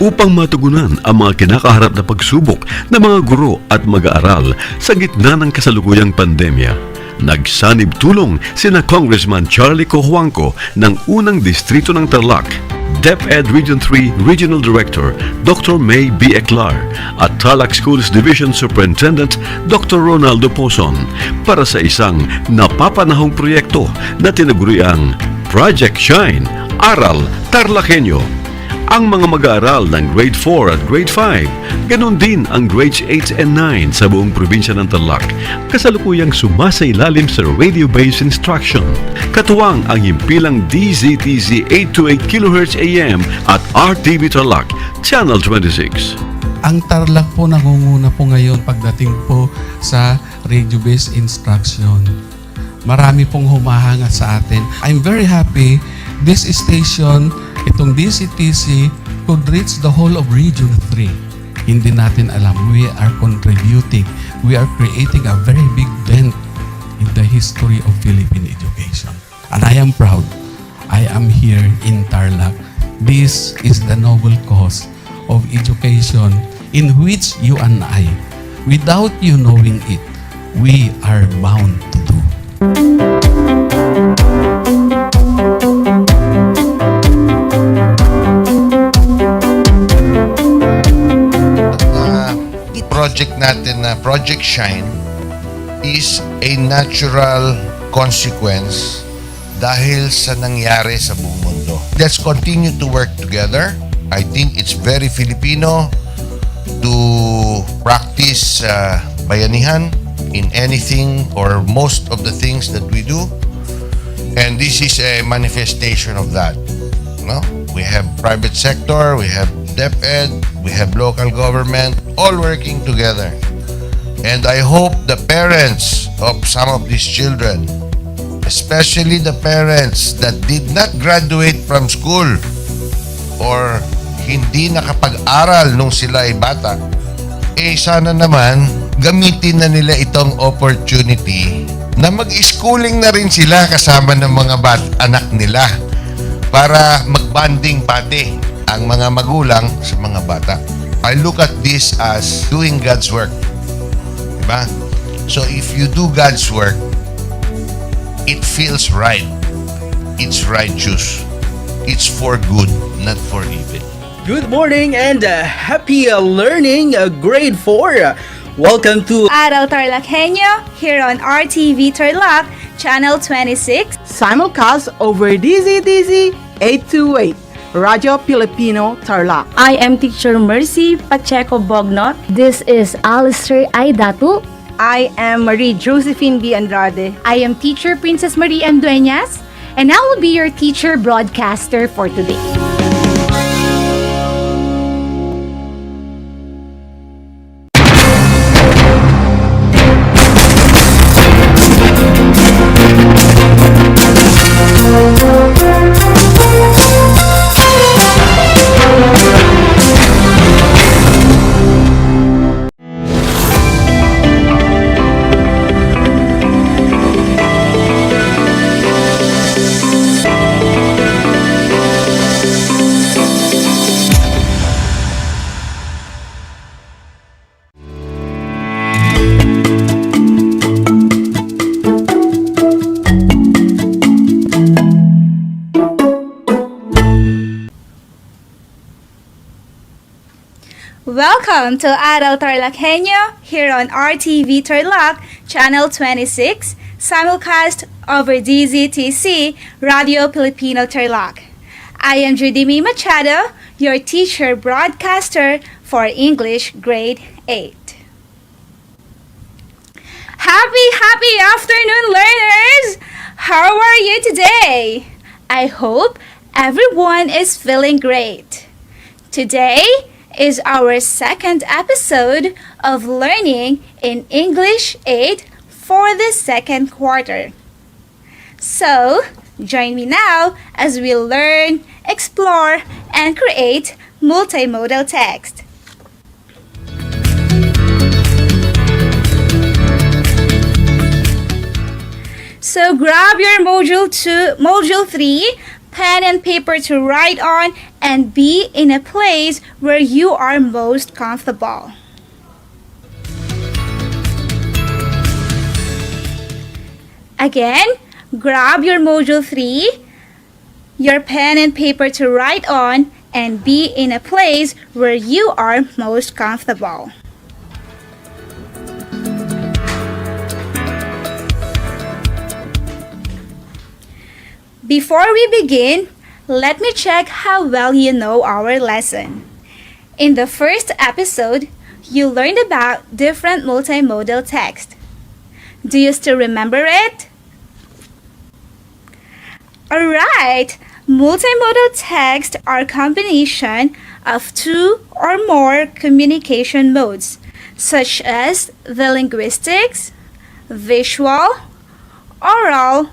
upang matugunan ang mga kinakaharap na pagsubok ng mga guro at mag-aaral sa gitna ng kasalukuyang pandemya. Nagsanib tulong sina Congressman Charlie Cojuangco ng unang distrito ng Tarlac, DEPED Region 3 Regional Director Dr. May B. Eclar at Tarlac Schools Division Superintendent Dr. Ronaldo Pozon para sa isang napapanahong proyekto na tinaguriang Project Shine, Aral TarlakHenyo. Ang mga mag-aaral ng Grade 4 at Grade 5, ganon din ang Grades 8 and 9 sa buong probinsya ng Tarlac, kasalukuyang sumasailalim sa radio-based instruction. Katuwang ang himpilang DZTZ 828 kHz AM at RTV Tarlac, Channel 26. Ang Tarlac po nangunguna po ngayon pagdating po sa radio-based instruction. Marami pong humahanga sa atin. I'm very happy this station, itong DCTC, could reach the whole of Region 3. Hindi natin alam, we are contributing. We are creating a very big dent in the history of Philippine education. And I am proud. I am here in Tarlac. This is the noble cause of education in which you and I, without you knowing it, we are bound to do. Project natin na Project Shine is a natural consequence dahil sa nangyari sa buong mundo. Let's continue to work together. I think it's very Filipino to practice bayanihan in anything or most of the things that we do. And this is a manifestation of that. No? We have private sector, we have DEPED, we have local government, all working together. And I hope the parents of some of these children, especially the parents that did not graduate from school or hindi nakapag-aral nung sila ay bata, sana naman gamitin na nila itong opportunity na mag-schooling na rin sila kasama ng mga anak nila para mag-bonding pati ang mga magulang sa mga bata. I look at this as doing God's work. Diba? So if you do God's work, it feels right. It's righteous. It's for good, not for evil. Good morning and happy learning, grade 4. Welcome to Aral TarlakHenyo here on RTV Tarlac, Channel 26. Simulcast over DZTZ 828, Radio Filipino Tarlac. I am Teacher Mercy Pacheco Bognot. This is Alistair Aidatu. I am Marie Josephine B. Andrade. I am Teacher Princess Marie M. Dueñas, and I will be your teacher broadcaster for today. Welcome to Aral TarlakHenyo here on RTV Tarlac, Channel 26, simulcast over DZTC, Radio Filipino Tarlac. I am Judy Machado, your teacher broadcaster for English Grade 8. Happy afternoon, learners! How are you today? I hope everyone is feeling great. Today is our second episode of Learning in English 8 for the second quarter. So, join me now as we learn, explore, and create multimodal text. So grab your Module 3, pen and paper to write on, and be in a place where you are most comfortable. Again, grab your Module 3, your pen and paper to write on, and be in a place where you are most comfortable. Before we begin, let me check how well you know our lesson. In the first episode, you learned about different multimodal text. Do you still remember it? Alright, multimodal text are a combination of two or more communication modes, such as the linguistics, visual, oral,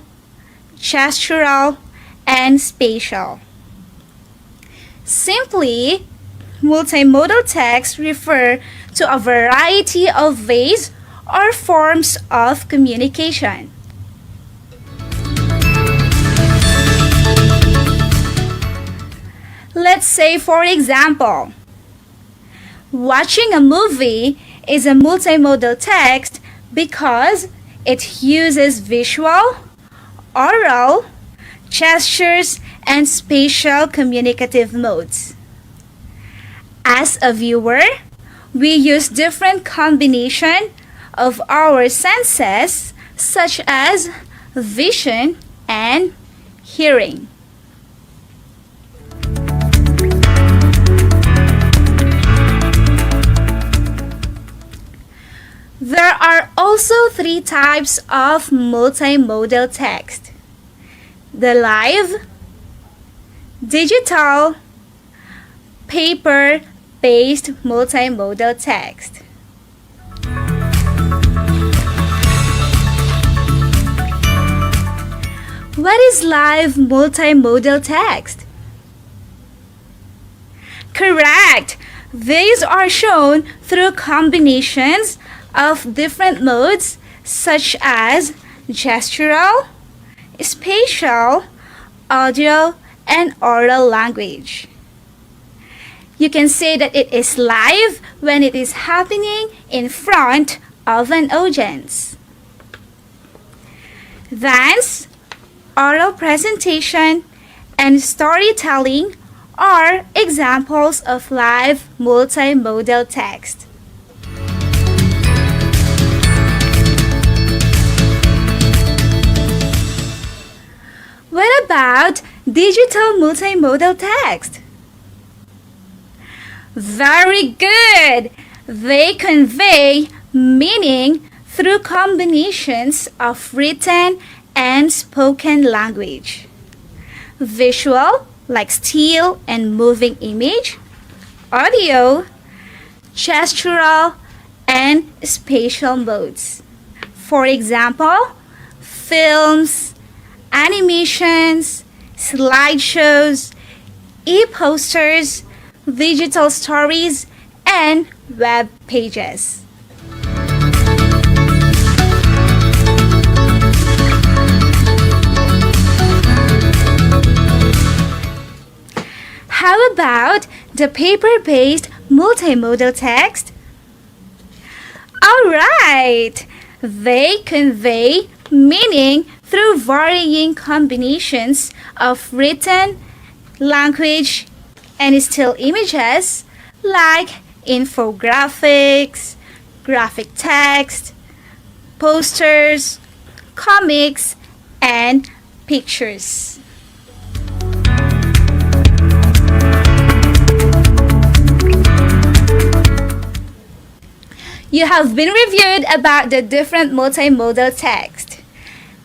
gestural, and spatial. Simply, multimodal texts refer to a variety of ways or forms of communication. Let's say, for example, watching a movie is a multimodal text because it uses visual, oral, gestures, and spatial communicative modes. As a viewer, we use different combination of our senses such as vision and hearing. There are also three types of multimodal text: the live, digital, paper-based multimodal text. What is live multimodal text? Correct! These are shown through combinations of different modes such as gestural, spatial, audio, and oral language. You can say that it is live when it is happening in front of an audience. Dance, oral presentation, and storytelling are examples of live multimodal text. What about digital multimodal text? Very good! They convey meaning through combinations of written and spoken language. Visual, like still and moving image. Audio, gestural, and spatial modes. For example, films, animations, slideshows, e-posters, digital stories, and web pages. How about the paper-based multimodal text? Alright! They convey meaning through varying combinations of written, language, and still images like infographics, graphic text, posters, comics, and pictures. You have been reviewed about the different multimodal text.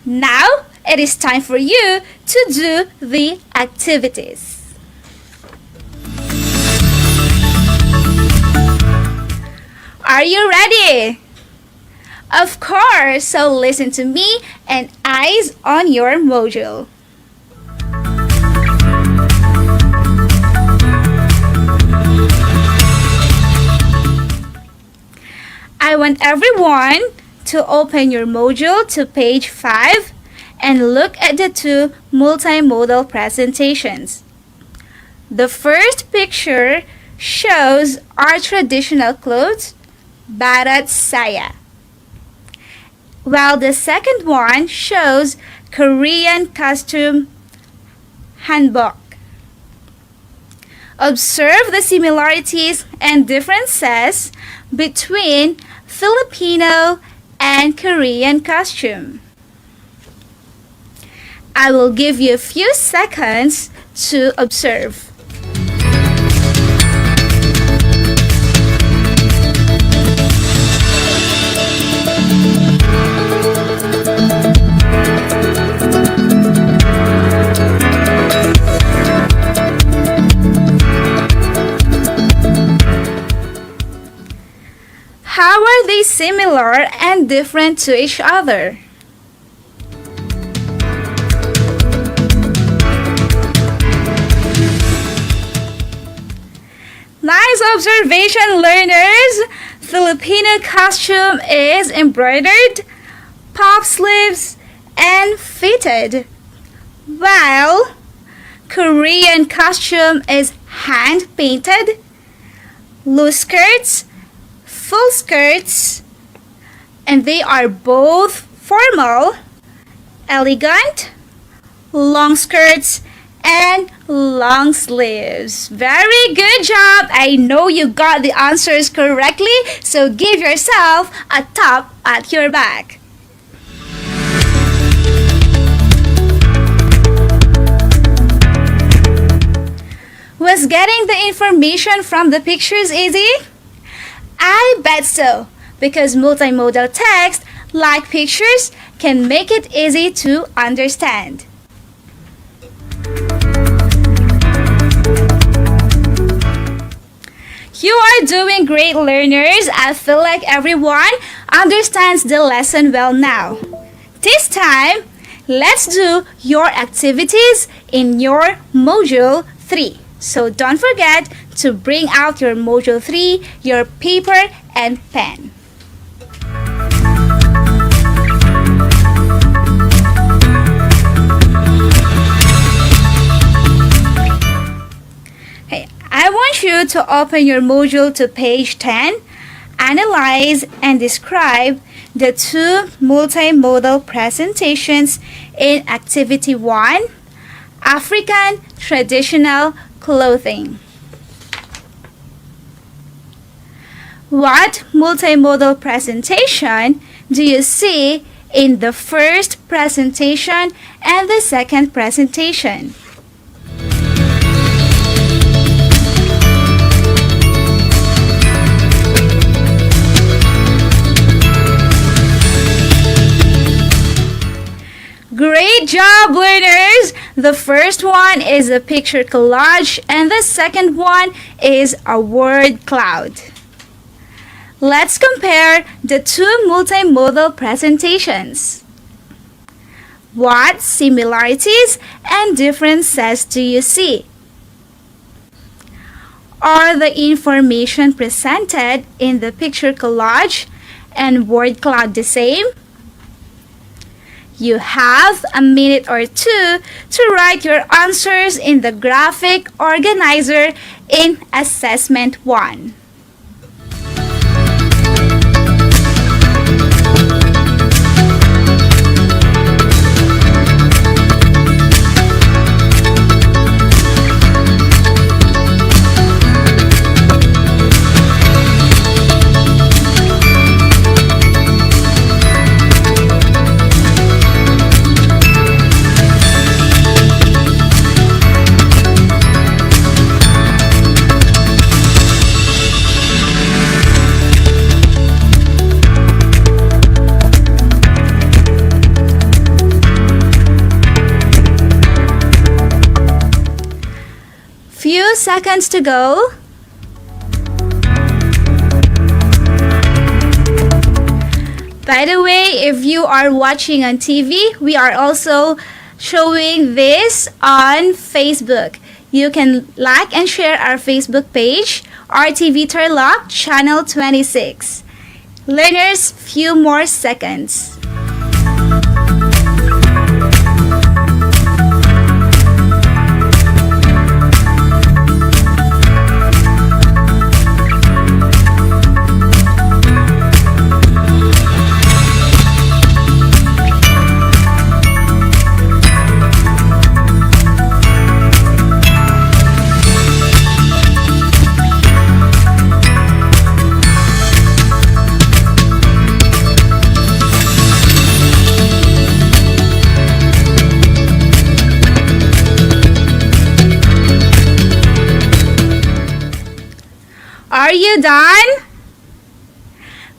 Now, it is time for you to do the activities. Are you ready? Of course, so listen to me and eyes on your module. I want everyone to open your module to page 5 and look at the two multimodal presentations. The first picture shows our traditional clothes, barat saya, while the second one shows Korean costume, hanbok. Observe the similarities and differences between Filipino and Korean costume. I will give you a few seconds to observe. How are they similar and different to each other? Nice observation, learners! Filipino costume is embroidered, puff sleeves, and fitted, while Korean costume is hand-painted, loose skirts, full skirts, and they are both formal, elegant, long skirts, and long sleeves. Very good job! I know you got the answers correctly, so give yourself a tap at your back. Was getting the information from the pictures easy? I bet so, because multimodal text, like pictures, can make it easy to understand. You are doing great, learners. I feel like everyone understands the lesson well now. This time, let's do your activities in your Module 3. So don't forget to bring out your Module 3, your paper and pen. I want you to open your module to page 10, analyze and describe the two multimodal presentations in Activity 1, African Traditional Clothing. What multimodal presentation do you see in the first presentation and the second presentation? Great job, learners! The first one is a picture collage and the second one is a word cloud. Let's compare the two multimodal presentations. What similarities and differences do you see? Are the information presented in the picture collage and word cloud the same? You have a minute or two to write your answers in the graphic organizer in Assessment 1. Few seconds to go. By the way, if you are watching on TV, we are also showing this on Facebook. You can like and share our Facebook page, RTV Tarlac, Channel 26. Learners, few more seconds. you done?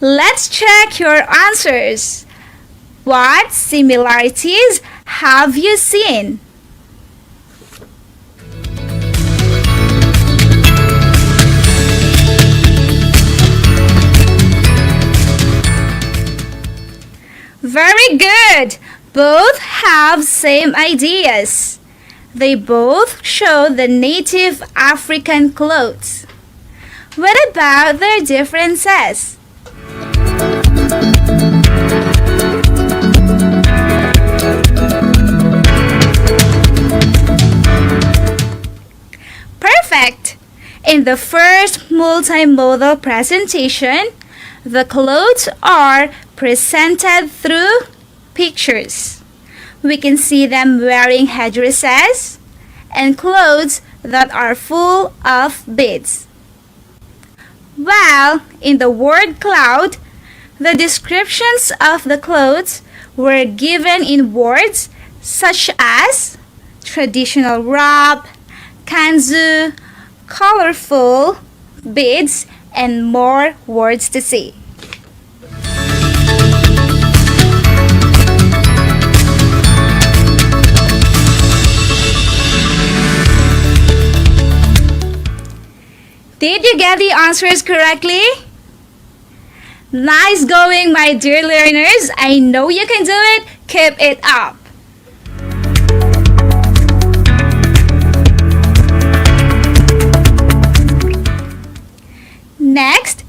Let's check your answers. What similarities have you seen? Very good! Both have same ideas. They both show the native African clothes. What about their differences? Perfect! In the first multimodal presentation, the clothes are presented through pictures. We can see them wearing headdresses and clothes that are full of beads. While in the word cloud, the descriptions of the clothes were given in words such as traditional wrap, kanzu, colorful, beads, and more words to see. Did you get the answers correctly? Nice going, my dear learners. I know you can do it. Keep it up. Next,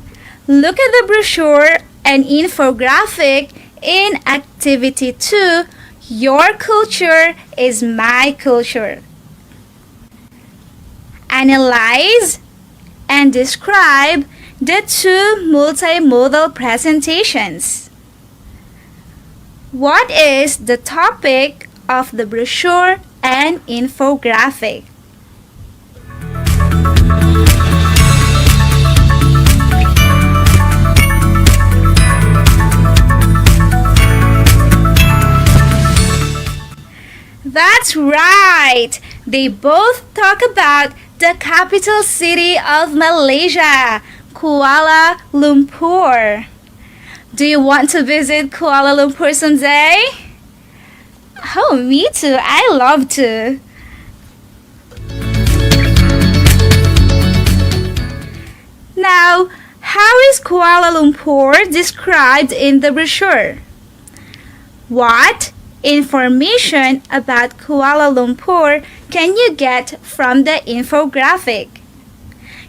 look at the brochure and infographic in Activity 2, Your Culture is My Culture. Analyze and describe the two multimodal presentations. What is the topic of the brochure and infographic? That's right! They both talk about the capital city of Malaysia, Kuala Lumpur. Do you want to visit Kuala Lumpur someday? Oh, me too. I love to. Now, how is Kuala Lumpur described in the brochure? What information about Kuala Lumpur can you get from the infographic?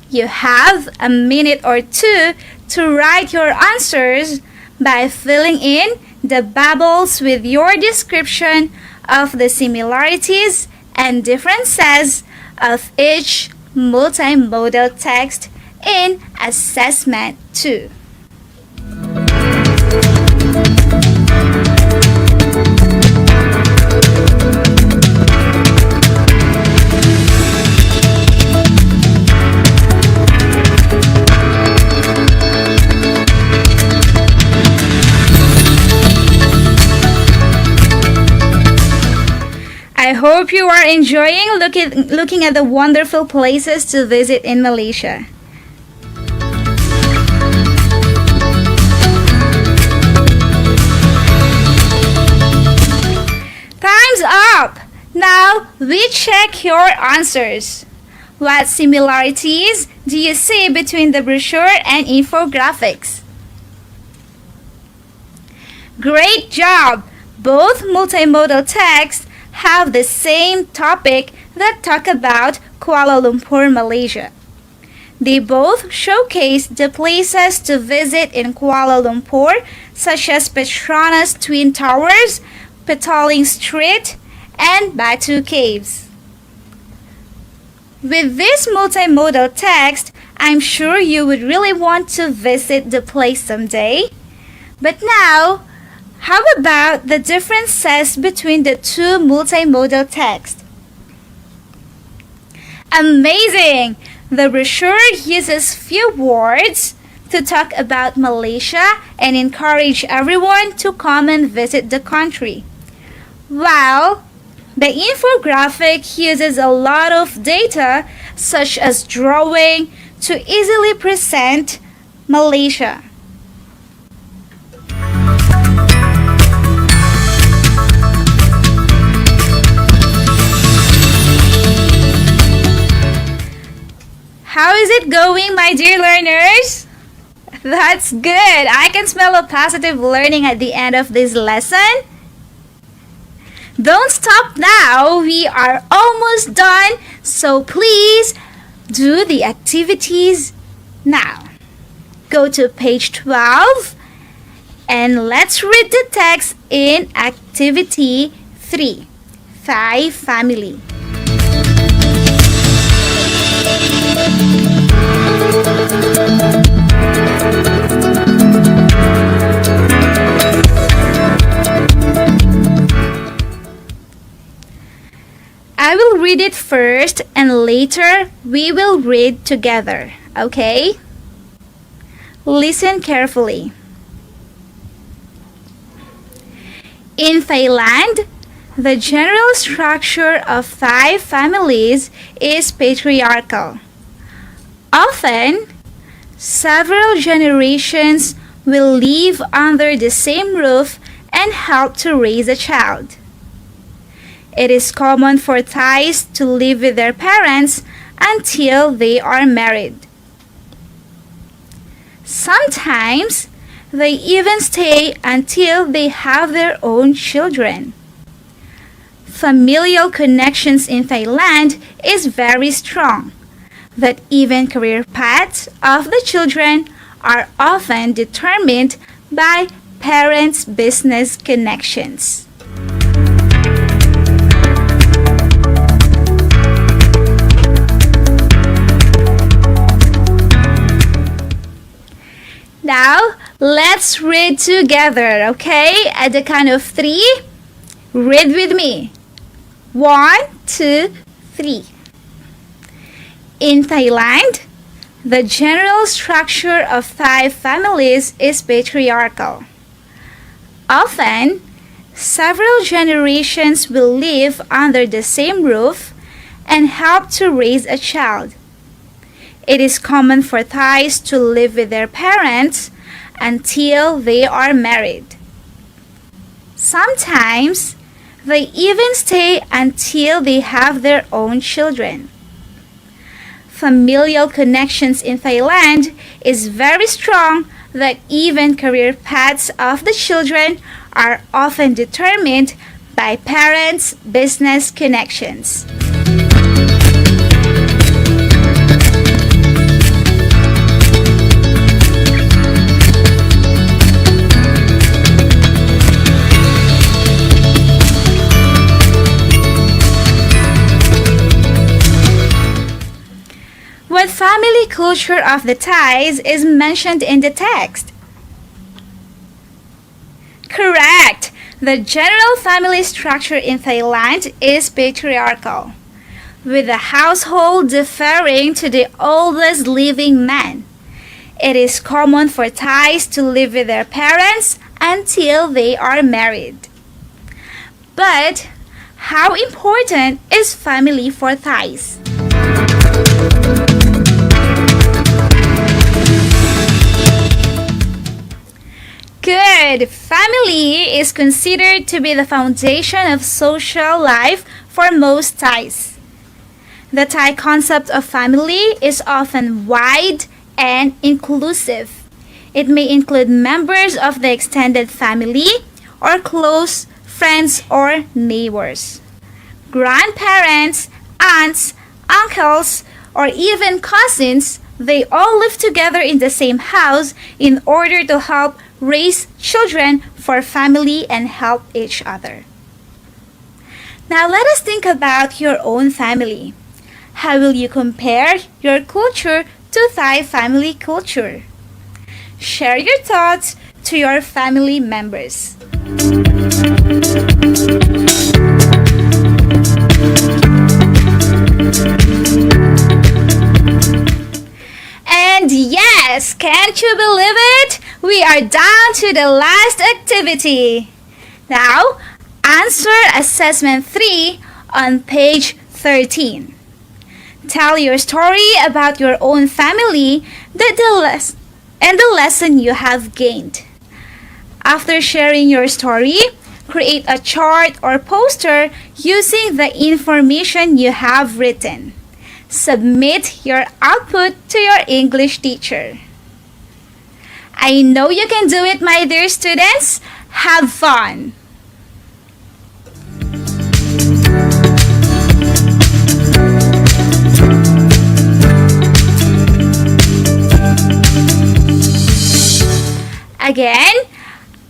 You have a minute or two to write your answers by filling in the bubbles with your description of the similarities and differences of each multimodal text in Assessment 2. I hope you are enjoying looking at the wonderful places to visit in Malaysia. Time's up! Now we check your answers. What similarities do you see between the brochure and infographics? Great job! Both multimodal texts have the same topic that talk about Kuala Lumpur, Malaysia. They both showcase the places to visit in Kuala Lumpur, such as Petronas Twin Towers, Petaling Street, and Batu Caves. With this multimodal text, I'm sure you would really want to visit the place someday. But now, how about the differences between the two multimodal texts? Amazing! The brochure uses few words to talk about Malaysia and encourage everyone to come and visit the country. While the infographic uses a lot of data such as drawing to easily present Malaysia. How is it going, my dear learners? That's good. I can smell a positive learning at the end of this lesson. Don't stop now. We are almost done. So please do the activities now. Go to page 12 and let's read the text in activity 3, Thai family. I will read it first and later we will read together, okay? Listen carefully. In Thailand, the general structure of Thai families is patriarchal. Often, several generations will live under the same roof and help to raise a child. It is common for Thais to live with their parents until they are married. Sometimes, they even stay until they have their own children. Familial connections in Thailand is very strong, that even career paths of the children are often determined by parents' business connections. Now, let's read together, okay? At the count of 3, read with me. 1, 2, 3. In Thailand, the general structure of Thai families is patriarchal. Often, several generations will live under the same roof and help to raise a child. It is common for Thais to live with their parents until they are married. Sometimes, they even stay until they have their own children. Familial connections in Thailand is very strong that even career paths of the children are often determined by parents' business connections. What family culture of the Thais is mentioned in the text? Correct! The general family structure in Thailand is patriarchal, with the household deferring to the oldest living man. It is common for Thais to live with their parents until they are married. But how important is family for Thais? Good! Family is considered to be the foundation of social life for most Thais. The Thai concept of family is often wide and inclusive. It may include members of the extended family or close friends or neighbors, grandparents, aunts, uncles, or even cousins. They all live together in the same house in order to help raise children for family and help each other. Now let us think about your own family. How will you compare your culture to Thai family culture? Share your thoughts to your family members. And yes, can't you believe it? We are down to the last activity. Now, answer assessment 3 on page 13. Tell your story about your own family and the lesson you have gained. After sharing your story, create a chart or poster using the information you have written. Submit your output to your English teacher. I know you can do it, my dear students. Have fun! Again,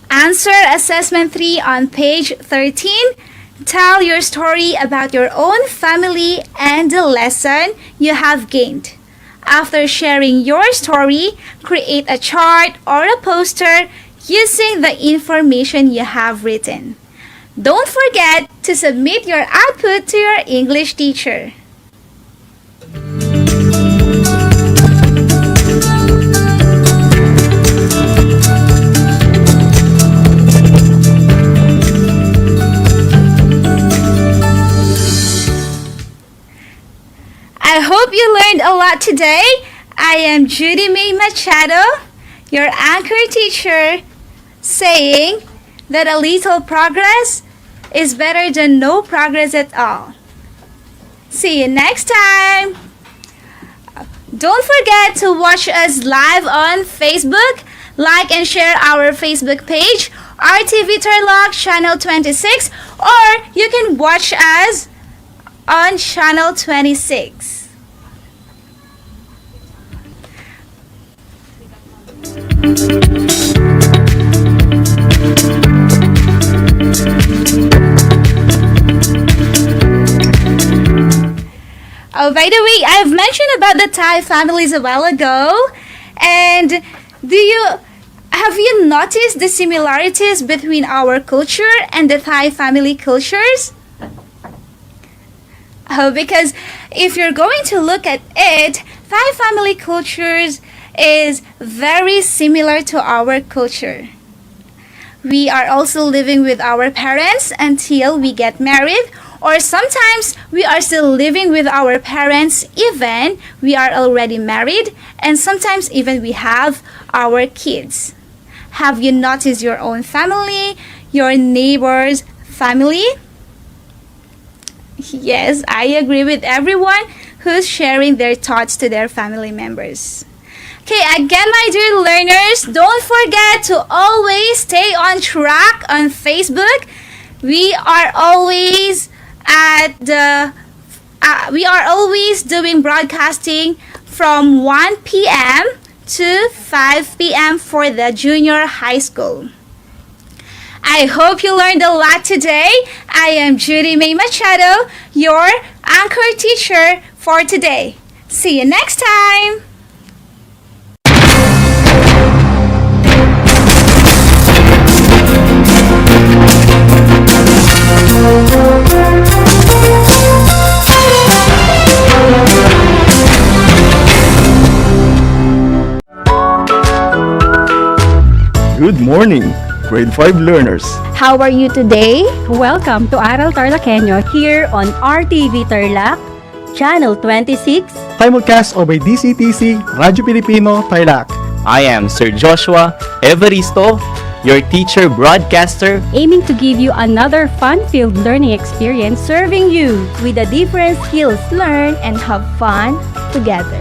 answer Assessment 3 on page 13. Tell your story about your own family and the lesson you have gained. After sharing your story, create a chart or a poster using the information you have written. Don't forget to submit your output to your English teacher. I hope you learned a lot today. I am Judy May Machado, your anchor teacher, saying that a little progress is better than no progress at all. See you next time. Don't forget to watch us live on Facebook. Like and share our Facebook page, RTV Tarlac Channel 26, or you can watch us on Channel 26. Oh, by the way, I've mentioned about the Thai families a while ago. And have you noticed the similarities between our culture and the Thai family cultures? Oh, because if you're going to look at it, Thai family cultures is very similar to our culture. We are also living with our parents until we get married, or sometimes we are still living with our parents even we are already married, and sometimes even we have our kids. Have you noticed your own family, your neighbor's family? Yes, I agree with everyone who's sharing their thoughts to their family members. Okay, again, my dear learners, don't forget to always stay on track on Facebook. We are always doing broadcasting from 1 p.m. to 5 p.m. for the junior high school. I hope you learned a lot today. I am Judy May Machado, your anchor teacher for today. See you next time. Good morning, grade 5 learners. How are you today? Welcome to Aral TarlakHenyo here on RTV Tarlac, Channel 26. Simulcast over DCTC, Radyo Pilipino, Tarlac. I am Sir Joshua Evaristo, your teacher broadcaster, Aiming to give you another fun-filled learning experience, Serving you with the different skills learn and have fun together.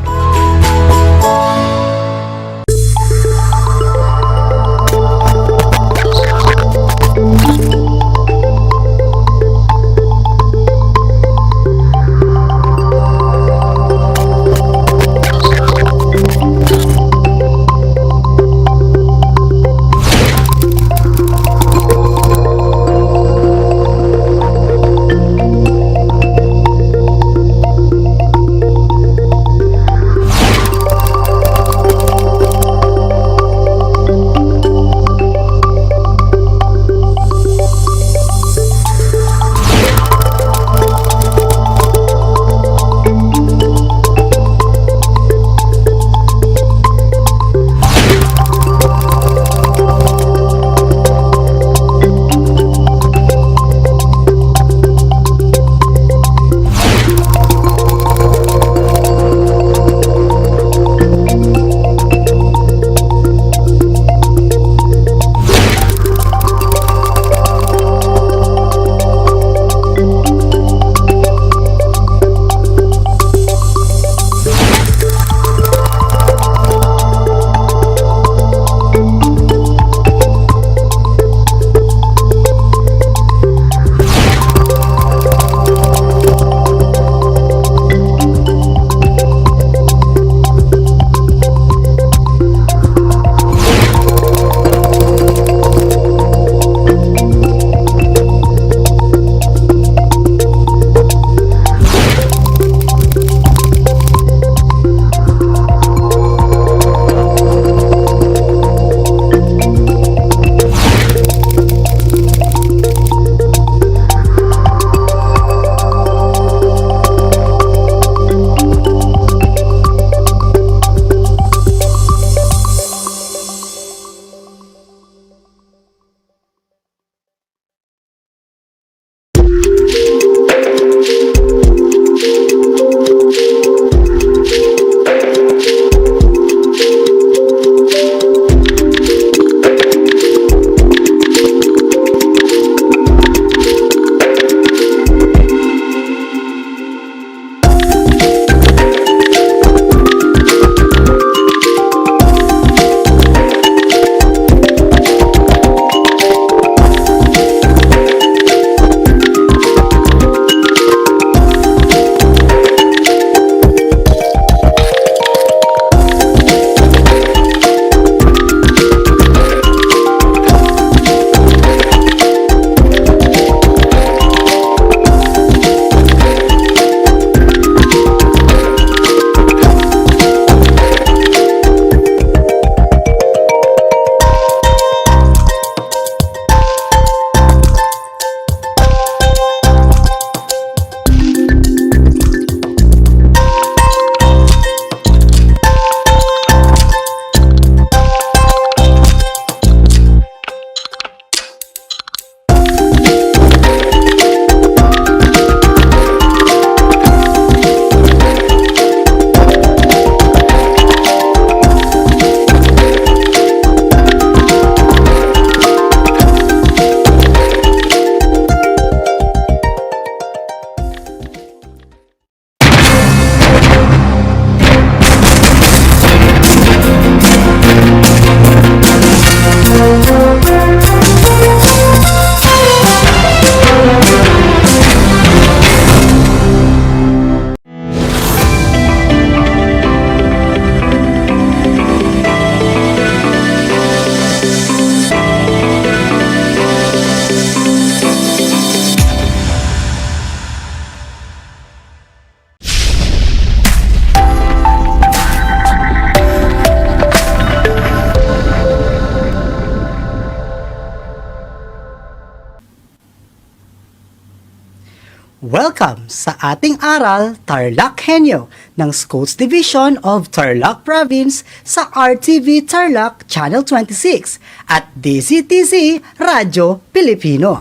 Welcome sa ating Aral TarlakHenyo ng Schools Division of Tarlac Province sa RTV Tarlac Channel 26 at DZTZ Radyo Pilipino.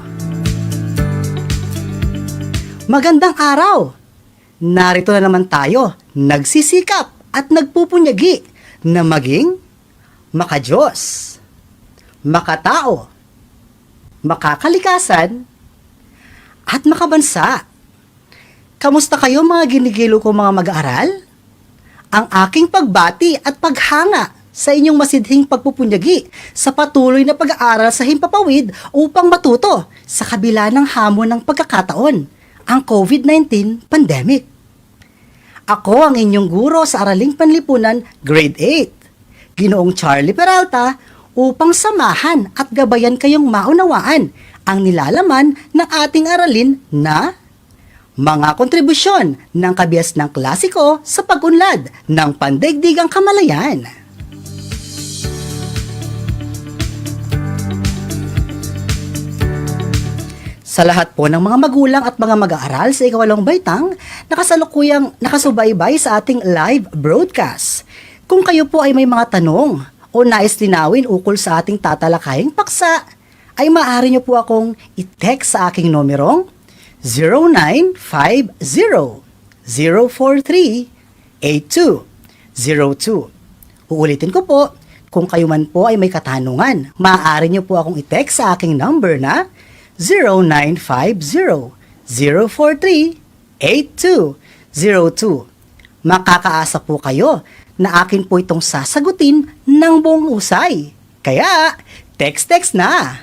Magandang araw! Narito na naman tayo, nagsisikap at nagpupunyagi na maging makadiyos, makatao, makakalikasan, at makabansa. Kamusta kayo mga ginigilo ko mga mag-aaral? Ang aking pagbati at paghanga sa inyong masidhing pagpupunyagi sa patuloy na pag-aaral sa himpapawid upang matuto sa kabila ng hamon ng pagkakataon, ang COVID-19 pandemic. Ako ang inyong guro sa Araling Panlipunan Grade 8, Ginoong Charlie Peralta, upang samahan at gabayan kayong maunawaan ang nilalaman ng ating aralin na mga kontribusyon ng kabias ng klasiko sa pag-unlad ng pandaigdigang kamalayan. Sa lahat po ng mga magulang at mga mag-aaral sa ikawalong baitang, nakasalukuyang nakasubaybay sa ating live broadcast. Kung kayo po ay may mga tanong o nais linawin ukol sa ating tatalakayang paksa, ay maaari niyo po akong i-text sa aking numerong 0950-043-8202. Uulitin ko po, kung kayo man po ay may katanungan, maaari niyo po akong i-text sa aking number na 0950-043-8202. Makakaasa po kayo na akin po itong sasagutin ng buong husay. Kaya, text na!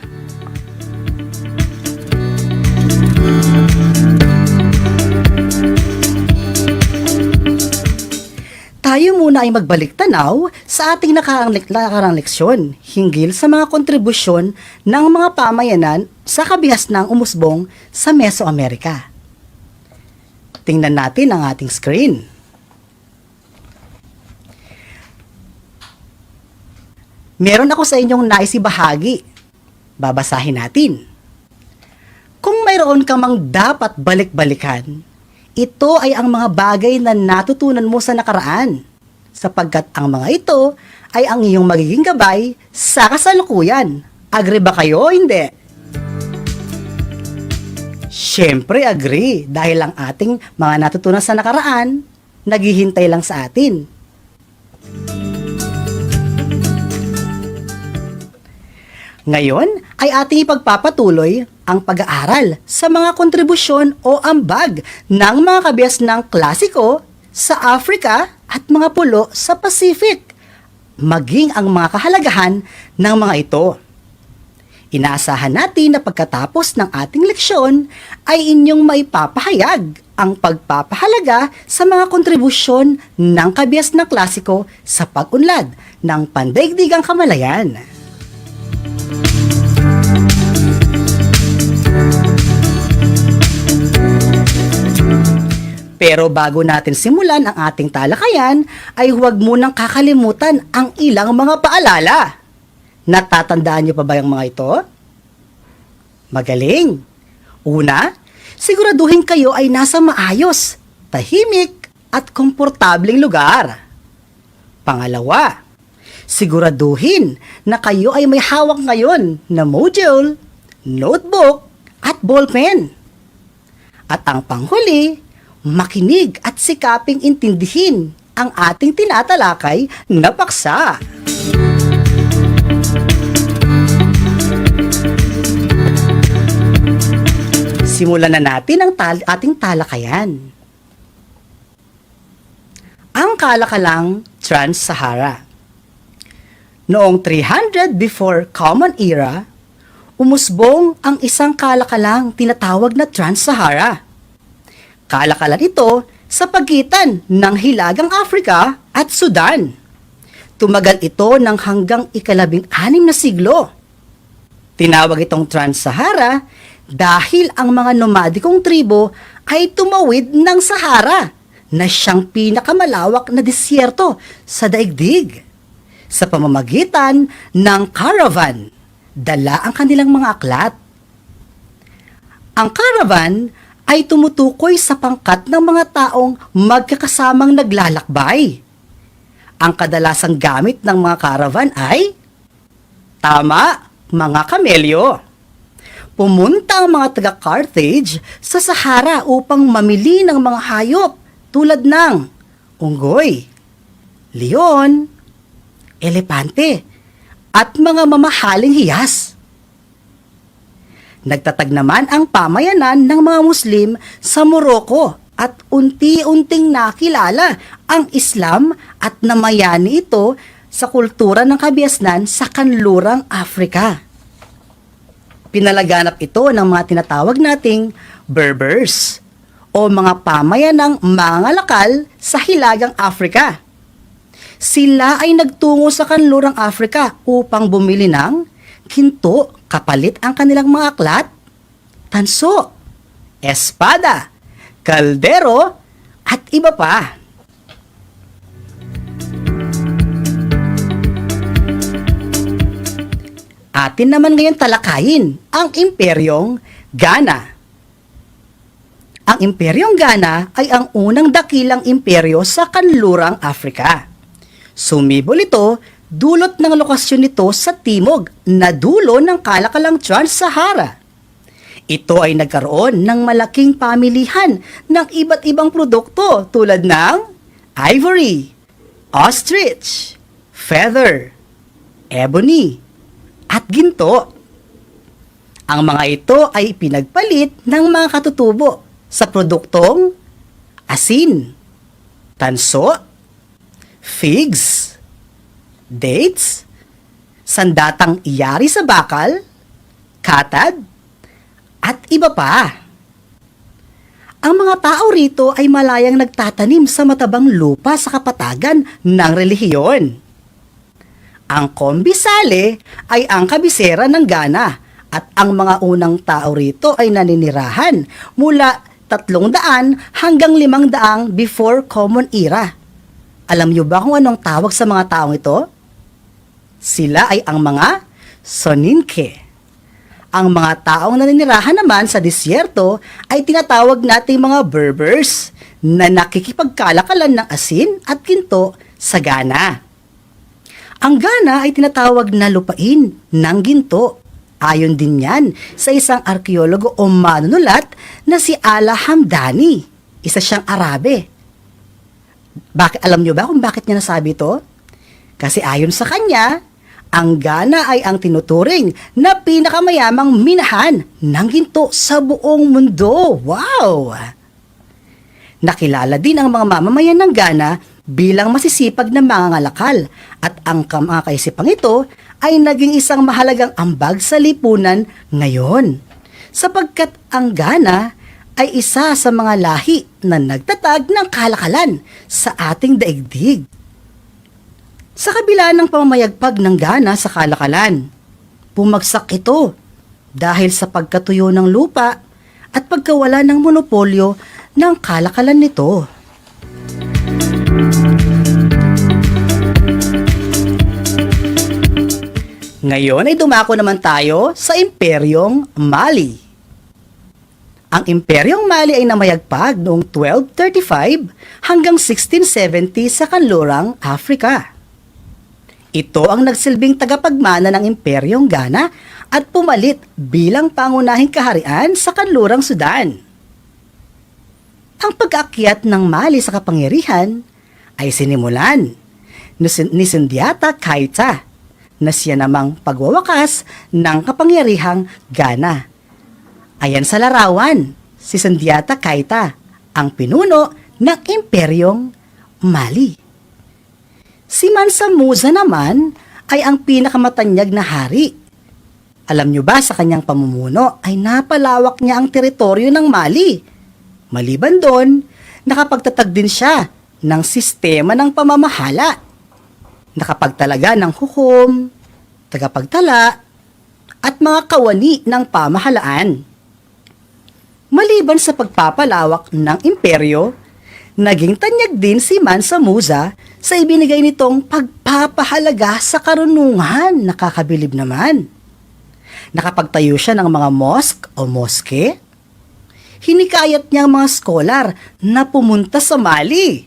Tayo muna ay magbalik tanaw sa ating nakarang leksyon hinggil sa mga kontribusyon ng mga pamayanan sa kabihas ng umusbong sa Mesoamerica. Tingnan natin ang ating screen. Meron ako sa inyong naisibahagi. Babasahin natin. Kung mayroon ka mang dapat balik-balikan, ito ay ang mga bagay na natutunan mo sa nakaraan, sapagkat ang mga ito ay ang iyong magiging gabay sa kasalukuyan. Agree ba kayo o hindi? Siyempre agree, dahil ang ating mga natutunan sa nakaraan, naghihintay lang sa atin. Ngayon ay ating ipagpapatuloy ang pag-aaral sa mga kontribusyon o ambag ng mga kabias ng klasiko sa Africa at mga pulo sa Pacific, maging ang mga kahalagahan ng mga ito. Inaasahan natin na pagkatapos ng ating leksyon ay inyong maipapahayag ang pagpapahalaga sa mga kontribusyon ng kabias ng klasiko sa pag-unlad ng pandaigdigang kamalayan. Pero bago natin simulan ang ating talakayan, ay huwag munang kakalimutan ang ilang mga paalala. Natatandaan niyo pa ba yung mga ito? Magaling! Una, siguraduhin kayo ay nasa maayos, tahimik at komportableng lugar. Pangalawa, siguraduhin na kayo ay may hawak ngayon na module, notebook at ballpen. At ang panghuli, makinig at sikaping intindihin ang ating tinatalakay na paksa. Simulan na natin ang ating talakayan. Ang kalakalang Trans-Sahara. Noong 300 before Common Era, umusbong ang isang kalakalang tinatawag na Trans-Sahara. Kalakalan ito sa pagitan ng Hilagang Africa at Sudan. Tumagal ito ng hanggang ika-16 na siglo. Tinawag itong Trans-Sahara dahil ang mga nomadikong tribo ay tumawid ng Sahara na siyang pinakamalawak na disyerto sa daigdig. Sa pamamagitan ng caravan, dala ang kanilang mga aklat. Ang caravan ay tumutukoy sa pangkat ng mga taong magkakasamang naglalakbay. Ang kadalasang gamit ng mga caravan ay, tama, mga kamelyo. Pumunta ang mga taga-Carthage sa Sahara upang mamili ng mga hayop tulad ng unggoy, leon, elepante, at mga mamahaling hiyas. Nagtatag naman ang pamayanan ng mga Muslim sa Morocco at unti-unting nakilala ang Islam at namayani ito sa kultura ng kabiasnan sa kanlurang Afrika. Pinalaganap ito ng mga tinatawag nating Berbers o mga pamayanang mangangalakal sa Hilagang Afrika. Sila ay nagtungo sa kanlurang Afrika upang bumili ng ginto kapalit ang kanilang mga aklat, tanso, espada, kaldero, at iba pa. Atin naman ngayon talakayin ang Imperyong Ghana. Ang Imperyong Ghana ay ang unang dakilang imperyo sa kanlurang Afrika. Sumibol ito dulot ng lokasyon nito sa timog na dulo ng kalakalang Trans-Sahara. Ito ay nagkaroon ng malaking pamilihan ng iba't ibang produkto tulad ng ivory, ostrich, feather, ebony, at ginto. Ang mga ito ay pinagpalit ng mga katutubo sa produktong asin, tanso, figs, dates, sandatang iyari sa bakal, katad, at iba pa. Ang mga tao rito ay malayang nagtatanim sa matabang lupa sa kapatagan ng relihiyon. Ang Kombisale ay ang kabisera ng Ghana at ang mga unang tao rito ay naninirahan mula 300 hanggang 500 before Common Era. Alam niyo ba kung anong tawag sa mga taong ito? Sila ay ang mga Soninke. Ang mga taong naninirahan naman sa disyerto ay tinatawag nating mga Berbers na nakikipagkalakalan ng asin at ginto sa Ghana. Ang Ghana ay tinatawag na lupain ng ginto. Ayon din yan sa isang arkeologo o manunulat na si Ala Hamdani. Isa siyang Arabe. Alam niyo ba kung bakit niya nasabi ito? Kasi ayon sa kanya, ang Ghana ay ang tinuturing na pinakamayamang minahan ng ginto sa buong mundo. Wow! Nakilala din ang mga mamamayan ng Ghana bilang masisipag na mangangalakal at ang mga kaisipang ito ay naging isang mahalagang ambag sa lipunan ngayon sapagkat ang Ghana ay isa sa mga lahi na nagtatag ng kalakalan sa ating daigdig. Sa kabila ng pamamayagpag ng Ghana sa kalakalan, bumagsak ito dahil sa pagkatuyo ng lupa at pagkawala ng monopolyo ng kalakalan nito. Ngayon ay dumako naman tayo sa Imperyong Mali. Ang Imperyong Mali ay namayagpag noong 1235 hanggang 1670 sa kanlurang Afrika. Ito ang nagsilbing tagapagmana ng Imperyong Ghana at pumalit bilang pangunahing kaharian sa kanlurang Sudan. Ang pag-aakyat ng Mali sa kapangyarihan ay sinimulan ni Sundiata Keita na siya namang pagwawakas ng kapangyarihang Ghana. Ayan sa larawan, si Sundiata Keita, ang pinuno ng Imperyong Mali. Si Mansa Musa naman ay ang pinakamatanyag na hari. Alam nyo ba sa kanyang pamumuno ay napalawak niya ang teritoryo ng Mali. Maliban doon, nakapagtatag din siya ng sistema ng pamamahala. Nakapagtalaga ng hukom, tagapagtala, at mga kawani ng pamahalaan. Maliban sa pagpapalawak ng imperyo, naging tanyag din si Mansa Musa sa ibinigay nitong pagpapahalaga sa karunungan. Nakakabilib naman. Nakapagtayo siya ng mga mosque o moske, hinikayat niya ang mga scholar na pumunta sa Mali.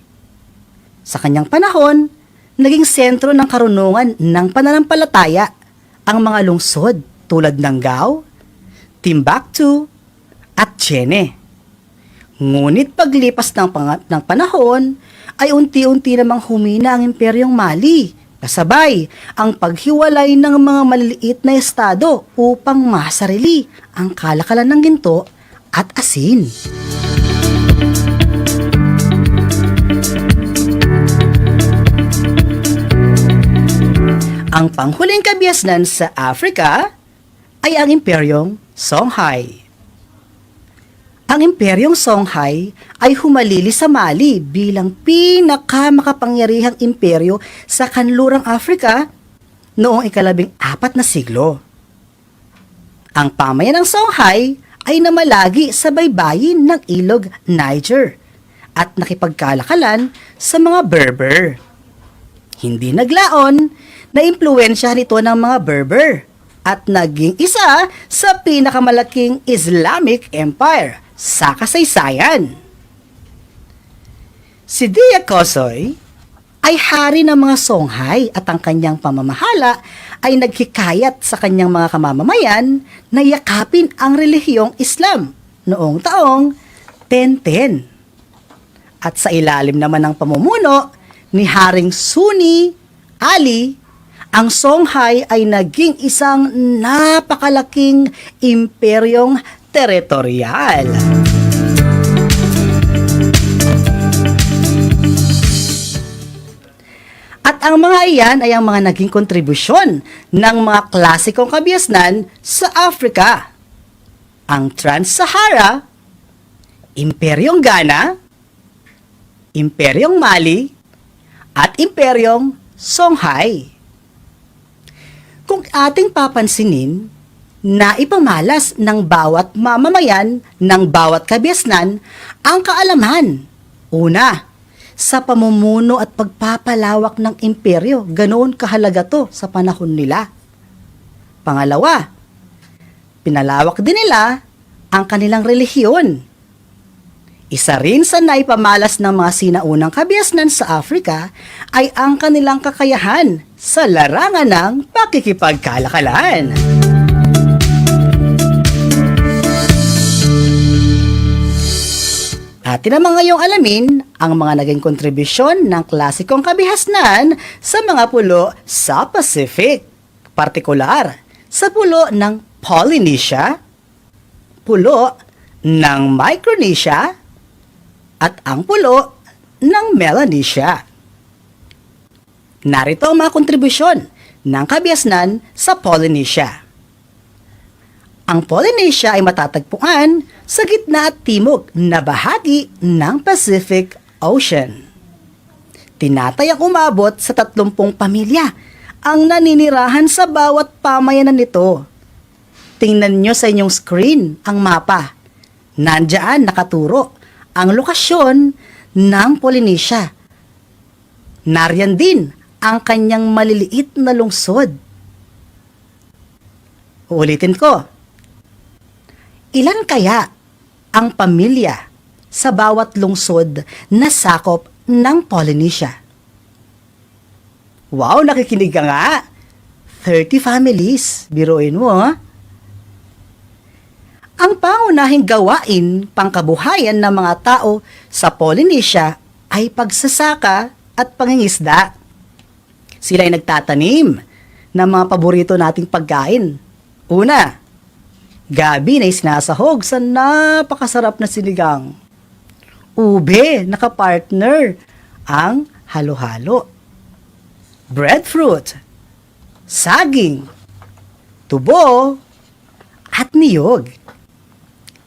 Sa kanyang panahon, naging sentro ng karunungan ng pananampalataya ang mga lungsod tulad ng Gao, Timbuktu, at Chene. Ngunit paglipas ng panahon, ay unti-unti namang humina ang Imperyong Mali, kasabay ang paghiwalay ng mga maliliit na estado upang masarili ang kalakalan ng ginto at asin. Ang panghuling kabiasnan sa Africa ay ang Imperyong Songhai. Ang Imperyong Songhai ay humalili sa Mali bilang pinakamakapangyarihang imperyo sa kanlurang Africa noong ika-14 na siglo. Ang pamayan ng Songhai ay namalagi sa baybayin ng ilog Niger at nakipagkalakalan sa mga Berber. Hindi naglaon na impluwensya nito ng mga Berber at naging isa sa pinakamalaking Islamic Empire sa kasaysayan. Si Dia Kosoy ay hari ng mga Songhai at ang kanyang pamamahala ay naghikayat sa kanyang mga kamamamayan na yakapin ang relihiyong Islam noong taong 1010. At sa ilalim naman ng pamumuno ni Haring Sunni Ali, ang Songhai ay naging isang napakalaking imperyong teritorial. At ang mga iyan ay ang mga naging kontribusyon ng mga klasikong kabiasnan sa Africa. Ang Trans-Sahara, Imperyong Ghana, Imperyong Mali, at Imperyong Songhai. Kung ating papansinin, na ipamalas ng bawat mamamayan ng bawat kabiasnan ang kaalaman. Una, sa pamumuno at pagpapalawak ng imperyo, ganoon kahalaga to sa panahon nila. Pangalawa, pinalawak din nila ang kanilang relihiyon. Isa rin sa naipamalas ng mga sinaunang kabiasnan sa Africa ay ang kanilang kakayahan sa larangan ng pakikipagkalakalan. Atin naman ngayong alamin ang mga naging kontribusyon ng klasikong kabihasnan sa mga pulo sa Pacific, partikular sa pulo ng Polynesia, pulo ng Micronesia, at ang pulo ng Melanesia. Narito ang mga kontribusyon ng kabihasnan sa Polynesia. Ang Polynesia ay matatagpuan sa gitna at timog na bahagi ng Pacific Ocean. Tinatayang umabot sa 30 pamilya ang naninirahan sa bawat pamayanan nito. Tingnan nyo sa inyong screen ang mapa. Nandyan nakaturo ang lokasyon ng Polynesia. Nariyan din ang kanyang maliliit na lungsod. Uulitin ko. Ilan kaya ang pamilya sa bawat lungsod na sakop ng Polynesia? Wow, nakikinig ka nga! 30 families, biruin mo ha? Ang pangunahing gawain pangkabuhayan ng mga tao sa Polynesia ay pagsasaka at pangingisda. Sila ay nagtatanim ng mga paborito nating pagkain. Una, gabi na sinasahog sa napakasarap na sinigang. Ube, nakapartner ang halo-halo. Breadfruit, saging, tubo, at niyog.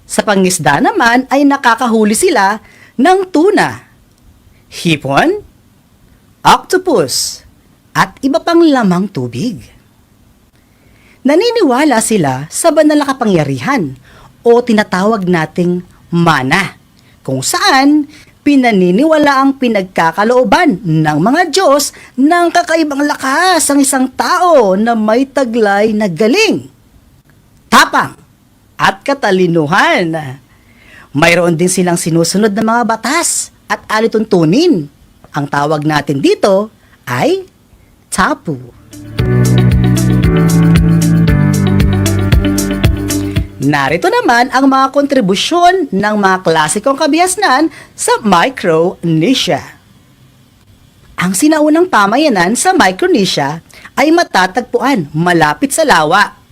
Sa pangisda naman ay nakakahuli sila ng tuna, hipon, octopus, at iba pang lamang tubig. Naniniwala sila sa banal na kapangyarihan o tinatawag nating mana, kung saan pinaniniwala ang pinagkakalooban ng mga Diyos ng kakaibang lakas ang isang tao na may taglay na galing, tapang, at katalinuhan. Mayroon din silang sinusunod na mga batas at alituntunin. Ang tawag natin dito ay tapu. Narito naman ang mga kontribusyon ng mga klasikong kabihasnan sa Micronesia. Ang sinaunang pamayanan sa Micronesia ay matatagpuan malapit sa lawa.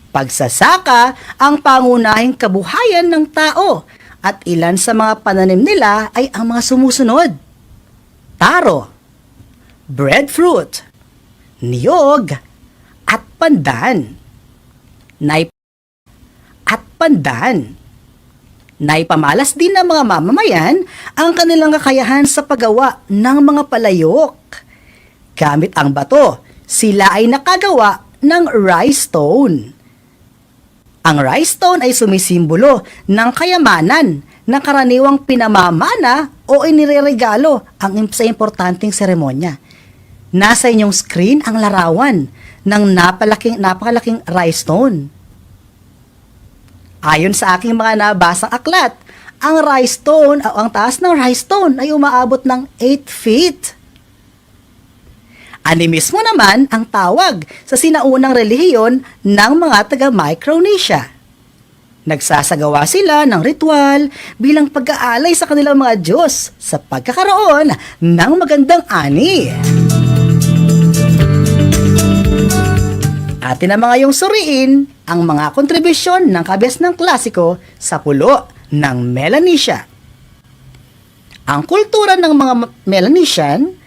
Pagsasaka ang pangunahing kabuhayan ng tao at ilan sa mga pananim nila ay ang mga sumusunod: taro, breadfruit, niyog, at pandan. Naipamalas din ng mga mamamayan ang kanilang kakayahan sa paggawa ng mga palayok. Gamit ang bato, sila ay nakagawa ng rice stone. Ang rice stone ay sumisimbolo ng kayamanan na karaniwang pinamamana o inireregalo sa importanteng seremonya. Nasa inyong screen ang larawan ng napakalaking rice stone. Ayon sa aking mga nabasang aklat, ang rice stone o ang taas ng rice stone ay umaabot ng 8 feet. Animismo naman ang tawag sa sinaunang relihiyon ng mga taga-Micronesia. Nagsasagawa sila ng ritual bilang pag-aalay sa kanilang mga Diyos sa pagkakaroon ng magandang ani. Atin na mga yung suriin ang mga kontribusyon ng kabihasnang klasiko sa pulo ng Melanesia. Ang kultura ng mga Melanesian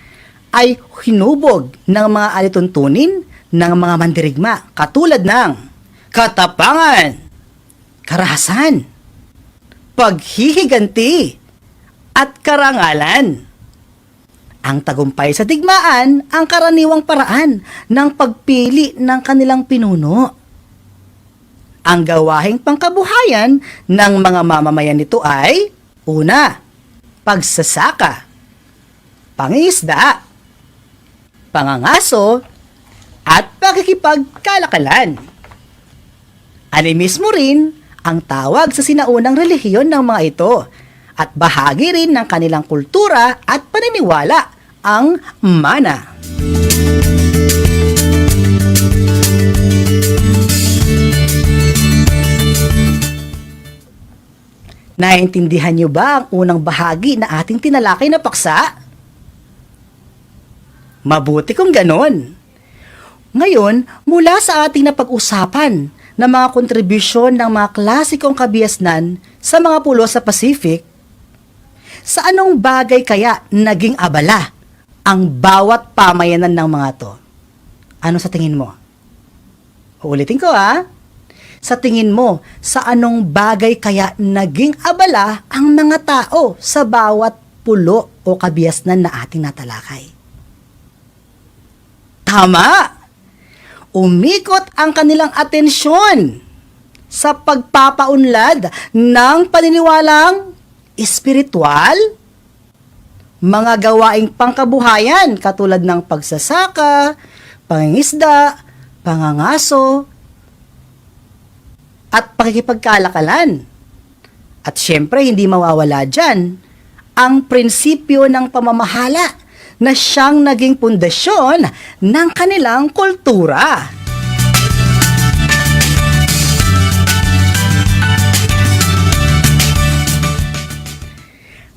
ay hinubog ng mga alituntunin ng mga mandirigma katulad ng katapangan, karahasan, paghihiganti, at karangalan. Ang tagumpay sa digmaan ang karaniwang paraan ng pagpili ng kanilang pinuno. Ang gawahing pangkabuhayan ng mga mamamayan nito ay: una, pagsasaka, pangingisda, pangangaso, at pakikipagkalakalan. Animismo rin ang tawag sa sinaunang relihiyon ng mga ito at bahagi rin ng kanilang kultura at paniniwala ang mana. Naintindihan niyo ba ang unang bahagi na ating tinalakay na paksa? Mabuti kung ganon. Ngayon, mula sa ating napag-usapan na mga kontribusyon ng mga klasikong kabihasnan sa mga pulo sa Pacific, sa anong bagay kaya naging abala ang bawat pamayanan ng mga to? Ano sa tingin mo? Uulitin ko Sa tingin mo, sa anong bagay kaya naging abala ang mga tao sa bawat pulo o kabihasnan na ating natalakay? Tama! Umikot ang kanilang atensyon sa pagpapaunlad ng paniniwalang espiritual, mga gawaing pangkabuhayan katulad ng pagsasaka, pangingisda, pangangaso, at pakikipagkalakalan. At syempre, hindi mawawala dyan ang prinsipyo ng pamamahala na siyang naging pundasyon ng kanilang kultura.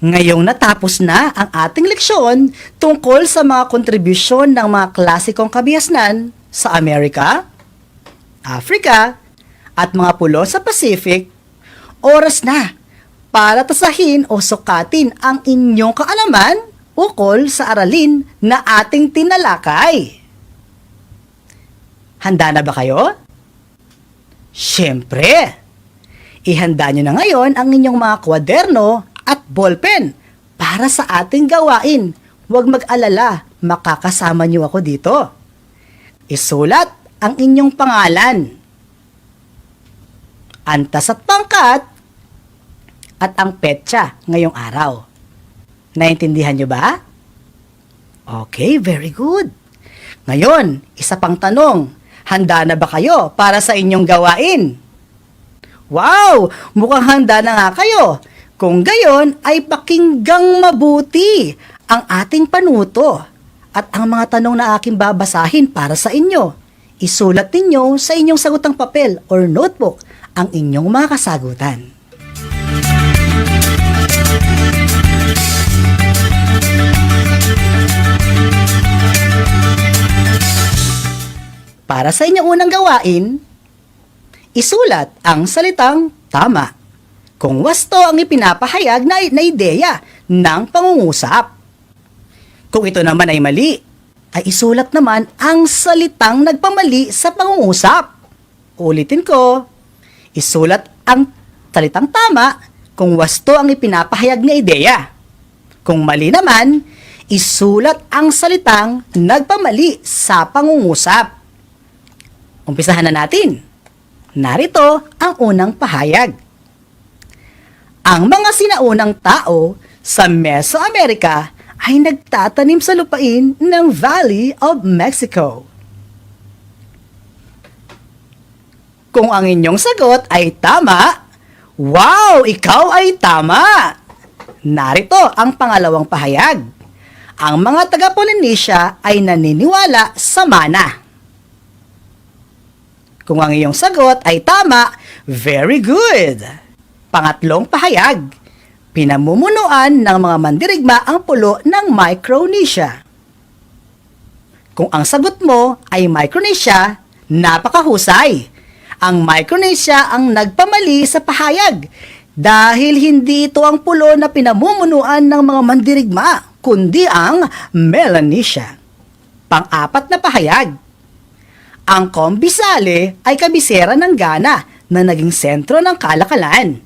Ngayong natapos na ang ating leksyon tungkol sa mga kontribusyon ng mga klasikong kabihasnan sa Amerika, Africa, at mga pulo sa Pacific, oras na para tasahin o sukatin ang inyong kaalaman ukol sa aralin na ating tinalakay. Handa na ba kayo? Siyempre! Ihanda nyo na ngayon ang inyong mga kwaderno at ballpen para sa ating gawain. Huwag mag-alala, makakasama nyo ako dito. Isulat ang inyong pangalan, antas at pangkat, at ang petsa ngayong araw. Naintindihan nyo ba? Okay, very good. Ngayon, isa pang tanong. Handa na ba kayo para sa inyong gawain? Wow! Mukhang handa na nga kayo. Kung gayon ay pakinggang mabuti ang ating panuto at ang mga tanong na aking babasahin para sa inyo. Isulat ninyo sa inyong sagutang papel or notebook ang inyong mga kasagutan. Para sa inyong unang gawain, isulat ang salitang tama kung wasto ang ipinapahayag na ideya ng pangungusap. Kung ito naman ay mali, ay isulat naman ang salitang nagpamali sa pangungusap. Ulitin ko, isulat ang salitang tama kung wasto ang ipinapahayag na ideya. Kung mali naman, isulat ang salitang nagpamali sa pangungusap. Umpisahan na natin. Narito ang unang pahayag. Ang mga sinaunang tao sa Mesoamerica ay nagtatanim sa lupain ng Valley of Mexico. Kung ang inyong sagot ay tama, wow, ikaw ay tama! Narito ang pangalawang pahayag. Ang mga taga-Polynesia ay naniniwala sa mana. Kung ang iyong sagot ay tama, very good! Pangatlong pahayag. Pinamumunuan ng mga mandirigma ang pulo ng Micronesia. Kung ang sagot mo ay Micronesia, napakahusay. Ang Micronesia ang nagpamali sa pahayag dahil hindi ito ang pulo na pinamumunuan ng mga mandirigma, kundi ang Melanesia. Pang-apat na pahayag. Ang Combisale ay kabisera ng Ghana na naging sentro ng kalakalan.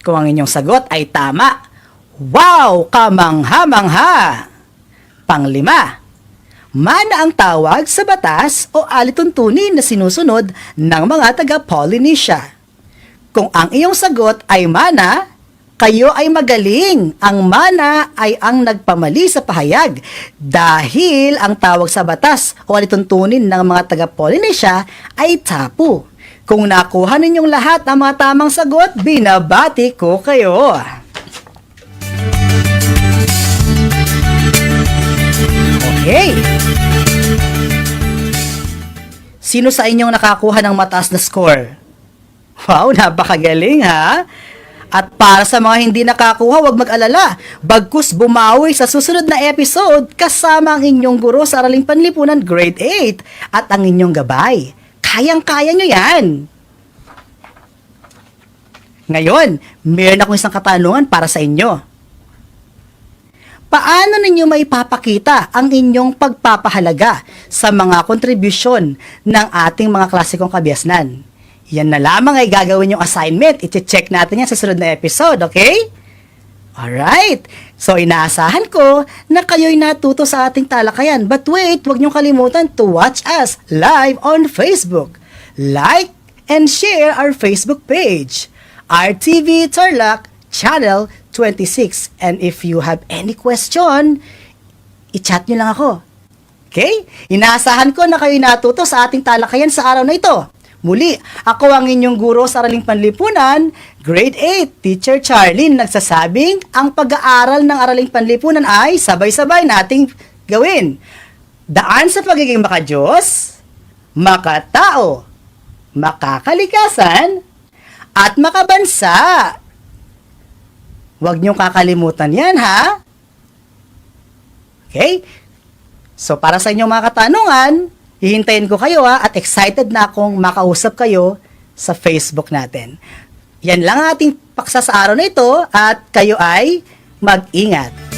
Kung ang inyong sagot ay tama, wow, kamangha-mangha! Panglima, mana ang tawag sa batas o alituntunin na sinusunod ng mga taga-Polynesia. Kung ang iyong sagot ay mana, kayo ay magaling. Ang mana ay ang nagpamali sa pahayag dahil ang tawag sa batas o alituntunin ng mga taga-Polynesia ay tapu. Kung nakuha ninyong lahat ang mga tamang sagot, binabati ko kayo. Okay. Sino sa inyong nakakuha ng mataas na score? Wow, napakagaling ha! At para sa mga hindi nakakuha, huwag mag-alala. Bagkus bumawi sa susunod na episode kasama ang inyong guro sa Araling Panlipunan Grade 8 at ang inyong gabay. Kayang-kaya nyo yan. Ngayon, meron akong isang katanungan para sa inyo. Paano ninyo maipapakita ang inyong pagpapahalaga sa mga kontribusyon ng ating mga klasikong kabiasnan? Yan na lamang ay gagawin yung assignment. I-check natin yan sa sunod na episode, okay? Alright. So, inaasahan ko na kayo'y natuto sa ating talakayan. But wait, huwag niyong kalimutan to watch us live on Facebook. Like and share our Facebook page, RTV Tarlac, Channel 26. And if you have any question, i-chat niyo lang ako. Okay? Inaasahan ko na kayo'y natuto sa ating talakayan sa araw na ito. Muli, ako ang inyong guro sa Araling Panlipunan, Grade 8, Teacher Charlene, nagsasabing ang pag-aaral ng Araling Panlipunan ay sabay-sabay nating gawin. Daan sa pagiging makadiyos, makatao, makakalikasan, at makabansa. Huwag niyong kakalimutan yan, ha? Okay? So, para sa inyong mga katanungan, hihintayin ko kayo at excited na akong makausap kayo sa Facebook natin. Yan lang ang ating paksa sa araw na ito at kayo ay mag-ingat.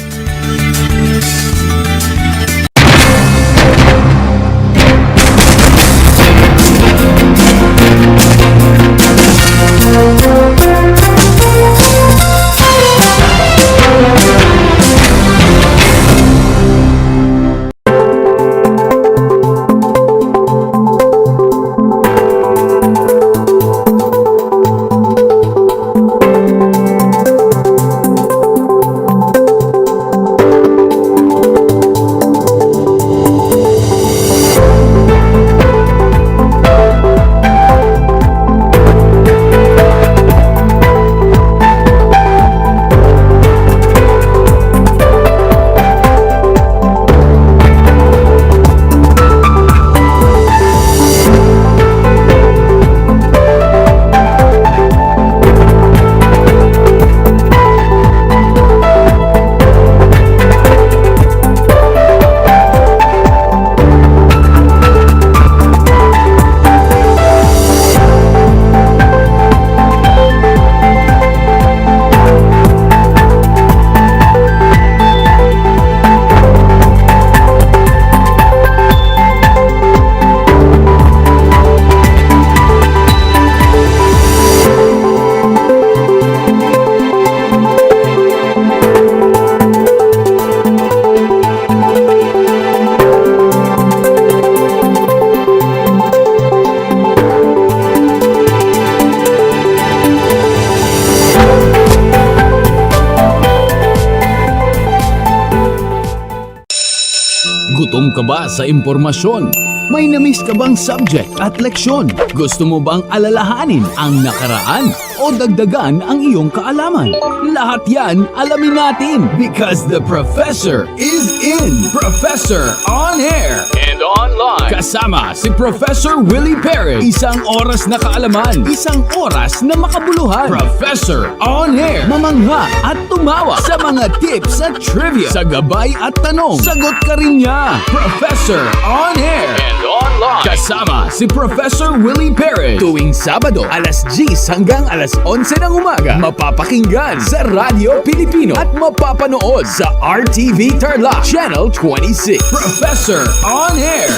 ka ba sa impormasyon? May namiss ka bang subject at leksyon? Gusto mo bang alalahanin ang nakaraan o dagdagan ang iyong kaalaman? Lahat yan alamin natin because the professor is in. Professor on air and online. Kasama si Professor Willie Perez. Isang oras na kaalaman, isang oras na makabuluhan. Professor on air. Mamangha at tumawa sa mga tips at trivia. Sa gabay at tanong, sagot ka rin niya. Professor on air and online. Kasama si Professor Willie Perez. Tuwing Sabado, alas 10 hanggang alas 11 ng umaga. Mapapakinggan sa Radyo Pilipino at mapapanood sa RTV Tarlac Channel 26. Professor on air.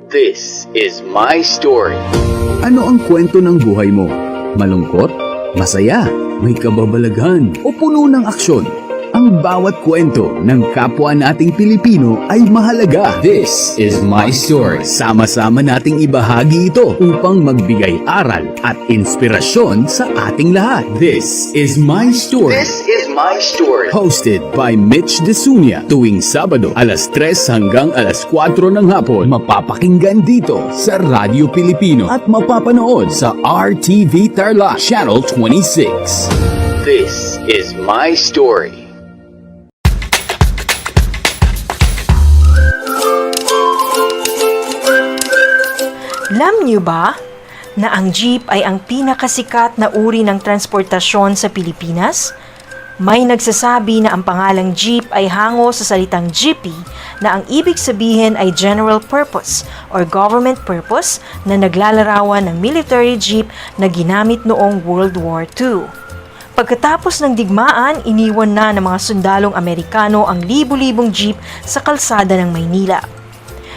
This is my story. Ano ang kwento ng buhay mo? Malungkot? Masaya? May kababalaghan? O puno ng aksyon? Ang bawat kwento ng kapwa nating Pilipino ay mahalaga. This is my story. Sama-sama nating ibahagi ito upang magbigay aral at inspirasyon sa ating lahat. This is my story. This is my story. Hosted by Mitch Desunia. Tuwing Sabado, alas 3 hanggang alas 4 ng hapon. Mapapakinggan dito sa Radyo Pilipino at mapapanood sa RTV Tarlac Channel 26. This is my story. Alam niyo ba na ang jeep ay ang pinakasikat na uri ng transportasyon sa Pilipinas? May nagsasabi na ang pangalang jeep ay hango sa salitang jeepy na ang ibig sabihin ay general purpose or government purpose na naglalarawan ng military jeep na ginamit noong World War II. Pagkatapos ng digmaan, iniwan na ng mga sundalong Amerikano ang libu-libong jeep sa kalsada ng Maynila.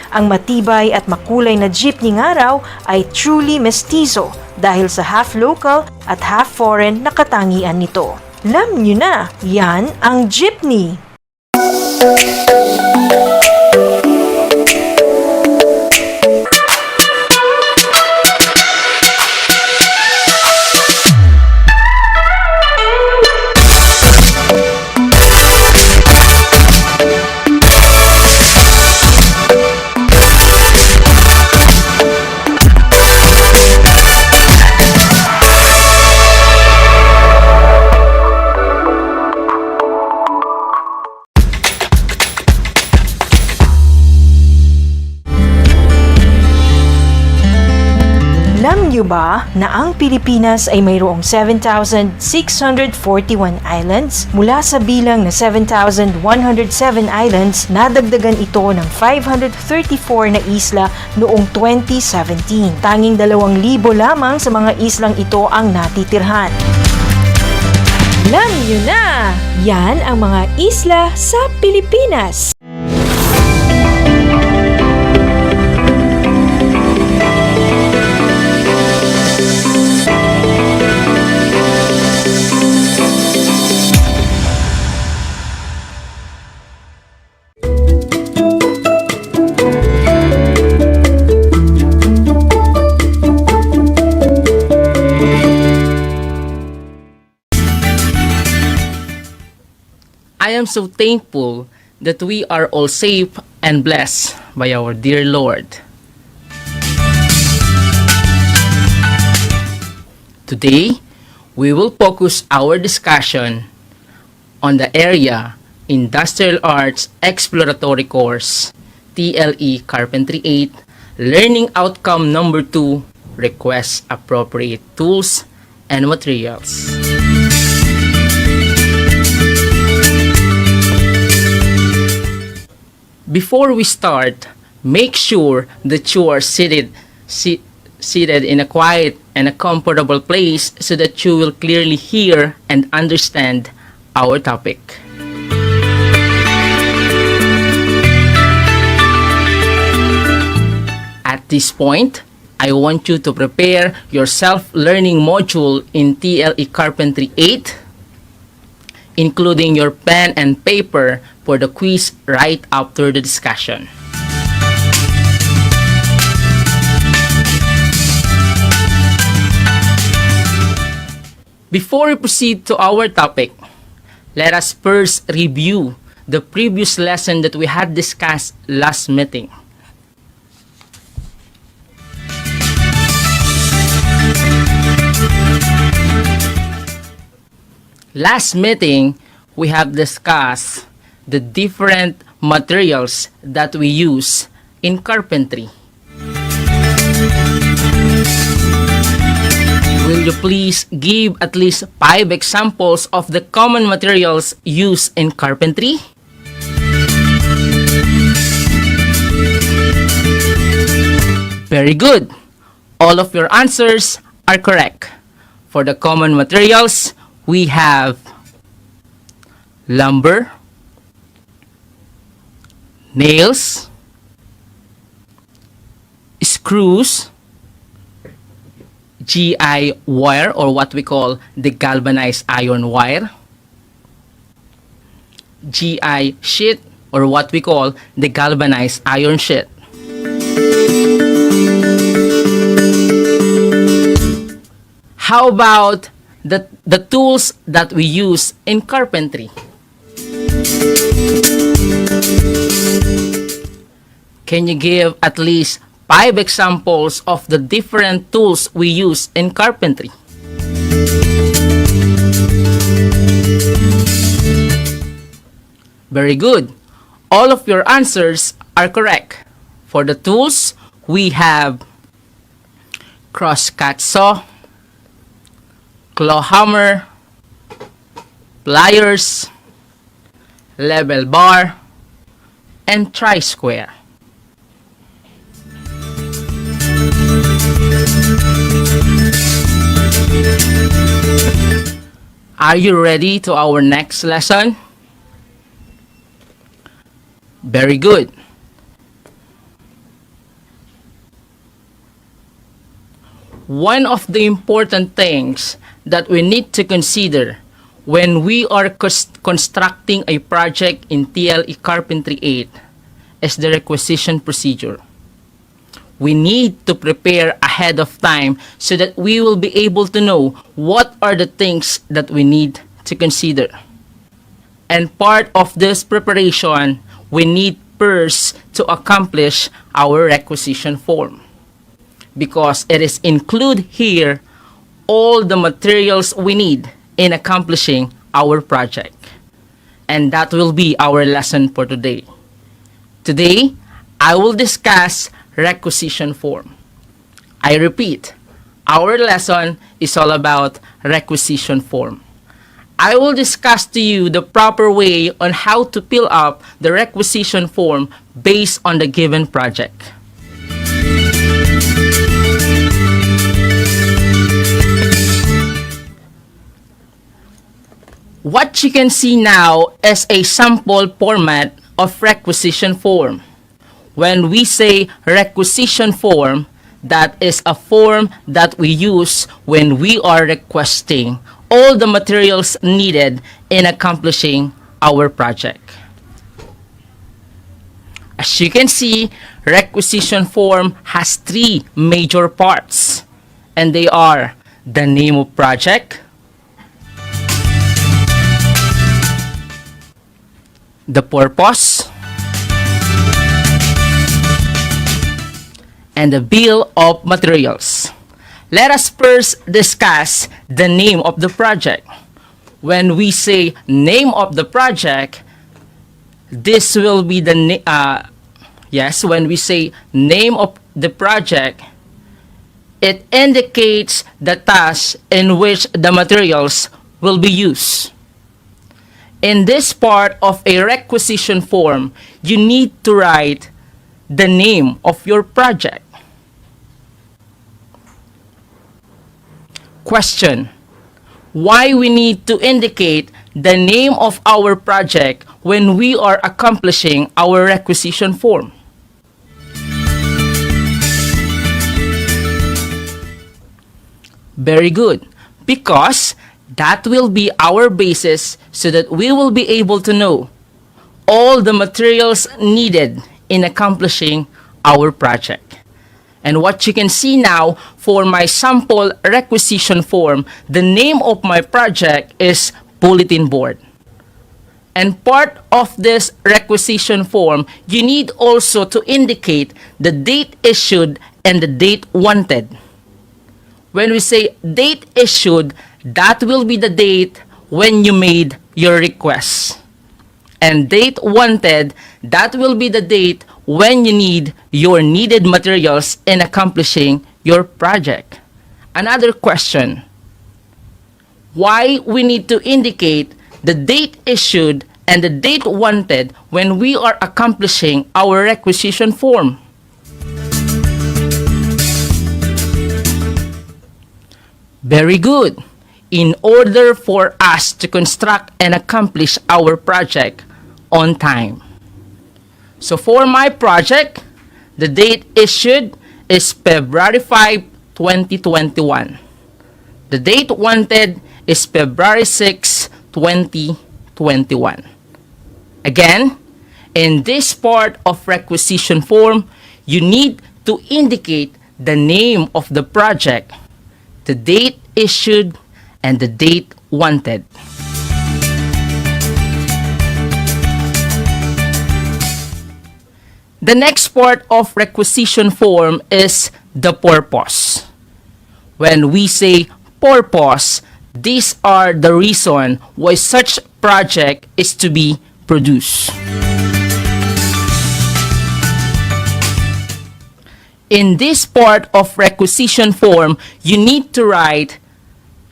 Ang matibay at makulay na jeepney nga raw ay truly mestizo dahil sa half local at half foreign na katangian nito. Alam nyo na, yan ang jeepney. Alam niyo ba na ang Pilipinas ay mayroong 7,641 islands? Mula sa bilang na 7,107 islands, nadagdagan ito ng 534 na isla noong 2017. Tanging 2,000 lamang sa mga islang ito ang natitirhan. Alam niyo na, yan ang mga isla sa Pilipinas. I am so thankful that we are all safe and blessed by our dear Lord. Today, we will focus our discussion on the area Industrial Arts Exploratory Course, TLE Carpentry 8, Learning Outcome Number 2, Request Appropriate Tools and Materials. Before we start, make sure that you are seated in a quiet and a comfortable place so that you will clearly hear and understand our topic. At this point, I want you to prepare your self-learning module in TLE Carpentry 8, including your pen and paper for the quiz right after the discussion. Before we proceed to our topic, let us first review the previous lesson that we had discussed last meeting. Last meeting, we have discussed the different materials that we use in carpentry. Will you please give at least 5 examples of the common materials used in carpentry? Very good. All of your answers are correct. For the common materials, we have lumber, nails, screws, GI wire, or what we call the galvanized iron wire, GI sheet, or what we call the galvanized iron sheet. How about the tools that we use in carpentry? Can you give at least 5 examples of the different tools we use in carpentry? Very good. All of your answers are correct. For the tools, we have crosscut saw, claw hammer, pliers, level bar, and tri-square. Are you ready to our next lesson? Very good. One of the important things that we need to consider when we are constructing a project in TLE Carpentry 8 is the requisition procedure. We need to prepare ahead of time so that we will be able to know what are the things that we need to consider. And part of this preparation, we need first to accomplish our requisition form, because it is include here all the materials we need in accomplishing our project. And that will be our lesson for today. Today, I will discuss requisition form. I repeat, our lesson is all about requisition form. I will discuss to you the proper way on how to fill up the requisition form based on the given project. What you can see now is a sample format of requisition form. When we say requisition form, that is a form that we use when we are requesting all the materials needed in accomplishing our project. As you can see, requisition form has 3 major parts, and they are the name of project, the purpose, and the bill of materials. Let us first discuss the name of the project. When we say name of the project, this will be the when we say name of the project, it indicates the task in which the materials will be used. In this part of a requisition form, you need to write the name of your project. Question: why we need to indicate the name of our project when we are accomplishing our requisition form? Very good, because that will be our basis so that we will be able to know all the materials needed in accomplishing our project. And what you can see now, for my sample requisition form, the name of my project is bulletin board. And part of this requisition form, you need also to indicate the date issued and the date wanted. When we say date issued, that will be the date when you made your request. And date wanted, that will be the date when you need your needed materials in accomplishing your project. Another question, why we need to indicate the date issued and the date wanted when we are accomplishing our requisition form? Very good. In order for us to construct and accomplish our project on time. So for my project, the date issued is February 5, 2021. The date wanted is February 6, 2021. Again, in this part of requisition form, you need to indicate the name of the project, the date issued, and the date wanted. The next part of requisition form is the purpose. When we say purpose, these are the reason why such project is to be produced. In this part of requisition form, you need to write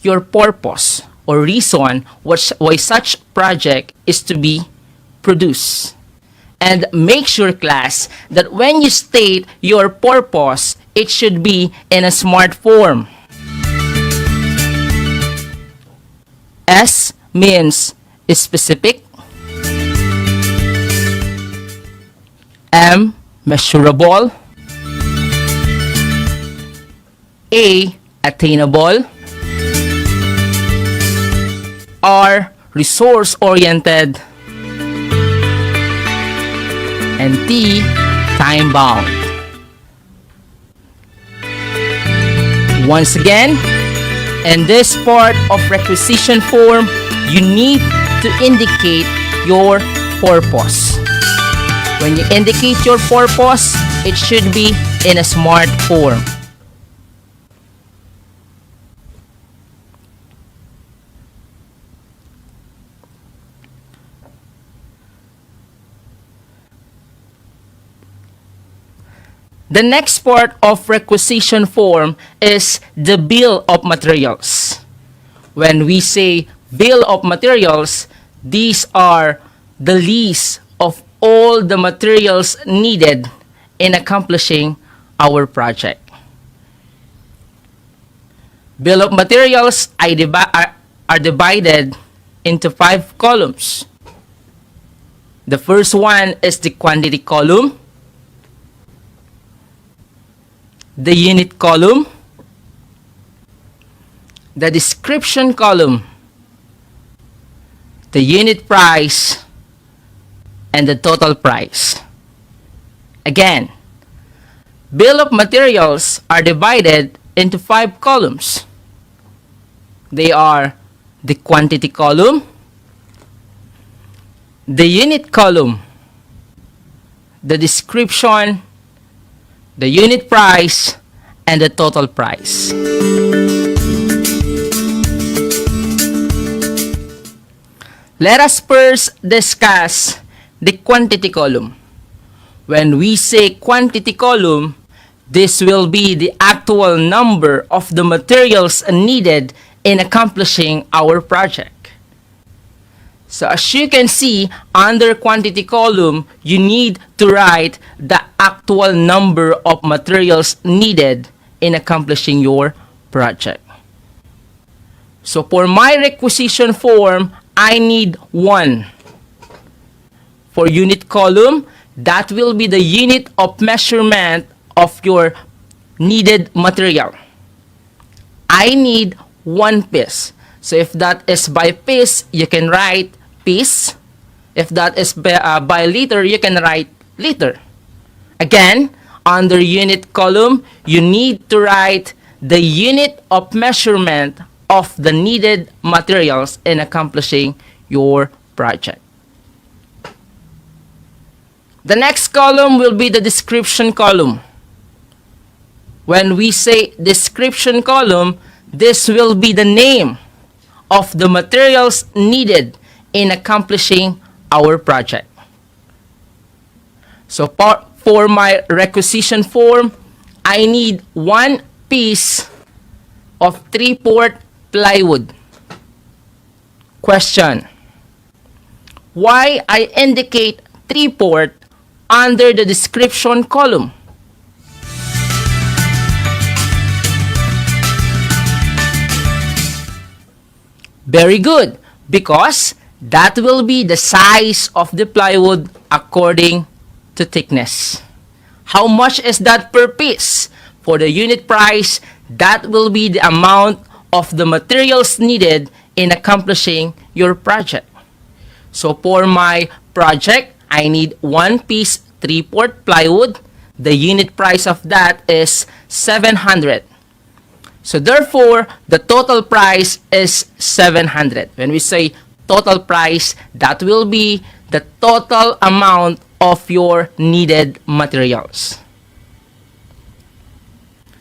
your purpose or reason why such project is to be produced. And make sure, class, that when you state your purpose, it should be in a smart form. S means specific. M, measurable. A, attainable. R, resource-oriented. And T, time-bound. Once again, in this part of requisition form, you need to indicate your purpose. When you indicate your purpose, it should be in a smart form. The next part of requisition form is the bill of materials. When we say bill of materials, these are the list of all the materials needed in accomplishing our project. Bill of materials are divided into 5 columns. The first one is the quantity column, the unit column, the description column, the unit price, and the total price. Again, bill of materials are divided into 5 columns. They are the quantity column, the unit column, the description, the unit price, and the total price. Let us first discuss the quantity column. When we say quantity column, this will be the actual number of the materials needed in accomplishing our project. So as you can see, under quantity column, you need to write the actual number of materials needed in accomplishing your project. So for my requisition form, I need 1. For unit column, that will be the unit of measurement of your needed material. I need 1 piece. So if that is by piece, you can write piece. If that is by liter, you can write liter. Again, under unit column, you need to write the unit of measurement of the needed materials in accomplishing your project. The next column will be the description column. When we say description column, this will be the name of the materials needed in accomplishing our project. So for my requisition form, I need 1 piece of 3/4 plywood. Question: why I indicate 3/4 under the description column? Very good, because that will be the size of the plywood according to thickness. How much is that per piece? For the unit price, that will be the amount of the materials needed in accomplishing your project. So for my project, I need 1 piece 3/4 plywood. The unit price of that is 700. So therefore, the total price is 700. When we say total price, that will be the total amount of your needed materials.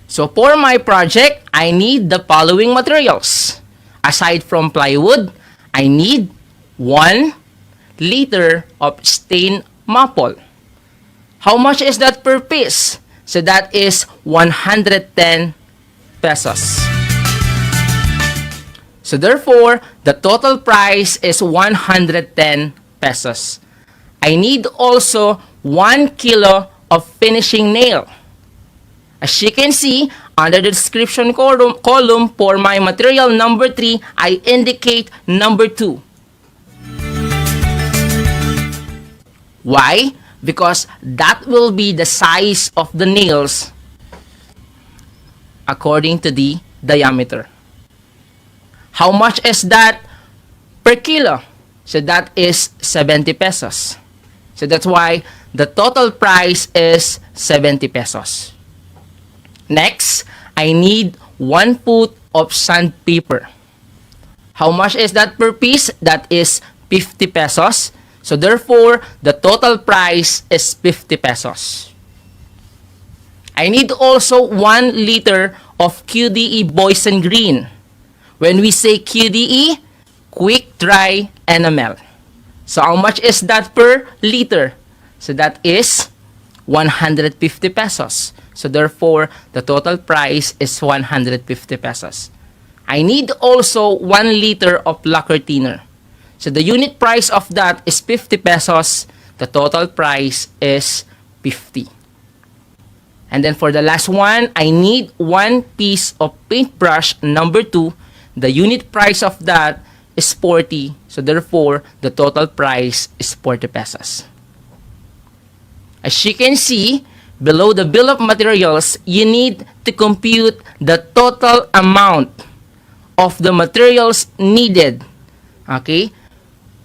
So for my project, I need the following materials. Aside from plywood, I need 1 liter of stained maple. How much is that per piece? So that is 110 pesos. So therefore, the total price is 110 pesos. I need also 1 kilo of finishing nail. As you can see, under the description column for my material number 3, I indicate number 2. Why? Because that will be the size of the nails according to the diameter. How much is that per kilo? So that is 70 pesos. So that's why the total price is 70 pesos. Next, I need 1 foot of sandpaper. How much is that per piece? That is 50 pesos. So therefore, the total price is 50 pesos. I need also 1 liter of QDE Boysen Green. When we say QDE, quick, dry, enamel. So how much is that per liter? So that is 150 pesos. So therefore, the total price is 150 pesos. I need also 1 liter of lacquer thinner. So the unit price of that is 50 pesos. The total price is 50. And then for the last one, I need 1 piece of paintbrush number 2. The unit price of that is 40. So therefore, the total price is 40 pesos. As you can see, below the bill of materials, you need to compute the total amount of the materials needed, okay,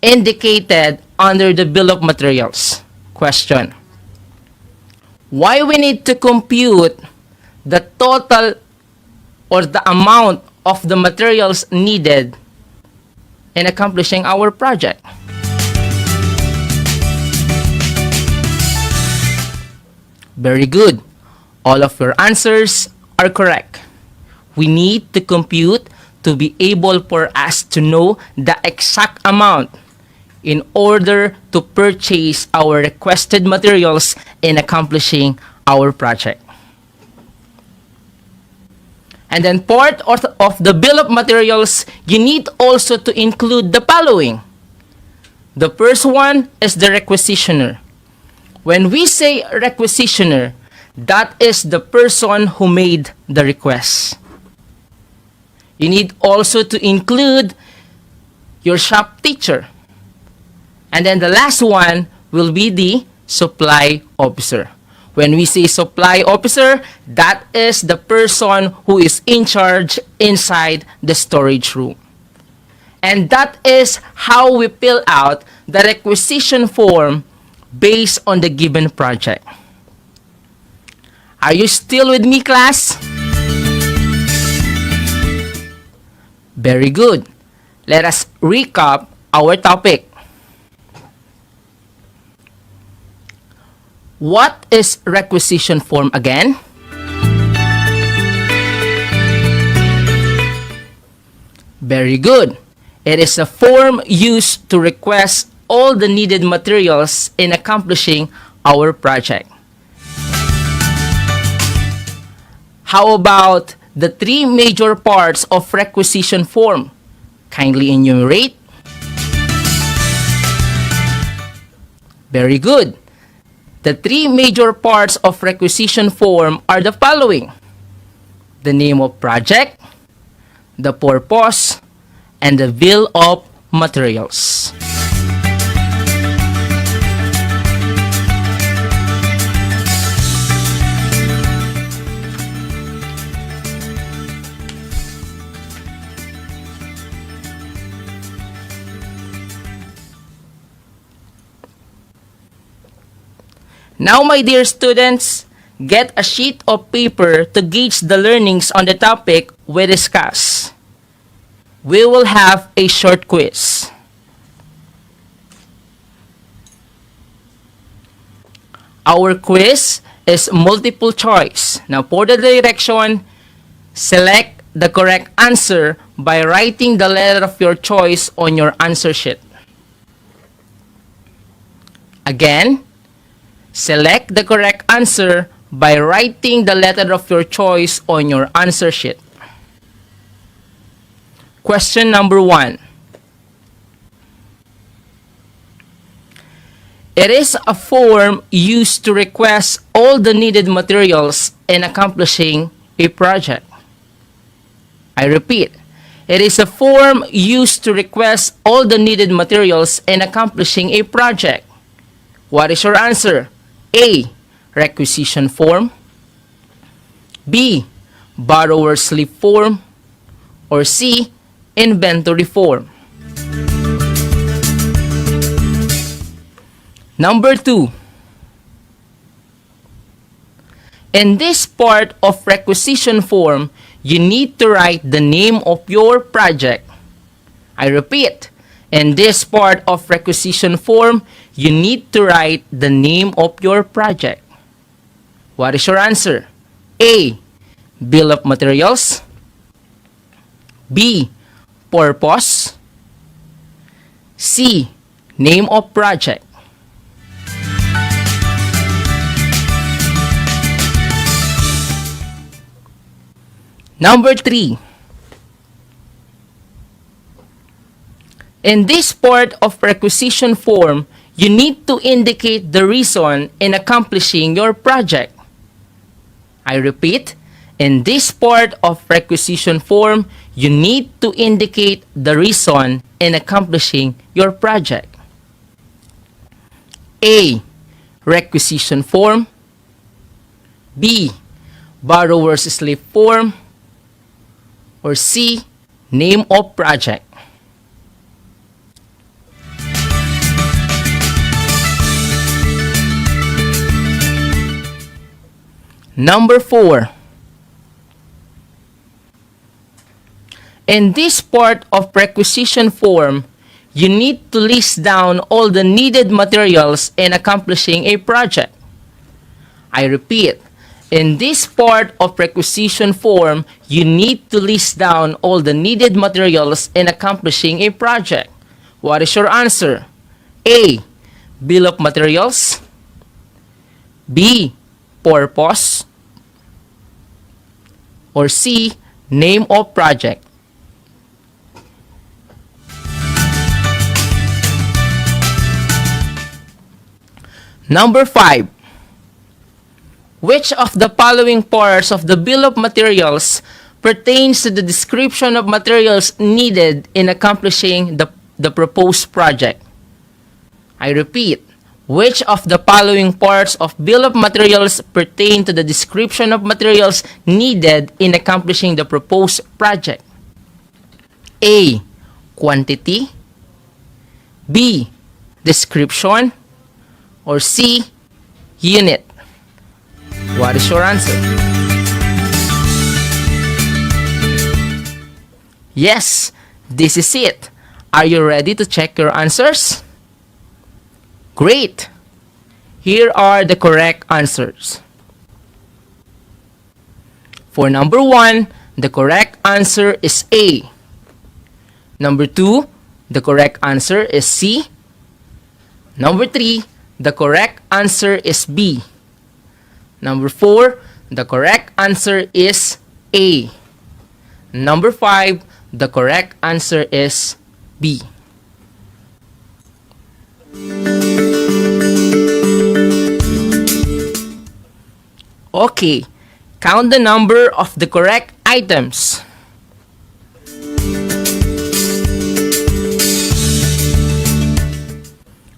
indicated under the bill of materials. Question: why we need to compute the total or the amount of the materials needed in accomplishing our project? Very good. All of your answers are correct. We need to compute to be able for us to know the exact amount in order to purchase our requested materials in accomplishing our project. And then part of the bill of materials, you need also to include the following. The first one is the requisitioner. When we say requisitioner, that is the person who made the request. You need also to include your shop teacher. And then the last one will be the supply officer. When we say supply officer, that is the person who is in charge inside the storage room. And that is how we fill out the requisition form based on the given project. Are you still with me, class? Very good. Let us recap our topic. What is requisition form again? Very good. It is a form used to request all the needed materials in accomplishing our project. How about the three major parts of requisition form? Kindly enumerate. Very good. The three major parts of requisition form are the following: the name of project, the purpose, and the bill of materials. Now, my dear students, get a sheet of paper to gauge the learnings on the topic we discuss. We will have a short quiz. Our quiz is multiple choice. Now, for the direction, select the correct answer by writing the letter of your choice on your answer sheet. Again, select the correct answer by writing the letter of your choice on your answer sheet. Question number 1. It is a form used to request all the needed materials in accomplishing a project. I repeat, it is a form used to request all the needed materials in accomplishing a project. What is your answer? A. Requisition form. B. Borrower slip form. Or C. Inventory form. Number 2. In this part of requisition form, you need to write the name of your project. I repeat, in this part of requisition form, you need to write the name of your project. What is your answer? A. Bill of materials. B. Purpose. C. Name of project. Number 3. In this part of requisition form, you need to indicate the reason in accomplishing your project. I repeat, in this part of requisition form, you need to indicate the reason in accomplishing your project. A. Requisition form. B. Borrower's slip form. Or C. Name of project. Number 4. In this part of requisition form, you need to list down all the needed materials in accomplishing a project. I repeat, in this part of requisition form, you need to list down all the needed materials in accomplishing a project. What is your answer? A. Bill of materials. B. Purpose. Or C. Name of project. Number 5. Which of the following parts of the bill of materials pertains to the description of materials needed in accomplishing the proposed project? I repeat, which of the following parts of bill of materials pertain to the description of materials needed in accomplishing the proposed project? A. Quantity. B. Description. Or C. Unit. What is your answer? Yes, this is it. Are you ready to check your answers? Great! Here are the correct answers. For number 1, the correct answer is A. Number 2, the correct answer is C. Number 3, the correct answer is B. Number 4, the correct answer is A. Number 5, the correct answer is B. Okay, count the number of the correct items.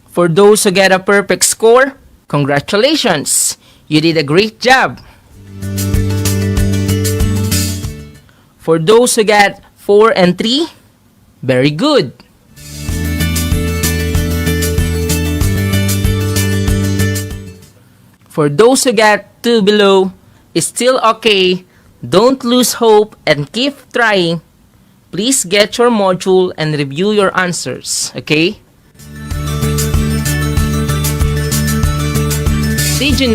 For those who get a perfect score, congratulations! You did a great job! For those who get 4 and 3, very good! For those who get 2 below, it's still okay. Don't lose hope and keep trying. Please get your module and review your answers, okay? Did you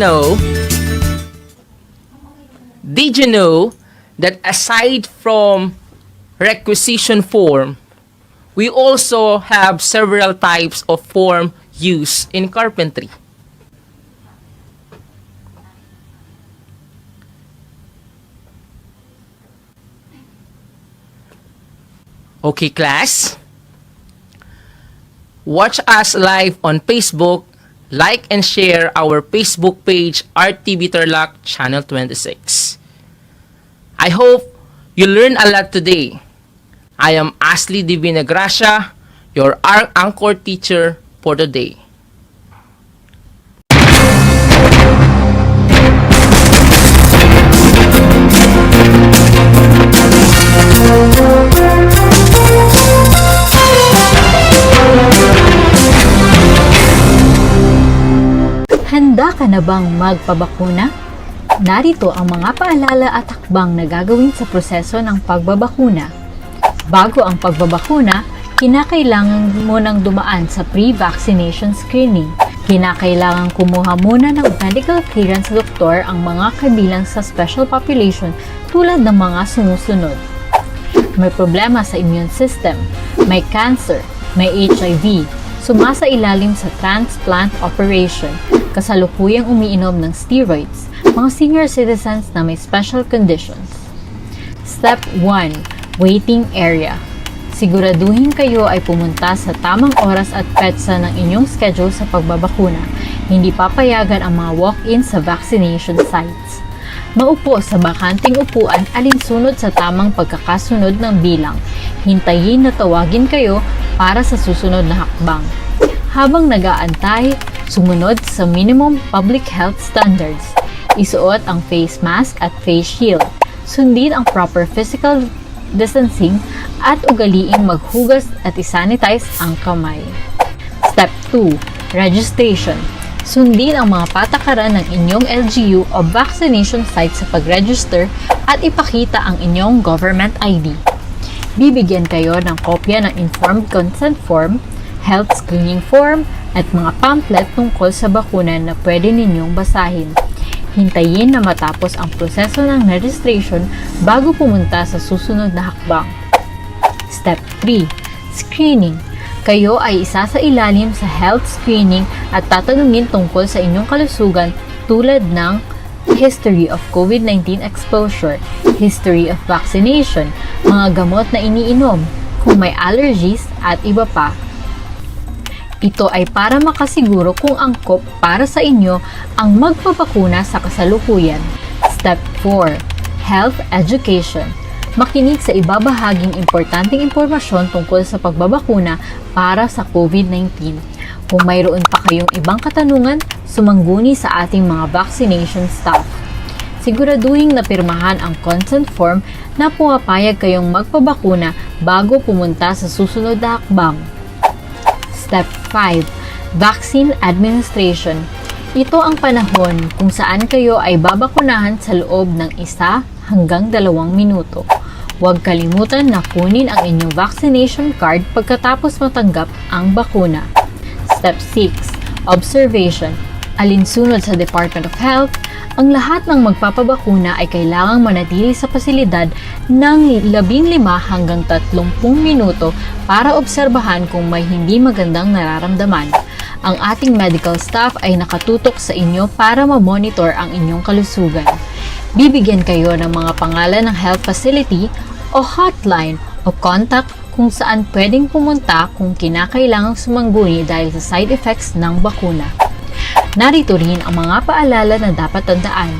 know that aside from requisition form, we also have several types of form used in carpentry? Okay, class? Watch us live on Facebook. Like and share our Facebook page, RTV Tarlac Channel 26. I hope you learned a lot today. I am Ashley Divina Gracia, your anchor teacher for the day. Handa ka na bang magpabakuna? Narito ang mga paalala at hakbang na gagawin sa proseso ng pagbabakuna. Bago ang pagbabakuna, kinakailangan mo nang dumaan sa pre-vaccination screening. Kinakailangan kumuha muna ng medical clearance sa doktor ang mga kabilang sa special population tulad ng mga sumusunod. May problema sa immune system, may cancer, may HIV, sumasailalim sa transplant operation, kasalukuyang umiinom ng steroids, mga senior citizens na may special conditions. Step 1. Waiting area. Siguraduhin kayo ay pumunta sa tamang oras at petsa ng inyong schedule sa pagbabakuna. Hindi papayagan ang mga walk-in sa vaccination sites. Maupo sa bakanting upuan alinsunod sa tamang pagkakasunod ng bilang. Hintayin na tawagin kayo para sa susunod na hakbang. Habang nag-aantay, sumunod sa minimum public health standards. Isuot ang face mask at face shield. Sundin ang proper physical distancing at ugaliing maghugas at isanitize ang kamay. Step 2. Registration. Sundin ang mga patakaran ng inyong LGU o vaccination site sa pag-register at ipakita ang inyong government ID. Bibigyan kayo ng kopya ng informed consent form, health screening form, at mga pamphlet tungkol sa bakuna na pwede ninyong basahin. Hintayin na matapos ang proseso ng registration bago pumunta sa susunod na hakbang. Step 3. Screening. Kayo ay isasailalim sa health screening at tatanungin tungkol sa inyong kalusugan tulad ng history of COVID-19 exposure, history of vaccination, mga gamot na iniinom, kung may allergies at iba pa. Ito ay para makasiguro kung angkop para sa inyo ang magpapakuna sa kasalukuyan. Step 4. Health Education. Makinig sa ibabahaging importanteng impormasyon tungkol sa pagbabakuna para sa COVID-19. Kung mayroon pa kayong ibang katanungan, sumangguni sa ating mga vaccination staff. Siguraduhin na pirmahan ang consent form na pumapayag kayong magpabakuna bago pumunta sa susunod na hakbang. Step 5. Vaccine Administration. Ito ang panahon kung saan kayo ay babakunahan sa loob ng 1 hanggang 2 minuto. Huwag kalimutan na kunin ang inyong vaccination card pagkatapos matanggap ang bakuna. Step 6. Observation. Alinsunod sa Department of Health, ang lahat ng magpapabakuna ay kailangang manatili sa pasilidad ng 15 hanggang 30 minuto para obserbahan kung may hindi magandang nararamdaman. Ang ating medical staff ay nakatutok sa inyo para ma-monitor ang inyong kalusugan. Bibigyan kayo ng mga pangalan ng health facility o hotline o contact kung saan pwedeng pumunta kung kinakailangang sumangguni dahil sa side effects ng bakuna. Narito rin ang mga paalala na dapat tandaan.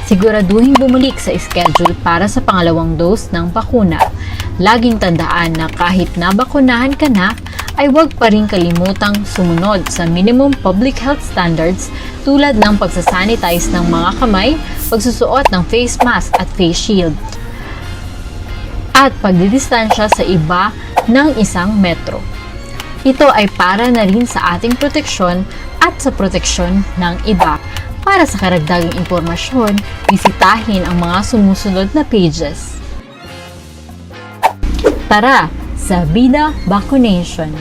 Siguraduhin bumalik sa schedule para sa pangalawang dose ng bakuna. Laging tandaan na kahit nabakunahan ka na, ay huwag pa rin kalimutang sumunod sa minimum public health standards tulad ng pagsasanitize ng mga kamay, pagsusuot ng face mask at face shield, at pagdidistansya sa iba ng 1 metro. Ito ay para na rin sa ating proteksyon at sa proteksyon ng iba. Para sa karagdagang impormasyon, bisitahin ang mga sumusunod na pages. Tara sa Vida Vaccination!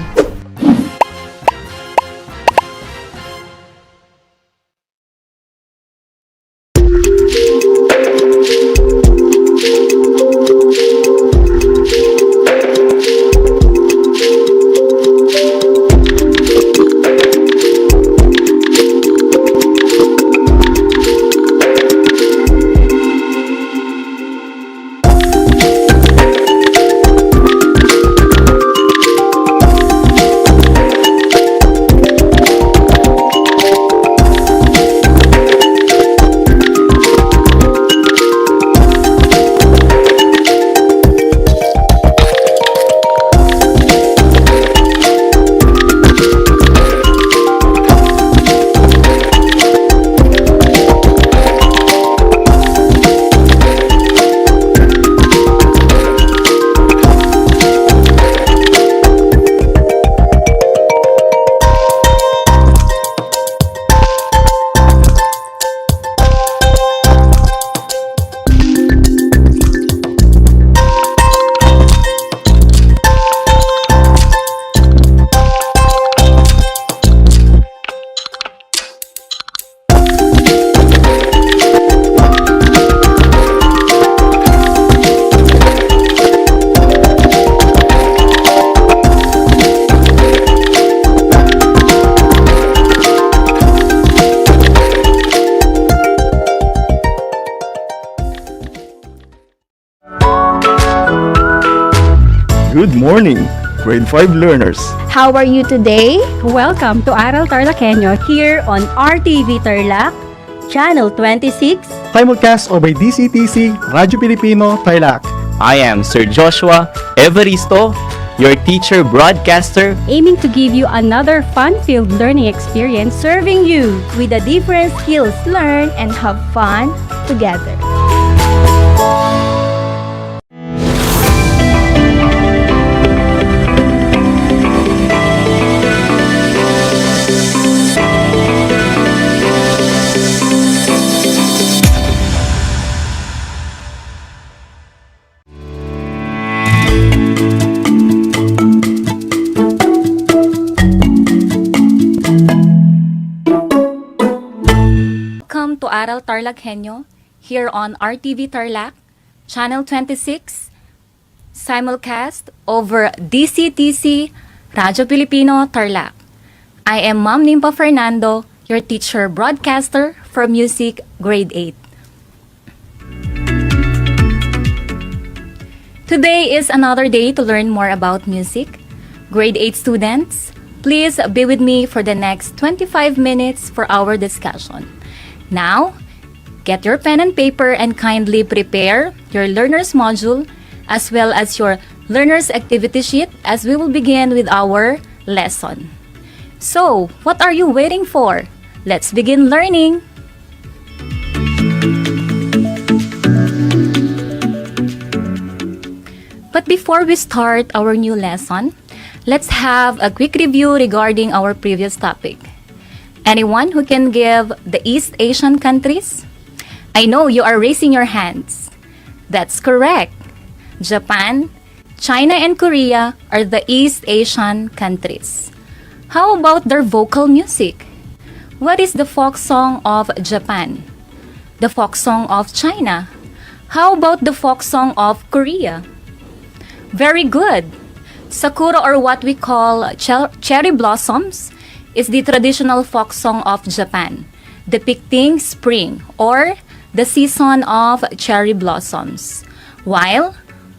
Good morning, grade 5 learners. How are you today? Welcome to Aral TarlakHenyo Here on RTV Tarlac, Channel 26. Simulcast over DCTC, Radyo Pilipino, Tarlac. I am Sir Joshua Evaristo, your teacher broadcaster, aiming to give you another fun-filled learning experience, Serving you with the different skills learned and have fun together. Welcome to Aral TarlakHenyo here on RTV Tarlac, Channel 26, simulcast over DCTC, Radyo Pilipino, Tarlac. I am Ma'am Nimpa Fernando, your teacher broadcaster for Music Grade 8. Today is another day to learn more about music. Grade 8 students, please be with me for the next 25 minutes for our discussion. Now, get your pen and paper and kindly prepare your learner's module as well as your learner's activity sheet as we will begin with our lesson. So, what are you waiting for? Let's begin learning! But before we start our new lesson, let's have a quick review regarding our previous topic. Anyone who can give the East Asian countries? I know you are raising your hands. That's correct. Japan, China, and Korea are the East Asian countries. How about their vocal music? What is the folk song of Japan? The folk song of China? How about the folk song of Korea? Very good. Sakura, or what we call cherry blossoms, is the traditional folk song of Japan, depicting spring or the season of cherry blossoms. While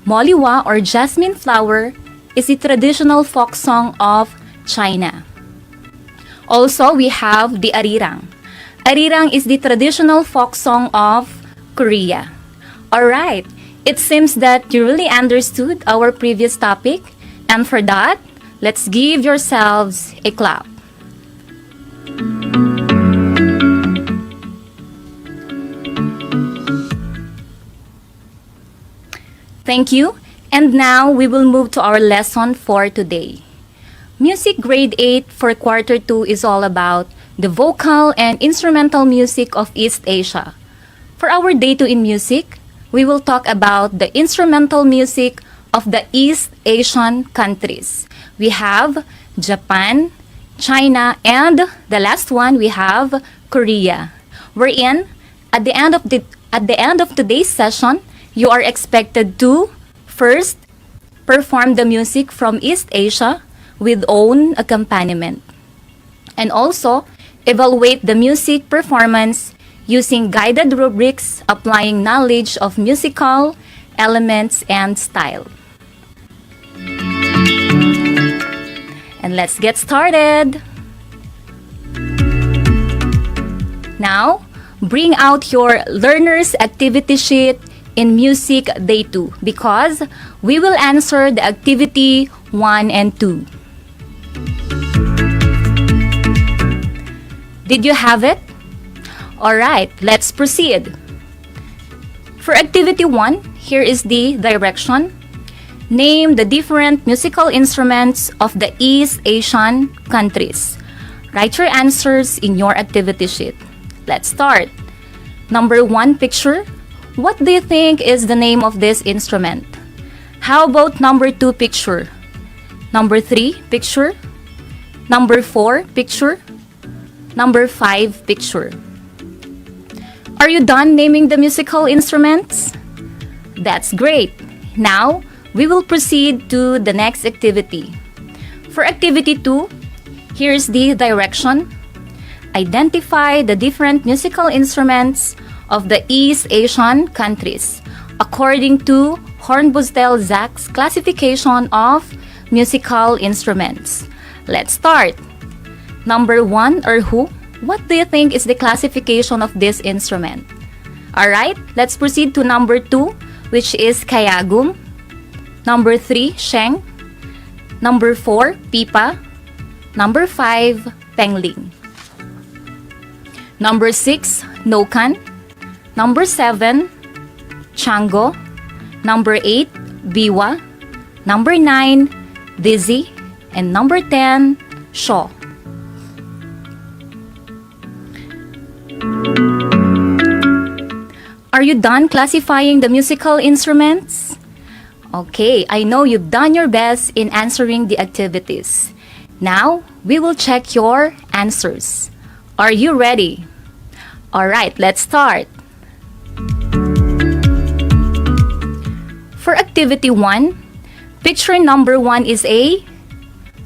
moliwa, or jasmine flower, is the traditional folk song of China. Also, we have the arirang. Arirang is the traditional folk song of Korea. Alright, it seems that you really understood our previous topic, and for that, let's give yourselves a clap. Thank you. And now we will move to our lesson for today. Music Grade 8 for Quarter 2 is all about the vocal and instrumental music of East Asia. For our Day 2 in music, we will talk about the instrumental music of the East Asian countries. We have Japan, China, and the last one we have Korea. Wherein, at the end of today's session, you are expected to first perform the music from East Asia with own accompaniment, and also evaluate the music performance using guided rubrics applying knowledge of musical elements and style. And let's get started. Now, bring out your learner's activity sheet in Music Day 2 because we will answer the activity 1 and 2. Did you have it? Alright, let's proceed. For activity 1, here is the direction. Name the different musical instruments of the East Asian countries. Write your answers in your activity sheet. Let's start. Number 1 picture. What do you think is the name of this instrument? How about number 2 picture? Number 3 picture? Number 4 picture? Number 5 picture? Are you done naming the musical instruments? That's great. Now, we will proceed to the next activity. For activity 2, here's the direction. Identify the different musical instruments of the East Asian countries according to Hornbostel-Zach's classification of musical instruments. Let's start. Number 1, erhu. What do you think is the classification of this instrument? Alright, let's proceed to number 2, which is kayagum. Number 3, sheng. Number 4, pipa. Number 5, pengling. Number 6, nokan. Number 7, chango. Number 8, biwa. Number 9, dizzy. And number 10, shaw. Are you done classifying the musical instruments? Okay, I know you've done your best in answering the activities. Now, we will check your answers. Are you ready? Alright, let's start. For activity 1, picture number 1 is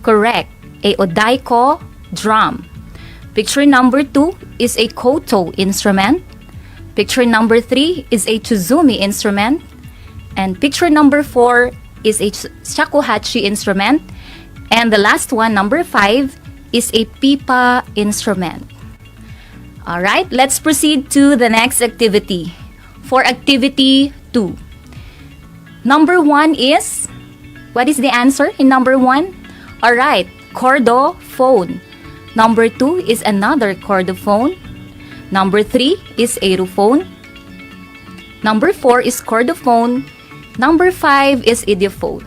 correct, a odaiko drum. Picture number 2 is a koto instrument. Picture number 3 is a tsuzumi instrument. And picture number 4 is a shakuhachi instrument. And the last one, number 5, is a pipa instrument. Alright, let's proceed to the next activity. For activity 2. Number 1 is, what is the answer in number 1? Alright, chordophone. Number 2 is another chordophone. Number 3 is aerophone. Number 4 is chordophone. Number 5 is idiophone.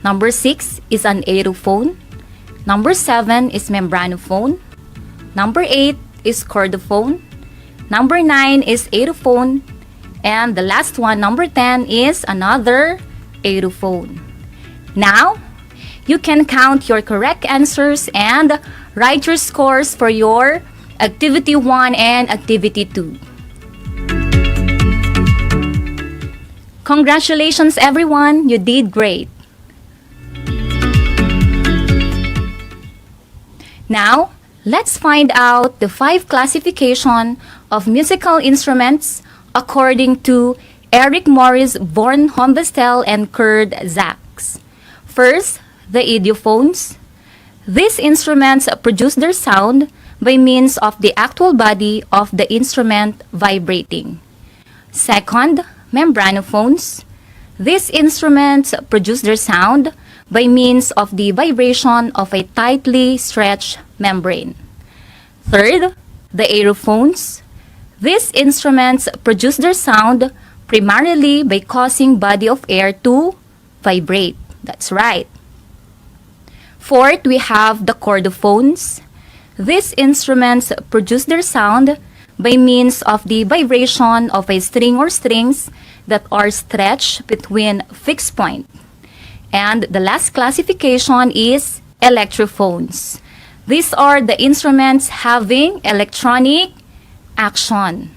Number 6 is an aerophone. Number 7 is membranophone. Number 8 is chordophone. Number 9 is aerophone. And the last one, number 10, is another aerophone. Now, you can count your correct answers and write your scores for your Activity 1 and Activity 2. Congratulations everyone, you did great. Now, let's find out the 5 classification of musical instruments according to Eric Morris von Hombestel and Kurt Zaks. First, the idiophones. These instruments produce their sound by means of the actual body of the instrument vibrating. Second, membranophones. These instruments produce their sound by means of the vibration of a tightly stretched membrane. Third, the aerophones. These instruments produce their sound primarily by causing body of air to vibrate. That's right. Fourth, we have the chordophones. These instruments produce their sound by means of the vibration of a string or strings that are stretched between fixed point. And the last classification is electrophones. These are the instruments having electronic action.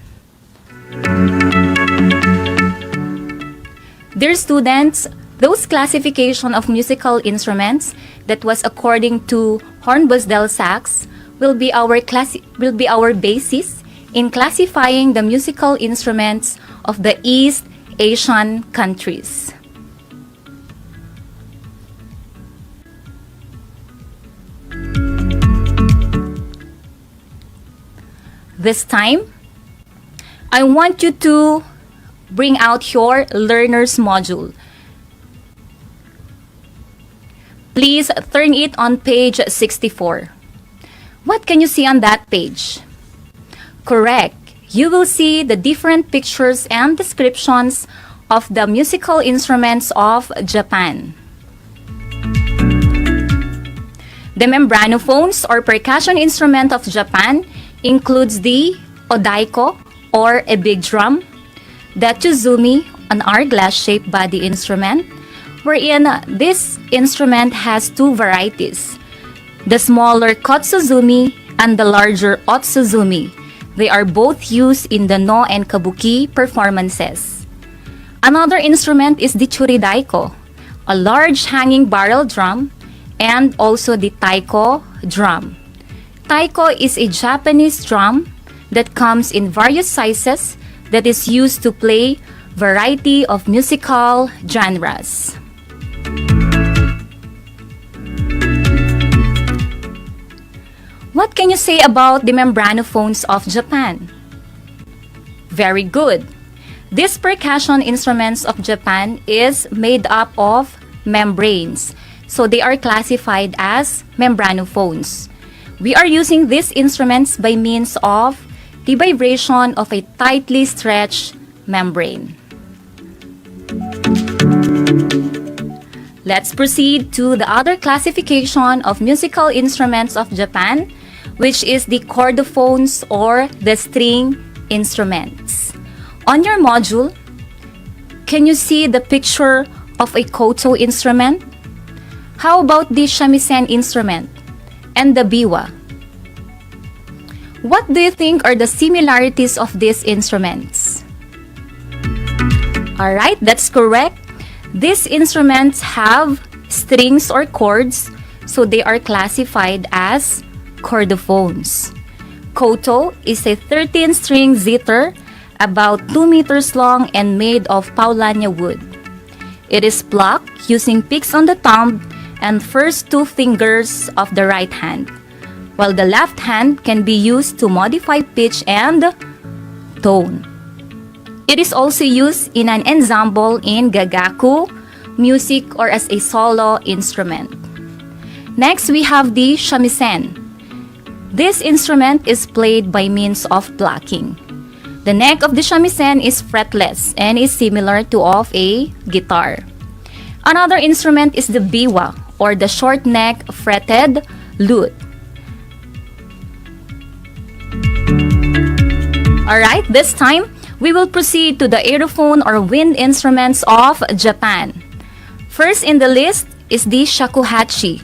Dear students, those classification of musical instruments that was according to Hornbosdell-Sachs will be our basis in classifying the musical instruments of the East Asian countries. This time, I want you to bring out your learner's module. Please turn it on page 64. What can you see on that page? Correct. You will see the different pictures and descriptions of the musical instruments of Japan. The membranophones or percussion instrument of Japan includes the odaiko or a big drum, the tsuzumi, an hourglass-shaped body instrument, wherein this instrument has 2 varieties, the smaller kotsuzumi and the larger otsuzumi. They are both used in the no and kabuki performances. Another instrument is the churidaiko, a large hanging barrel drum, and also the taiko drum. Taiko is a Japanese drum that comes in various sizes that is used to play variety of musical genres. What can you say about the membranophones of Japan? Very good. These percussion instruments of Japan is made up of membranes, so they are classified as membranophones. We are using these instruments by means of the vibration of a tightly stretched membrane. Let's proceed to the other classification of musical instruments of Japan, which is the chordophones or the string instruments. On your module, can you see the picture of a koto instrument? How about the shamisen instrument and the biwa? What do you think are the similarities of these instruments? Alright, that's correct. These instruments have strings or chords, so they are classified as chordophones. Koto is a 13-string zither about 2 meters long and made of paulania wood. It is plucked using picks on the thumb and first 2 fingers of the right hand, while the left hand can be used to modify pitch and tone. It is also used in an ensemble in gagaku music or as a solo instrument. Next, we have the shamisen. This instrument is played by means of plucking. The neck of the shamisen is fretless and is similar to of a guitar. Another instrument is the biwa or the short neck fretted lute. Alright, this time, we will proceed to the aerophone or wind instruments of Japan. First in the list is the shakuhachi.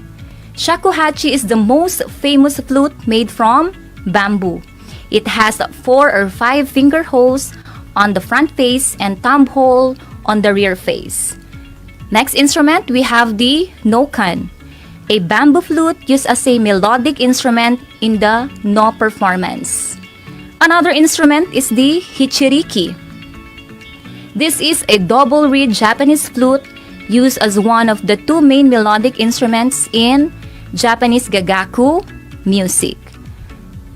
Shakuhachi is the most famous flute made from bamboo. It has 4 or 5 finger holes on the front face and thumb hole on the rear face. Next instrument, we have the nokan, a bamboo flute used as a melodic instrument in the no performance. Another instrument is the hichiriki. This is a double reed Japanese flute used as one of the 2 main melodic instruments in Japanese gagaku music.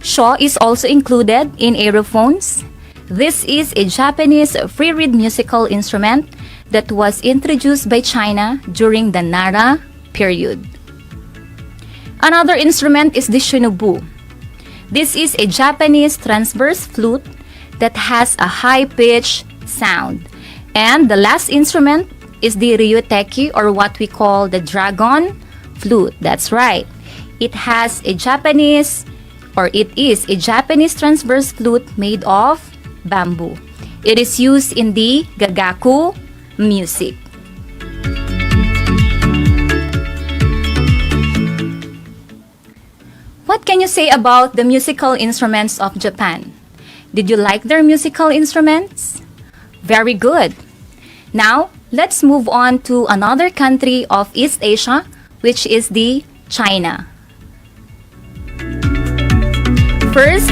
Sho is also included in aerophones. This is a Japanese free reed musical instrument that was introduced by China during the Nara period. Another instrument is the shinobu. This is a Japanese transverse flute that has a high-pitched sound. And the last instrument is the ryuteki, or what we call the dragon flute. That's right. It is a Japanese transverse flute made of bamboo. It is used in the gagaku music. What can you say about the musical instruments of Japan? Did you like their musical instruments? Very good. Now, let's move on to another country of East Asia, which is the China. First,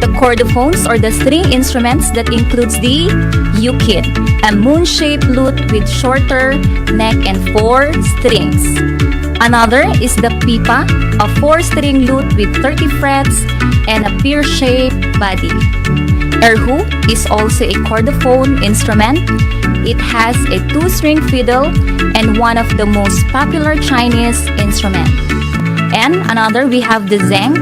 the chordophones, or the string instruments, that includes the yukin, a moon-shaped lute with shorter neck and 4 strings. Another is the pipa, a 4-string lute with 30 frets and a pear-shaped body. Erhu is also a chordophone instrument. It has a 2-string fiddle and one of the most popular Chinese instruments. And another, we have the zeng,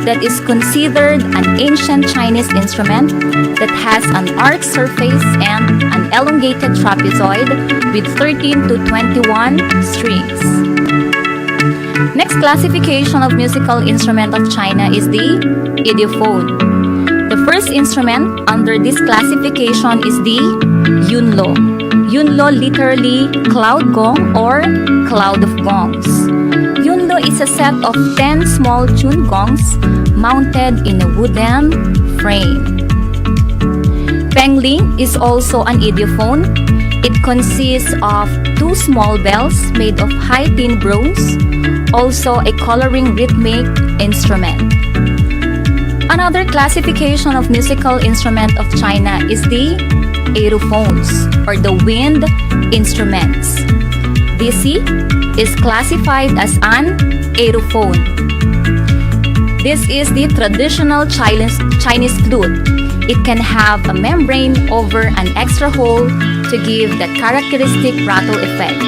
that is considered an ancient Chinese instrument that has an arched surface and an elongated trapezoid with 13 to 21 strings. Next classification of musical instrument of China is the idiophone. The first instrument under this classification is the yunlo. Yunlo, literally cloud gong or cloud of gongs. Yunlo is a set of 10 small tuned gongs mounted in a wooden frame. Pengling is also an idiophone. It consists of 2 small bells made of high tin bronze, also a coloring rhythmic instrument. Another classification of musical instrument of China is the aerophones, or the wind instruments. Dixi is classified as an aerophone. This is the traditional Chinese flute. It can have a membrane over an extra hole to give the characteristic rattle effect,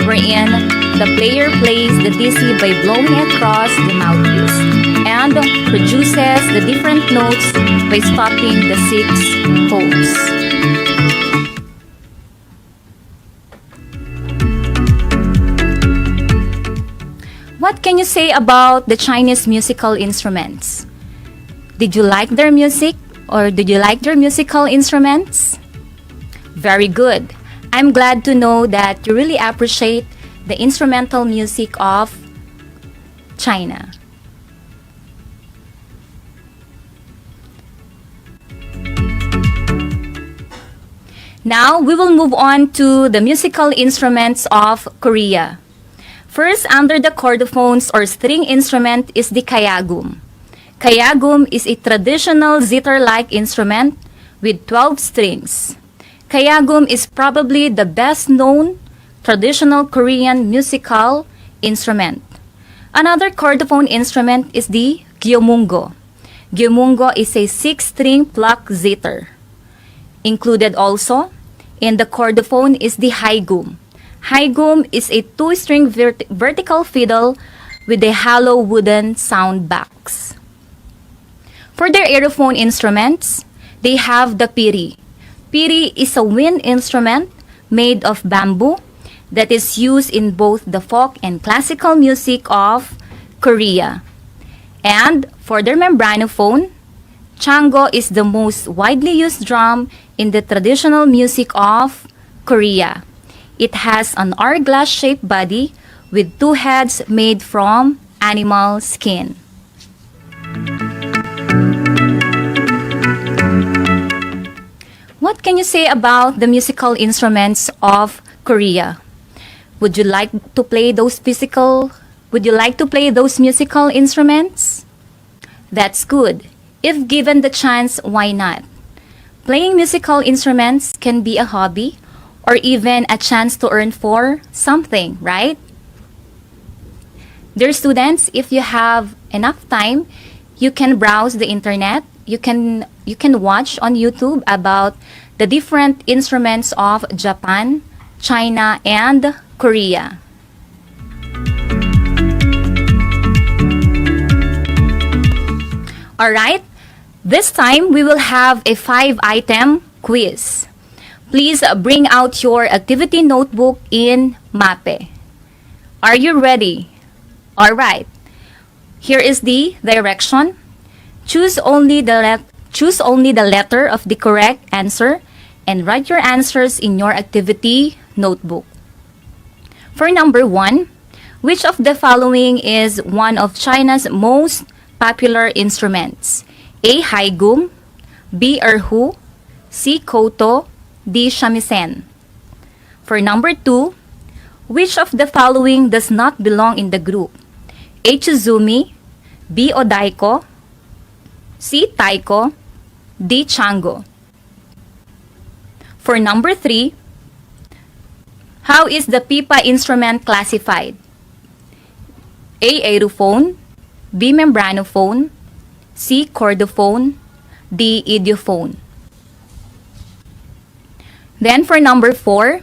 wherein the player plays the dixi by blowing across the mouthpiece and produces the different notes by stopping the 6 holes. What can you say about the Chinese musical instruments? Did you like their music, or did you like their musical instruments? Very good. I'm glad to know that you really appreciate the instrumental music of China. Now, we will move on to the musical instruments of Korea. First, under the chordophones or string instrument is the kayagum. Kayagum is a traditional zither-like instrument with 12 strings. Kayagum is probably the best known traditional Korean musical instrument. Another chordophone instrument is the gyeomungo. Gyeomungo is a 6-string pluck zither. Included also in the chordophone is the haigum. Haigum is a 2-string vertical fiddle with a hollow wooden sound box. For their aerophone instruments, they have the piri. Piri is a wind instrument made of bamboo that is used in both the folk and classical music of Korea. And for their membranophone, chango is the most widely used drum in the traditional music of Korea. It has an hourglass-shaped body with 2 heads made from animal skin. What can you say about the musical instruments of Korea? Would you like to play those musical instruments? That's good. If given the chance, why not? Playing musical instruments can be a hobby or even a chance to earn for something, right? Dear students, if you have enough time, you can browse the internet. You can watch on YouTube about the different instruments of Japan, China, and Korea. Alright, this time we will have a 5-item quiz. Please bring out your activity notebook in MAPE. Are you ready? Alright, here is the direction. Choose only the letter of the correct answer and write your answers in your activity notebook. For number 1, which of the following is one of China's most popular instruments? A. Haigum, B. Erhu, C. Koto, D. Shamisen. For number 2, which of the following does not belong in the group? A. Chizumi, B. Odaiko, C. Taiko, D. Chango. For number 3, how is the pipa instrument classified? A. Aerophone, B. Membranophone, C. Chordophone, D. Idiophone. Then for number 4,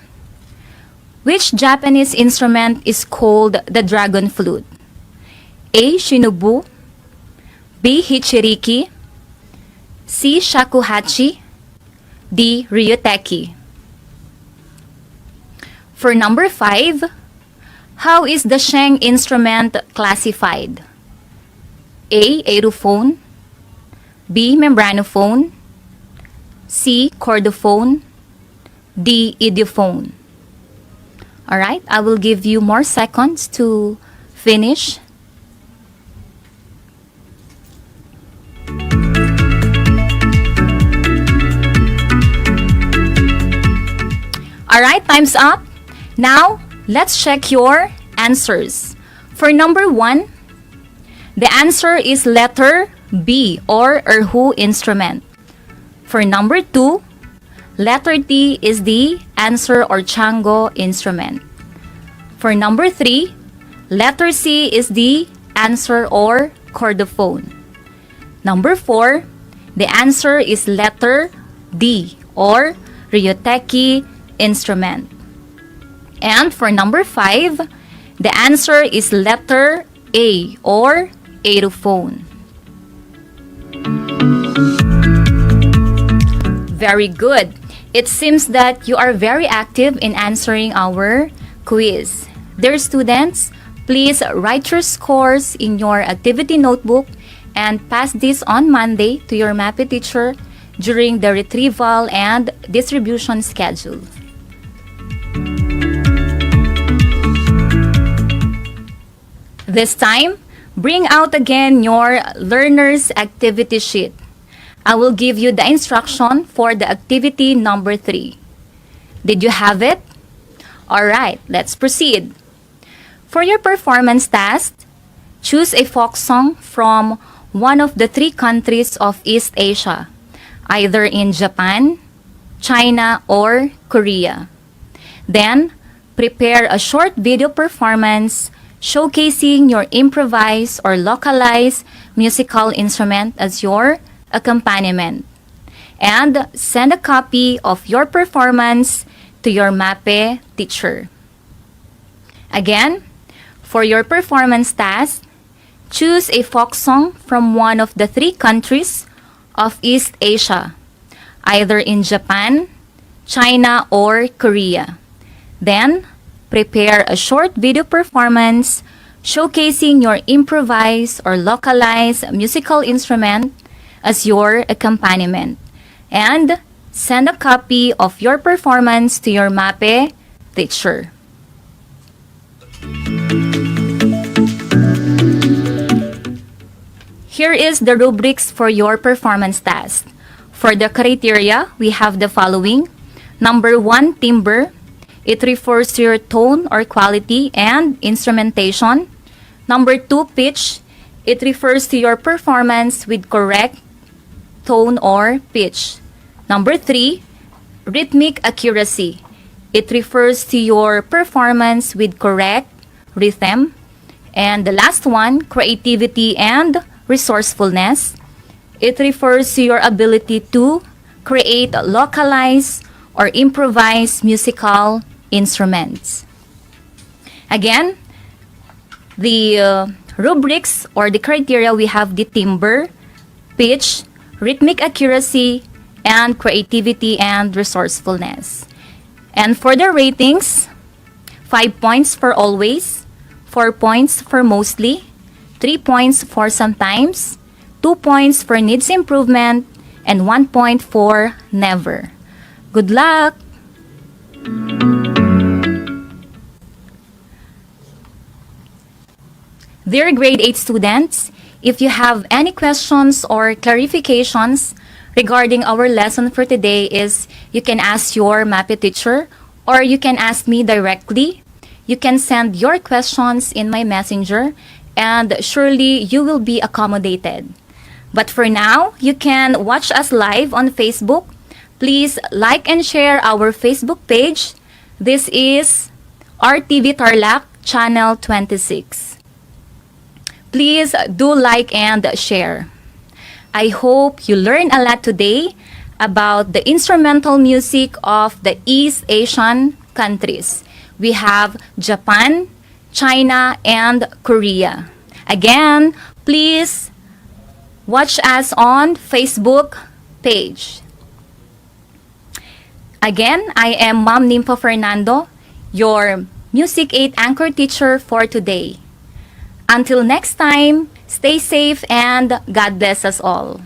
which Japanese instrument is called the dragon flute? A. Shinobu, B. Hichiriki, C. Shakuhachi, D. Ryuteki. For number 5, how is the Sheng instrument classified? A. Aerophone, B. Membranophone, C. Chordophone, D. Idiophone. Alright, I will give you more seconds to finish. Alright, time's up. Now, let's check your answers. For number 1, the answer is letter B or Erhu instrument. For number 2, letter D is the answer or Chango instrument. For number 3, letter C is the answer or Chordophone. Number 4, the answer is letter D or Ryuteki instrument. And for number 5, the answer is letter A or Aerophone. Very good. It seems that you are very active in answering our quiz. Dear students, please write your scores in your activity notebook and pass this on Monday to your MAPE teacher during the retrieval and distribution schedule. This time, bring out again your learner's activity sheet. I will give you the instruction for the activity number 3. Did you have it? Alright, let's proceed. For your performance task, choose a folk song from one of the 3 countries of East Asia, either in Japan, China, or Korea. Then, prepare a short video performance showcasing your improvised or localized musical instrument as your accompaniment. And send a copy of your performance to your MAPE teacher. Again, for your performance task, choose a folk song from one of the 3 countries of East Asia, either in Japan, China, or Korea. Then, prepare a short video performance showcasing your improvised or localized musical instrument as your accompaniment. And send a copy of your performance to your MAPE teacher. Here is the rubrics for your performance task. For the criteria, we have the following. Number 1, timbre. It refers to your tone or quality and instrumentation. Number 2, pitch. It refers to your performance with correct tone or pitch. Number 3, rhythmic accuracy. It refers to your performance with correct rhythm. And the last one, creativity and resourcefulness. It refers to your ability to create localized or improvise musical instruments. Again, the rubrics or the criteria, we have the timbre, pitch, rhythmic accuracy, and creativity and resourcefulness. And for the ratings, 5 points for always, 4 points for mostly, 3 points for sometimes, 2 points for needs improvement, and 1 point for never. Good luck! Dear grade 8 students, if you have any questions or clarifications regarding our lesson for today, you can ask your MAPE teacher or you can ask me directly. You can send your questions in my messenger and surely you will be accommodated. But for now, you can watch us live on Facebook. Please like and share our Facebook page. This is RTV Tarlac, Channel 26. Please do like and share. I hope you learn a lot today about the instrumental music of the East Asian countries. We have Japan, China, and Korea. Again, please watch us on Facebook page. Again, I am Ma'am Nympho Fernando, your Music 8 anchor teacher for today. Until next time, stay safe and God bless us all.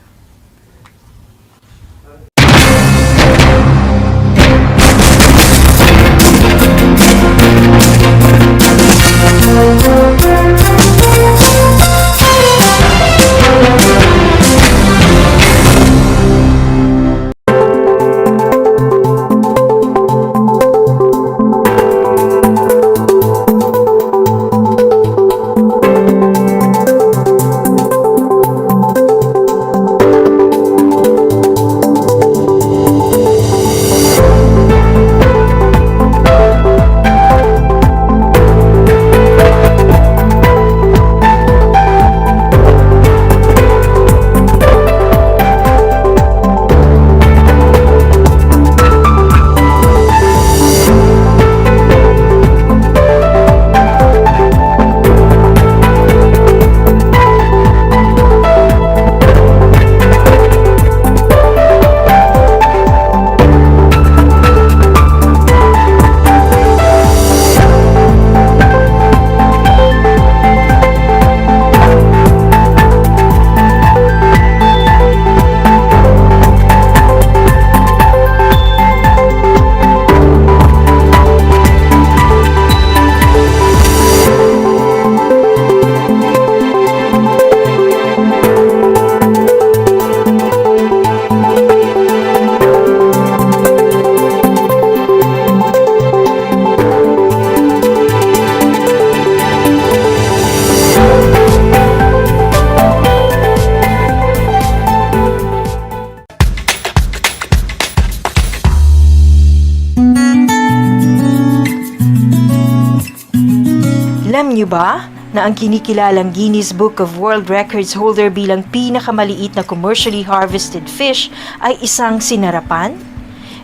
Alam niyo ba na ang kinikilalang Guinness Book of World Records holder bilang pinakamaliit na commercially harvested fish ay isang sinarapan?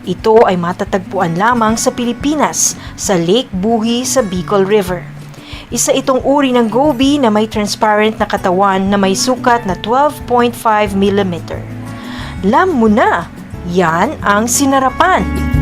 Ito ay matatagpuan lamang sa Pilipinas, sa Lake Buhi sa Bicol River. Isa itong uri ng goby na may transparent na katawan na may sukat na 12.5 mm. Alam mo na, yan ang sinarapan.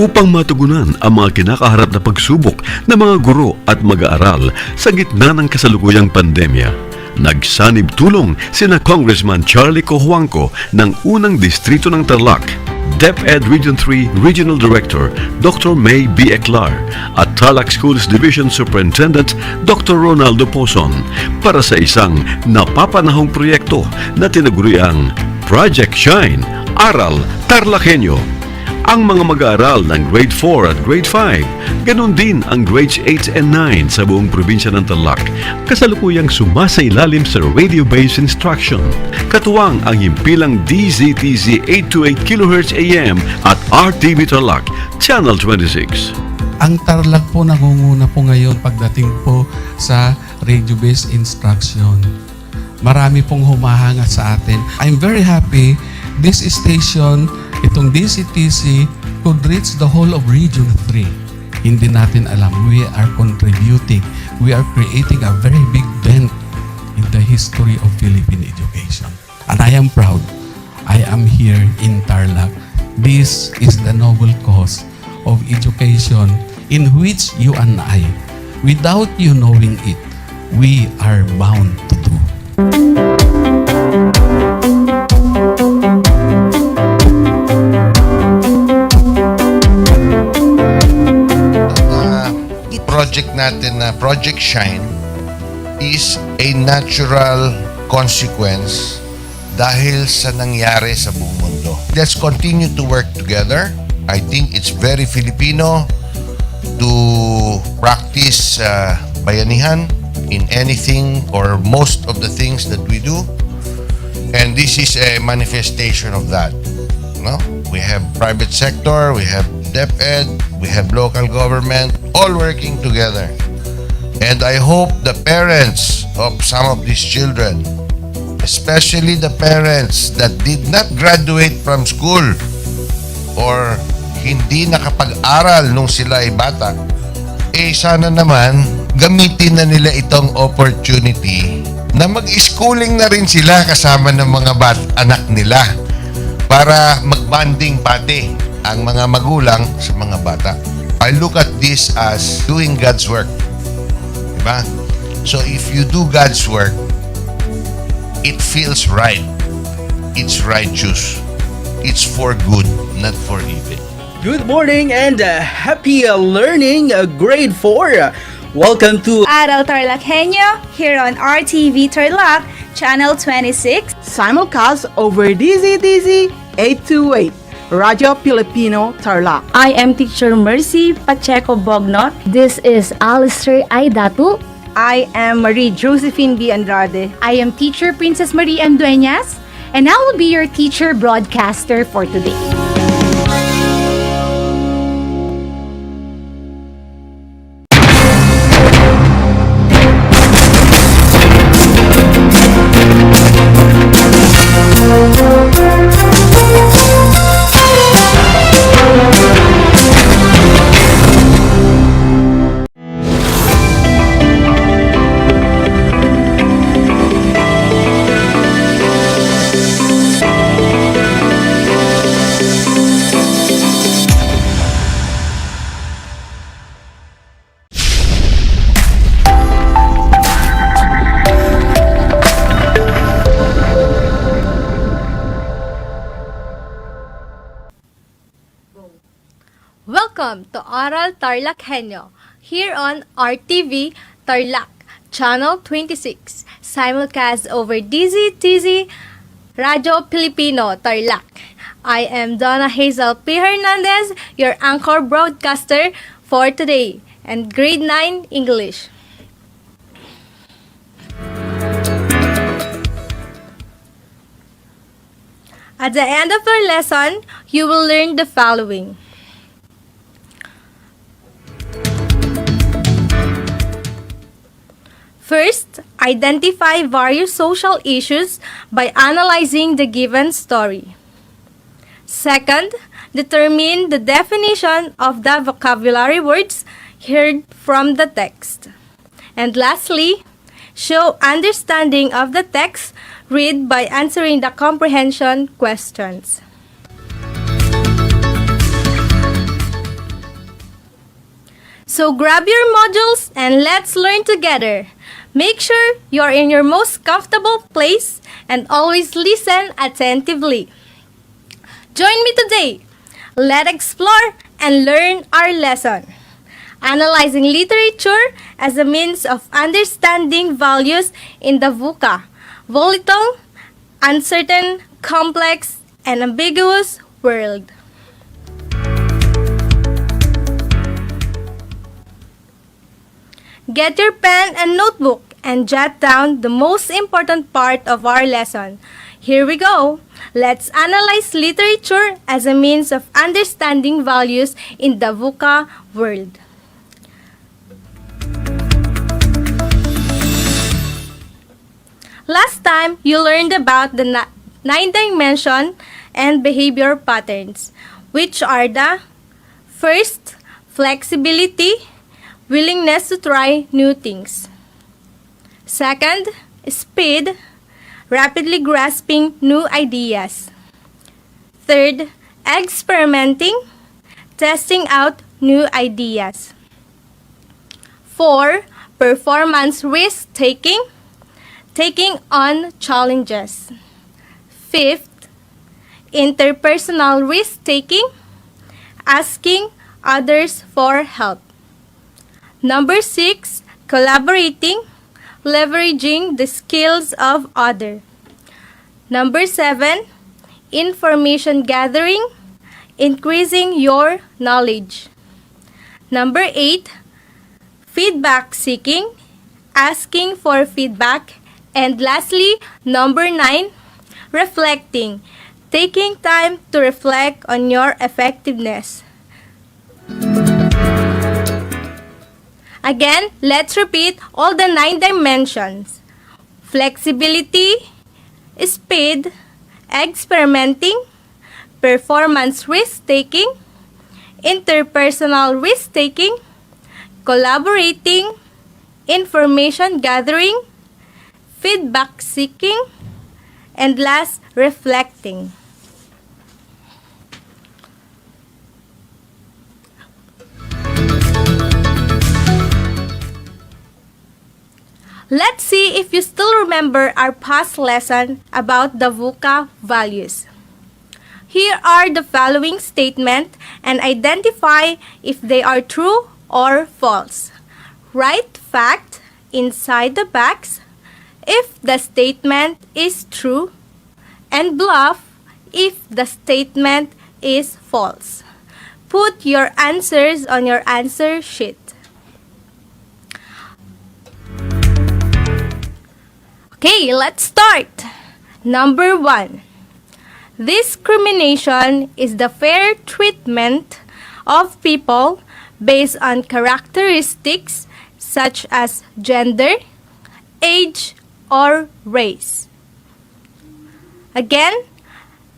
upang matugunan ang mga kinakaharap na pagsubok ng mga guro at mag-aaral sa gitna ng kasalukuyang pandemya. Nagsanib tulong sina Congressman Charlie Cojuangco ng unang distrito ng Tarlac, DEPED Region 3 Regional Director Dr. May B. Eclar at Tarlac Schools Division Superintendent Dr. Ronaldo Pozon para sa isang napapanahong proyekto na tinaguriang Project Shine, Aral TarlakHenyo. Ang mga mag-aaral ng Grade 4 at Grade 5, ganun din ang Grades 8 and 9 sa buong probinsya ng Tarlac, kasalukuyang sumasailalim sa radio-based instruction. Katuwang ang himpilang DZTZ 828 kHz AM at RTV Tarlac, Channel 26. Ang Tarlac po nangunguna po ngayon pagdating po sa radio-based instruction. Marami pong humahanga sa atin. I'm very happy this station, itong DCTC, could reach the whole of Region 3. Hindi natin alam. We are contributing. We are creating a very big dent in the history of Philippine education. And I am proud. I am here in Tarlac. This is the noble cause of education in which you and I, without you knowing it, we are bound to do. Project natin na Project Shine is a natural consequence dahil sa nangyari sa buong mundo. Let's continue to work together. I think it's very Filipino to practice bayanihan in anything or most of the things that we do. And this is a manifestation of that. No? We have private sector, we have DEPED, we have local government, all working together. And I hope the parents of some of these children, especially the parents that did not graduate from school or hindi nakapag-aral nung sila ay bata, sana naman gamitin na nila itong opportunity na mag-schooling na rin sila kasama ng mga anak nila para mag-bonding pati ang mga magulang sa mga bata. I look at this as doing God's work. Diba? So if you do God's work, it feels right. It's righteous. It's for good, not for evil. Good morning and happy learning, grade 4. Welcome to Aral TarlakHenyo here on RTV Tarlac, Channel 26. Simulcast over DZTZ 828, Radio Filipino Tarlac. I am Teacher Mercy Pacheco Bognot. This is Alistair Aidatu. I am Marie Josephine B. Andrade. I am Teacher Princess Marie Dueñas, and I will be your teacher broadcaster for today. Welcome to Aral TarlakHenyo here on RTV Tarlac, Channel 26, simulcast over DZTZ Radio Filipino Tarlac. I am Donna Hazel P. Hernandez, your anchor broadcaster for today, and grade 9 English. At the end of our lesson, you will learn the following. First, identify various social issues by analyzing the given story. Second, determine the definition of the vocabulary words heard from the text. And lastly, show understanding of the text read by answering the comprehension questions. So grab your modules and let's learn together. Make sure you're in your most comfortable place and always listen attentively. Join me today. Let's explore and learn our lesson. Analyzing literature as a means of understanding values in the VUCA, volatile, uncertain, complex, and ambiguous world. Get your pen and notebook and jot down the most important part of our lesson. Here we go. Let's analyze literature as a means of understanding values in the VUCA world. Last time, you learned about the 9-dimension and behavior patterns, which are the first, flexibility, willingness to try new things. Second, speed, rapidly grasping new ideas. Third, experimenting, testing out new ideas. 4, performance risk-taking, taking on challenges. Fifth, interpersonal risk-taking, asking others for help. Number 6, collaborating, leveraging the skills of others. Number 7, information gathering, increasing your knowledge. Number 8, feedback seeking, asking for feedback. And lastly, number 9, reflecting, taking time to reflect on your effectiveness. Again, let's repeat all the 9 dimensions. Flexibility, speed, experimenting, performance risk-taking, interpersonal risk-taking, collaborating, information gathering, feedback seeking, and last, reflecting. Let's see if you still remember our past lesson about the VUCA values. Here are the following statements and identify if they are true or false. Write fact inside the box if the statement is true and bluff if the statement is false. Put your answers on your answer sheet. Okay, let's start. Number 1. Discrimination is the fair treatment of people based on characteristics such as gender, age, or race. Again,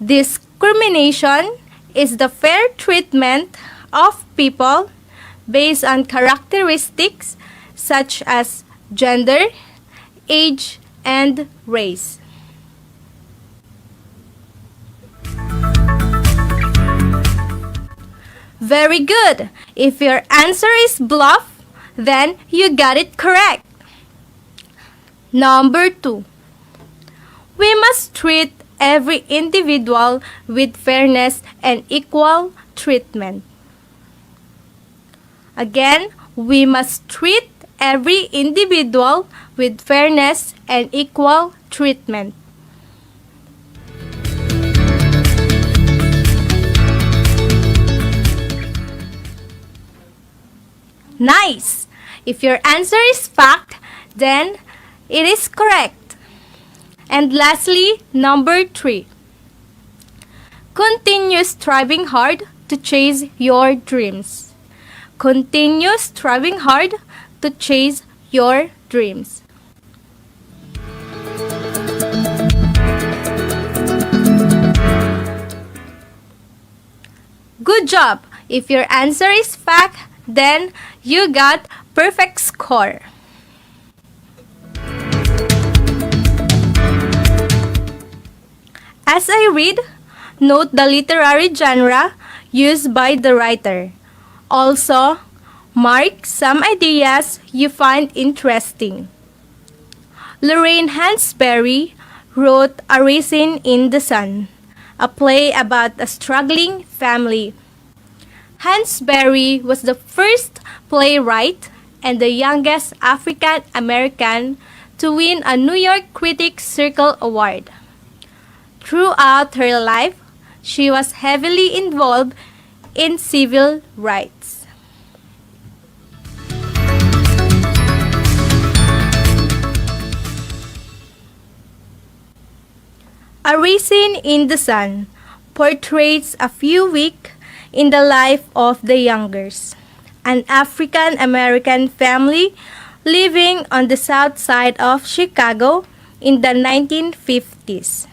discrimination is the fair treatment of people based on characteristics such as gender, age, and race. Very good. If your answer is bluff, then you got it correct. Number 2. We must treat every individual with fairness and equal treatment. Again, we must treat every individual with fairness and equal treatment. Nice! If your answer is fact, then it is correct. And lastly, number 3. Continue striving hard to chase your dreams. Continue striving hard to chase your dreams. Good job! If your answer is fact, then you got perfect score. As I read, note the literary genre used by the writer. Also, Mark some ideas you find interesting. Lorraine Hansberry wrote A Raisin in the Sun, a play about a struggling family. Hansberry was the first playwright and the youngest African American to win a New York Critics Circle Award. Throughout her life, she was heavily involved in civil rights. A Raisin in the Sun portrays a few weeks in the life of the Youngers, an African American family living on the south side of Chicago in the 1950s.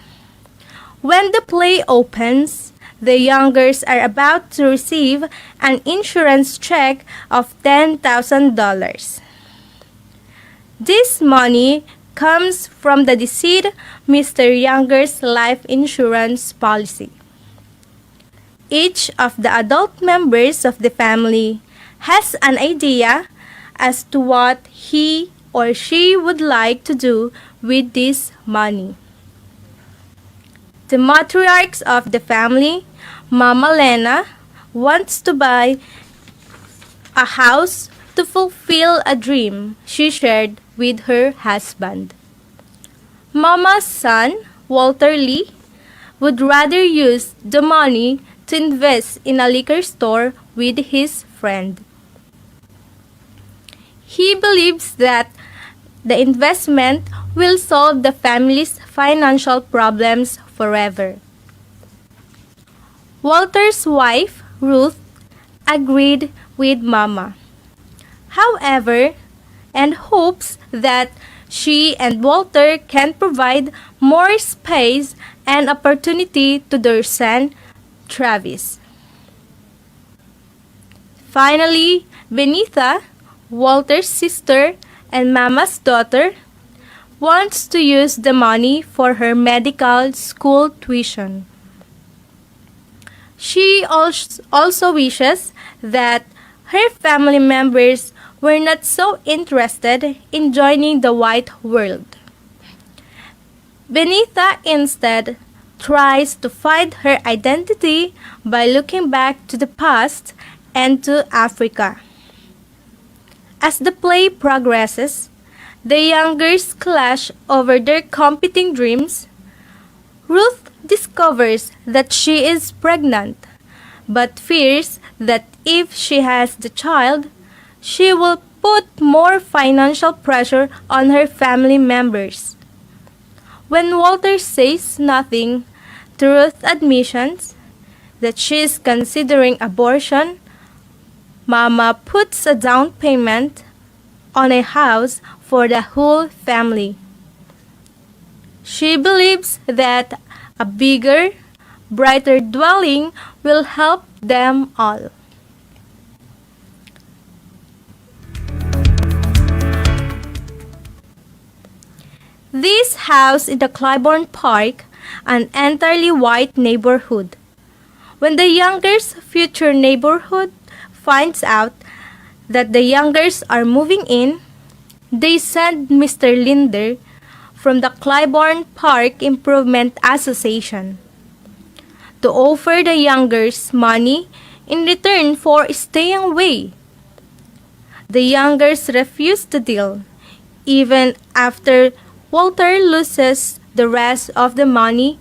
When the play opens, the Youngers are about to receive an insurance check of $10,000. This money comes from the deceased Mr. Younger's life insurance policy. Each of the adult members of the family has an idea as to what he or she would like to do with this money. The matriarchs of the family, Mama Lena, wants to buy a house to fulfill a dream she shared with her husband. Mama's son, Walter Lee, would rather use the money to invest in a liquor store with his friend. He believes that the investment will solve the family's financial problems forever. Walter's wife, Ruth, agreed with Mama. However, and hopes that she and Walter can provide more space and opportunity to their son, Travis. Finally, Benita, Walter's sister and Mama's daughter, wants to use the money for her medical school tuition. She also wishes that her family members were not so interested in joining the white world. Benita instead tries to find her identity by looking back to the past and to Africa. As the play progresses, the Youngers clash over their competing dreams. Ruth discovers that she is pregnant, but fears that if she has the child, she will put more financial pressure on her family members. When Walter says nothing to Ruth's admissions that she is considering abortion, Mama puts a down payment on a house for the whole family. She believes that a bigger, brighter dwelling will help them all. This house in the Claiborne Park, an entirely white neighborhood. When the Youngers' future neighborhood finds out that the Youngers are moving in, they send Mr. Linder from the Claiborne Park Improvement Association to offer the Youngers money in return for staying away. The Youngers refuse the deal, even after Walter loses the rest of the money,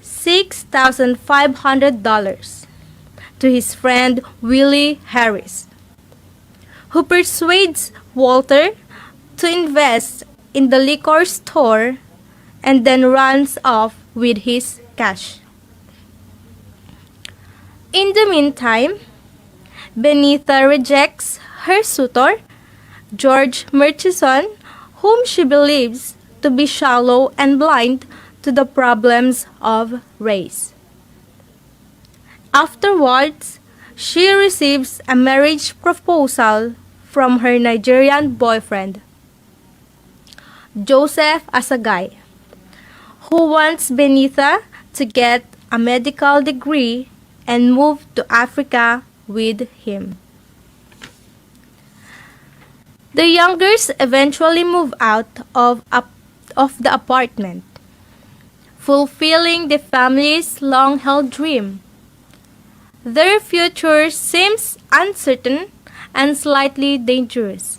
$6,500, to his friend Willie Harris, who persuades Walter to invest in the liquor store and then runs off with his cash. In the meantime, Benita rejects her suitor, George Murchison, whom she believes to be shallow and blind to the problems of race. Afterwards, she receives a marriage proposal from her Nigerian boyfriend, Joseph Asagay, who wants Benita to get a medical degree and move to Africa with him. The youngers eventually move out of the apartment, fulfilling the family's long-held dream. Their future seems uncertain and slightly dangerous,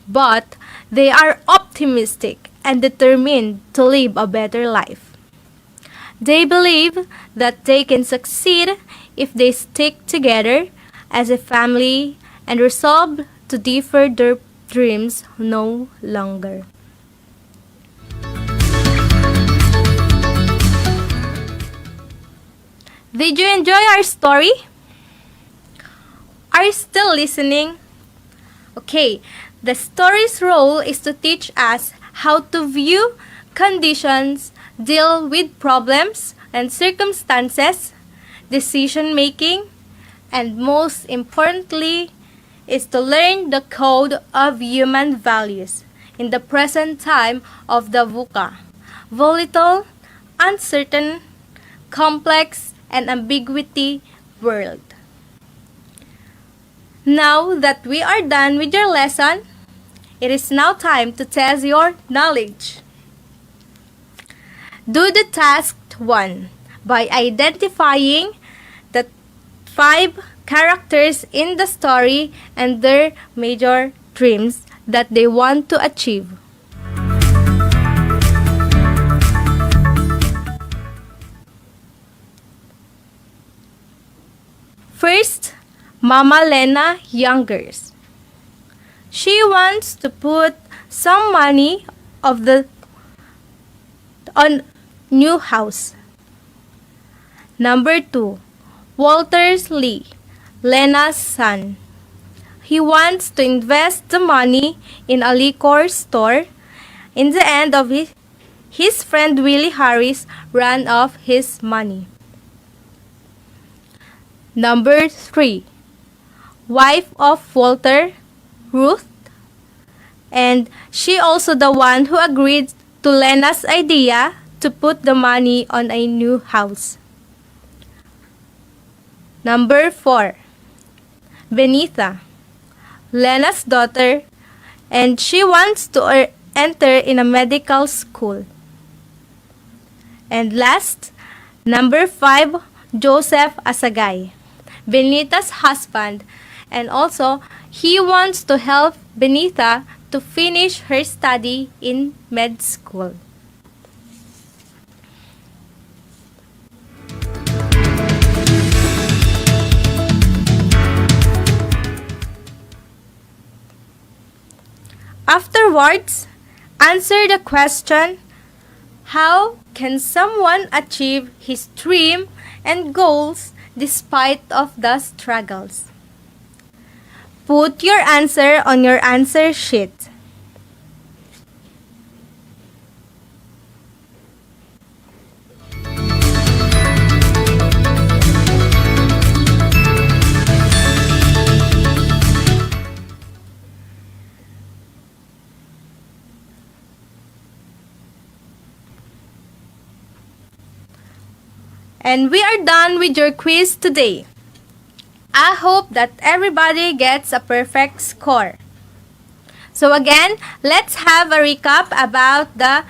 but they are optimistic and determined to live a better life. They believe that they can succeed if they stick together as a family and resolve to defer their dreams no longer. Did you enjoy our story? Are you still listening? Okay, the story's role is to teach us how to view conditions, deal with problems and circumstances, decision making, and most importantly, is to learn the code of human values in the present time of the VUCA, volatile, uncertain, complex, and ambiguity world. Now that we are done with your lesson, it is now time to test your knowledge. Do the task 1 by identifying the 5 characters in the story and their major dreams that they want to achieve. First, Mama Lena Youngers. She wants to put some money on new house. Number 2, Walter Lee, Lena's son. He wants to invest the money in a liquor store. In the end of his friend Willie Harris ran off his money. Number 3, wife of Walter, Ruth, and she also the one who agreed to Lena's idea to put the money on a new house. Number 4, Benita, Lena's daughter, and she wants to enter in a medical school. And last, number 5, Joseph Asagay, Benita's husband, and also he wants to help Benita to finish her study in med school. Afterwards, answer the question, how can someone achieve his dream and goals despite of the struggles? Put your answer on your answer sheet. And we are done with your quiz today. I hope that everybody gets a perfect score. So again, let's have a recap about the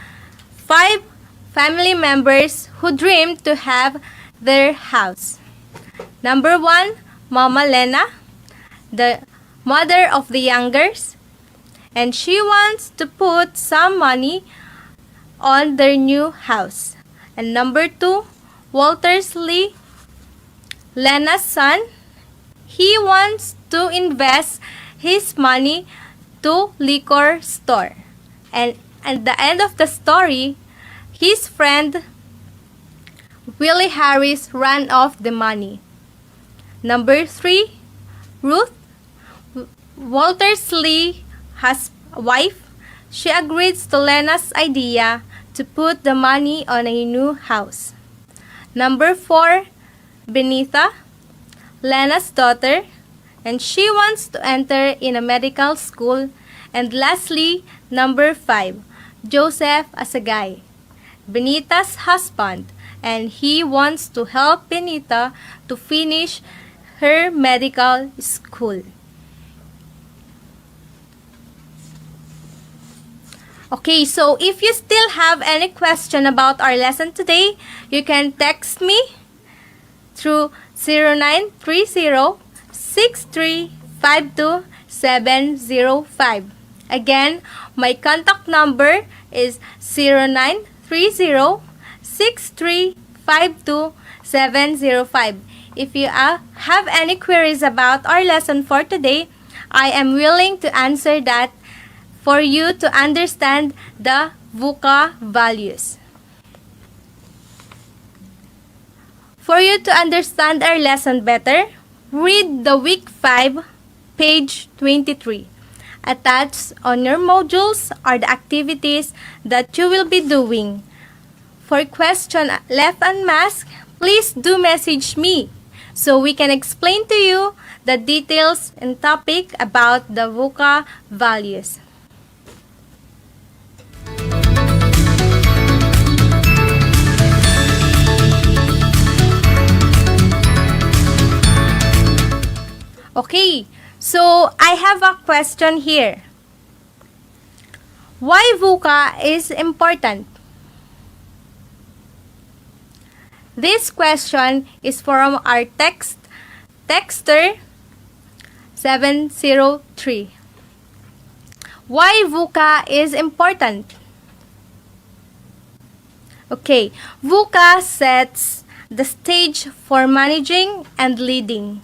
5 family members who dreamed to have their house. Number 1, Mama Lena, the mother of the youngers, and she wants to put some money on their new house. And number 2, Walter Lee, Lena's son, he wants to invest his money to liquor store. And at the end of the story, his friend Willie Harris ran off the money. Number 3, Ruth, Walter Lee's wife, she agrees to Lena's idea to put the money on a new house. Number 4, Benita, Lena's daughter, and she wants to enter in a medical school. And lastly, number 5, Joseph Asagay, Benita's husband, and he wants to help Benita to finish her medical school. Okay, so if you still have any question about our lesson today, you can text me through 0930-6352-705. Again, my contact number is 0930-6352-705. If you have any queries about our lesson for today, I am willing to answer that for you to understand the VUCA values. For you to understand our lesson better, read the Week 5, page 23. Attached on your modules are the activities that you will be doing. For question left unmasked, please do message me so we can explain to you the details and topic about the VUCA values. Okay, so I have a question here. Why VUCA is important? This question is from our texter 703. Why VUCA is important? Okay, VUCA sets the stage for managing and leading.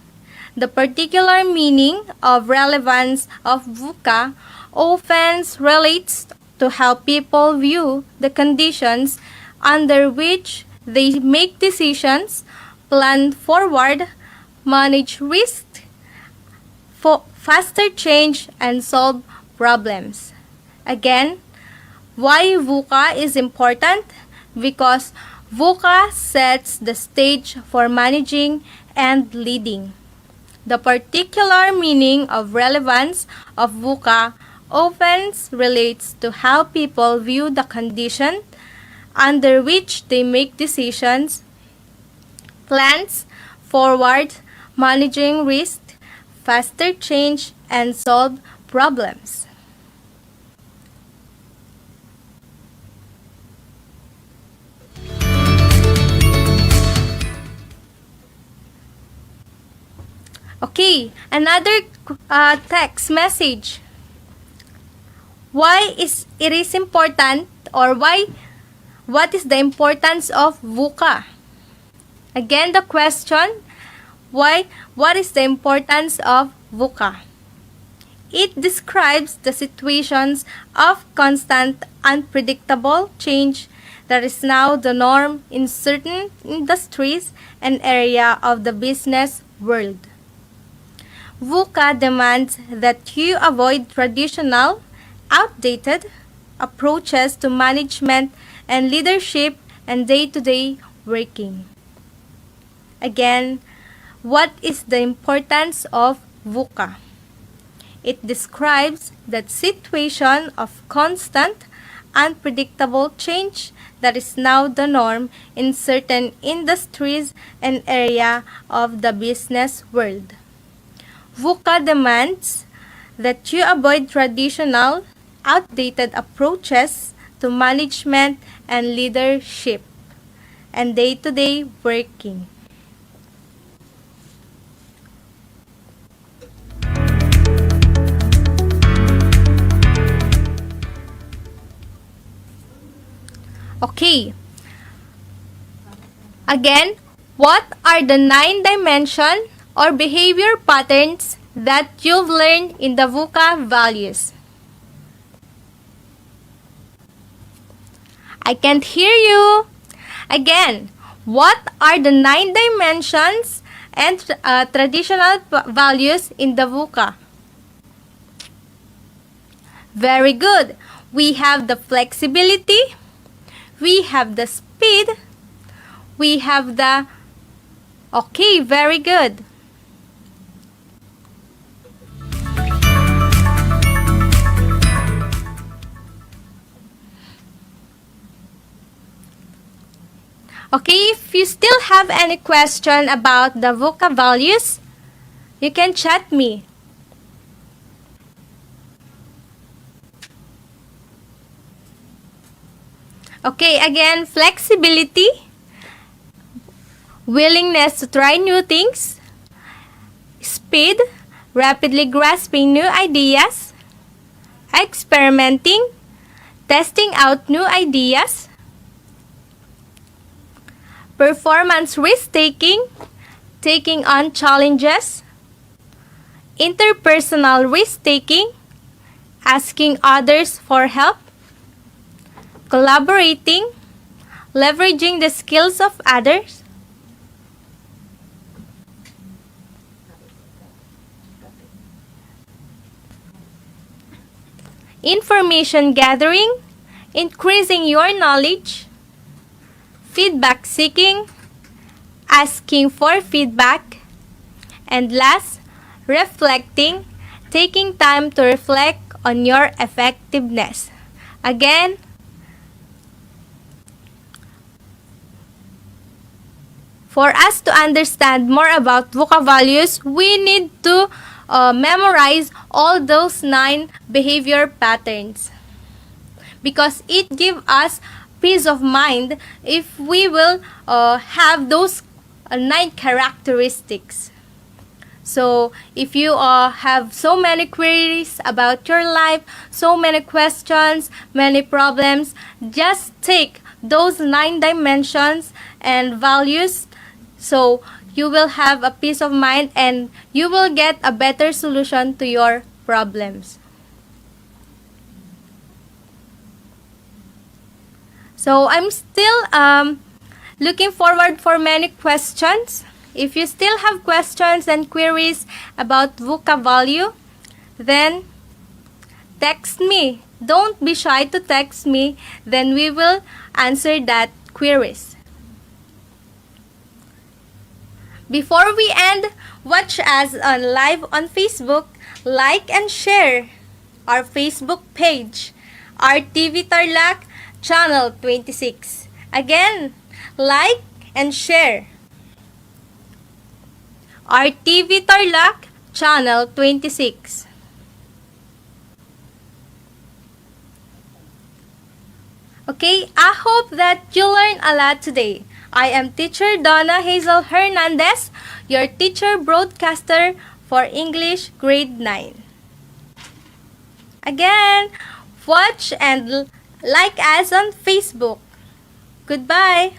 The particular meaning of relevance of VUCA often relates to how people view the conditions under which they make decisions, plan forward, manage risk, faster change, and solve problems. Again, why VUCA is important? Because VUCA sets the stage for managing and leading. The particular meaning of relevance of VUCA often relates to how people view the condition under which they make decisions, plans forward, managing risk, faster change, and solve problems. Okay, another text message. Why is it is important, or what is the importance of VUCA? Again, the question, what is the importance of VUCA? It describes the situations of constant, unpredictable change that is now the norm in certain industries and area of the business world. VUCA demands that you avoid traditional, outdated approaches to management and leadership and day-to-day working. Again, what is the importance of VUCA? It describes that situation of constant, unpredictable change that is now the norm in certain industries and area of the business world. VUCA demands that you avoid traditional, outdated approaches to management and leadership and day-to-day working. Okay. Again, what are the 9 dimensions or behavior patterns that you've learned in the VUCA values? I can't hear you. Again, what are the 9 dimensions and traditional values in the VUCA? Very good. We have the flexibility, we have the speed, we have the... Okay, very good. Okay, if you still have any question about the VUCA values, you can chat me. Okay, again, flexibility, willingness to try new things, speed, rapidly grasping new ideas, experimenting, testing out new ideas, performance risk-taking, taking on challenges, interpersonal risk-taking, asking others for help, collaborating, leveraging the skills of others, information gathering, increasing your knowledge, feedback seeking, asking for feedback, and last, reflecting, taking time to reflect on your effectiveness. Again, for us to understand more about VUCA values, we need to memorize all those 9 behavior patterns, because it gives us peace of mind if we will have those 9 characteristics. So, if you have so many queries about your life, so many questions, many problems, just take those 9 dimensions and values, so you will have a peace of mind and you will get a better solution to your problems. So, I'm still looking forward for many questions. If you still have questions and queries about VUCA value, then text me. Don't be shy to text me, then we will answer that queries. Before we end, watch us live on Facebook, like and share our Facebook page, RTV Tarlac, Channel 26. Again, like and share RTV Tarlac, Channel 26. Okay, I hope that you learned a lot today. I am Teacher Donna Hazel Hernandez, your teacher broadcaster for English Grade 9. Again, watch and like us on Facebook. Goodbye!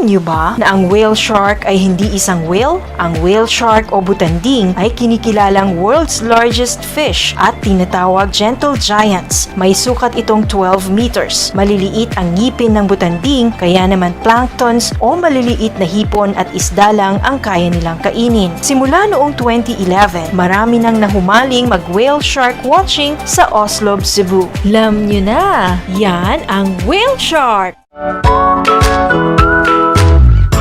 Alam niyo ba na ang whale shark ay hindi isang whale? Ang whale shark o butanding ay kinikilalang world's largest fish at tinatawag gentle giants. May sukat itong 12 meters. Maliliit ang ngipin ng butanding, kaya naman planktons o maliliit na hipon at isda lang ang kaya nilang kainin. Simula noong 2011, marami nang nahumaling mag-whale shark watching sa Oslo, Cebu. Alam niyo na, yan ang whale shark!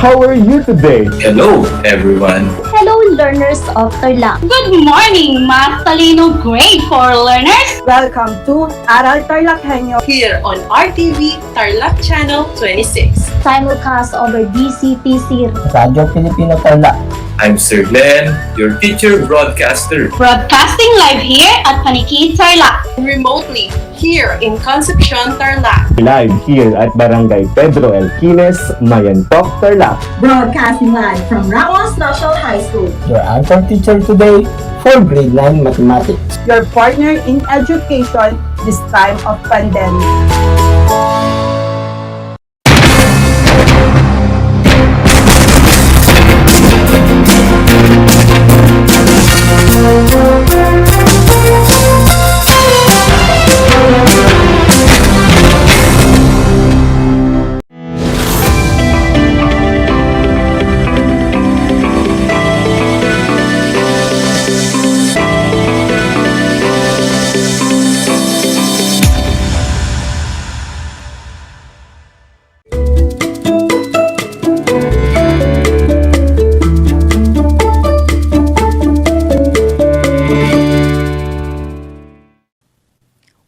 How are you today? Hello, everyone. Hello, learners of Tarlac. Good morning, Math Talino Grade 4 learners. Welcome to Aral TarlakHenyo Here on RTV Tarlac Channel 26. Simulcast over DCTC Radio Filipino Tarlac. I'm Sir Glenn, your teacher broadcaster. Broadcasting live here at Paniki Tarlac. Remotely here in Concepcion Tarlac. Live here at Barangay Pedro Elquines, Mayantok, Tarlac. Broadcasting live from Ramos National High School. Your anchor teacher today for grade 9 mathematics. your partner in education this time of pandemic.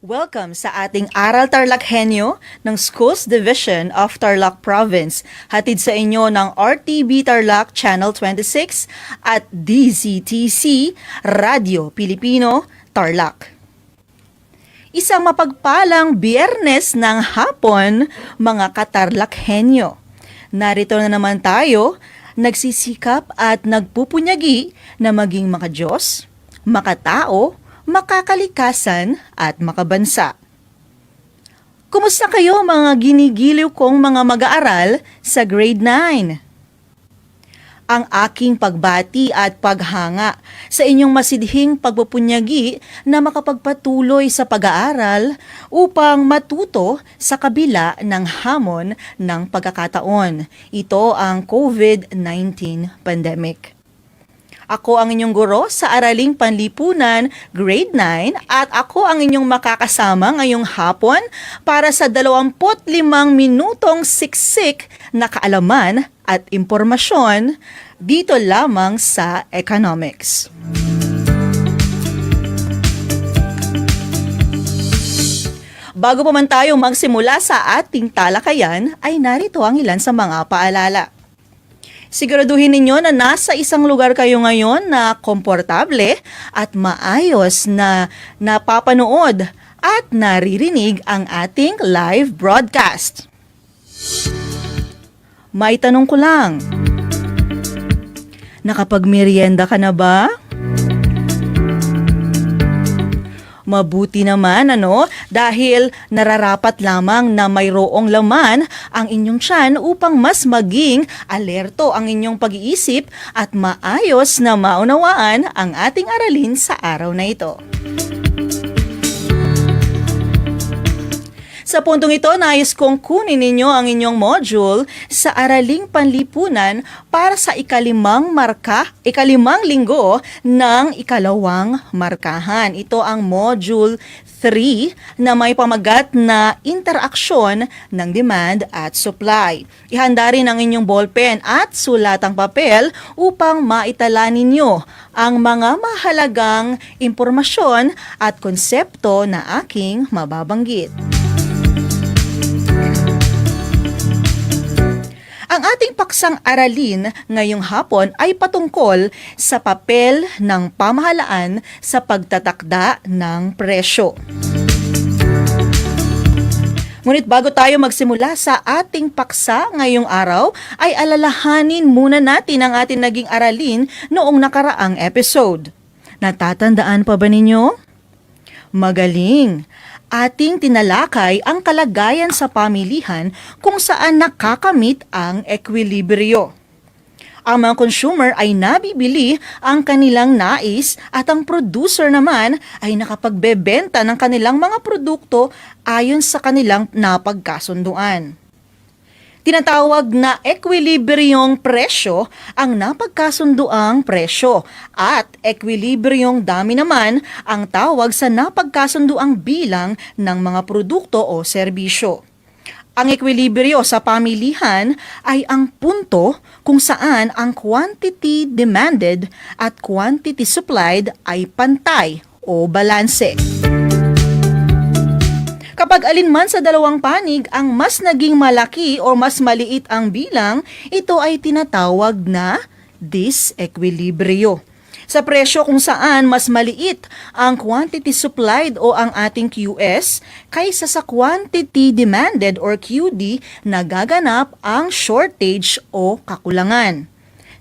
Welcome sa ating Aral TarlakHenyo ng Schools Division of Tarlac Province. Hatid sa inyo ng RTV Tarlac Channel 26 at DZTC Radio Pilipino Tarlac. Isang mapagpalang Biyernes ng hapon, mga katarlakhenyo. Narito na naman tayo, nagsisikap at nagpupunyagi na maging makadiyos, makatao, makakalikasan at makabansa. Kumusta kayo mga ginigiliw kong mga mag-aaral sa grade 9? Ang aking pagbati at paghanga sa inyong masidhing pagpupunyagi na makapagpatuloy sa pag-aaral upang matuto sa kabila ng hamon ng pagkakataon. Ito ang COVID-19 pandemic. Ako ang inyong guro sa Araling Panlipunan, Grade 9, at ako ang inyong makakasama ngayong hapon para sa 25 minutong siksik na kaalaman at impormasyon dito lamang sa Economics. Bago pa man tayo magsimula sa ating talakayan, ay narito ang ilan sa mga paalala. Siguraduhin ninyo na nasa isang lugar kayo ngayon na komportable at maayos na napapanood at naririnig ang ating live broadcast. May tanong ko lang. Nakapagmerienda ka na ba? Mabuti naman, dahil nararapat lamang na mayroong laman ang inyong tiyan upang mas maging alerto ang inyong pag-iisip at maayos na maunawaan ang ating aralin sa araw na ito. Sa puntong ito, nais kong kunin ninyo ang inyong module sa Araling Panlipunan para sa ikalimang linggo ng ikalawang markahan. Ito ang module 3 na may pamagat na interaksyon ng demand at supply. Ihanda rin ang inyong ballpen at sulatang papel upang maitala ninyo ang mga mahalagang impormasyon at konsepto na aking mababanggit. Ang ating paksang aralin ngayong hapon ay patungkol sa papel ng pamahalaan sa pagtatakda ng presyo. Ngunit bago tayo magsimula sa ating paksa ngayong araw, ay alalahanin muna natin ang ating naging aralin noong nakaraang episode. Natatandaan pa ba ninyo? Magaling! ating tinalakay ang kalagayan sa pamilihan kung saan nakakamit ang ekwilibryo. Ang mga consumer ay nabibili ang kanilang nais at ang producer naman ay nakapagbebenta ng kanilang mga produkto ayon sa kanilang napagkasunduan. Tinatawag na ekwilibryong presyo ang napagkasunduang presyo at ekwilibryong dami naman ang tawag sa napagkasunduang bilang ng mga produkto o serbisyo. Ang ekwilibryo sa pamilihan ay ang punto kung saan ang quantity demanded at quantity supplied ay pantay o balanse. Kapag alinman sa dalawang panig ang mas naging malaki o mas maliit ang bilang, ito ay tinatawag na disekwilibryo. Sa presyo kung saan mas maliit ang quantity supplied o ang ating QS kaysa sa quantity demanded or QD, nagaganap ang shortage o kakulangan.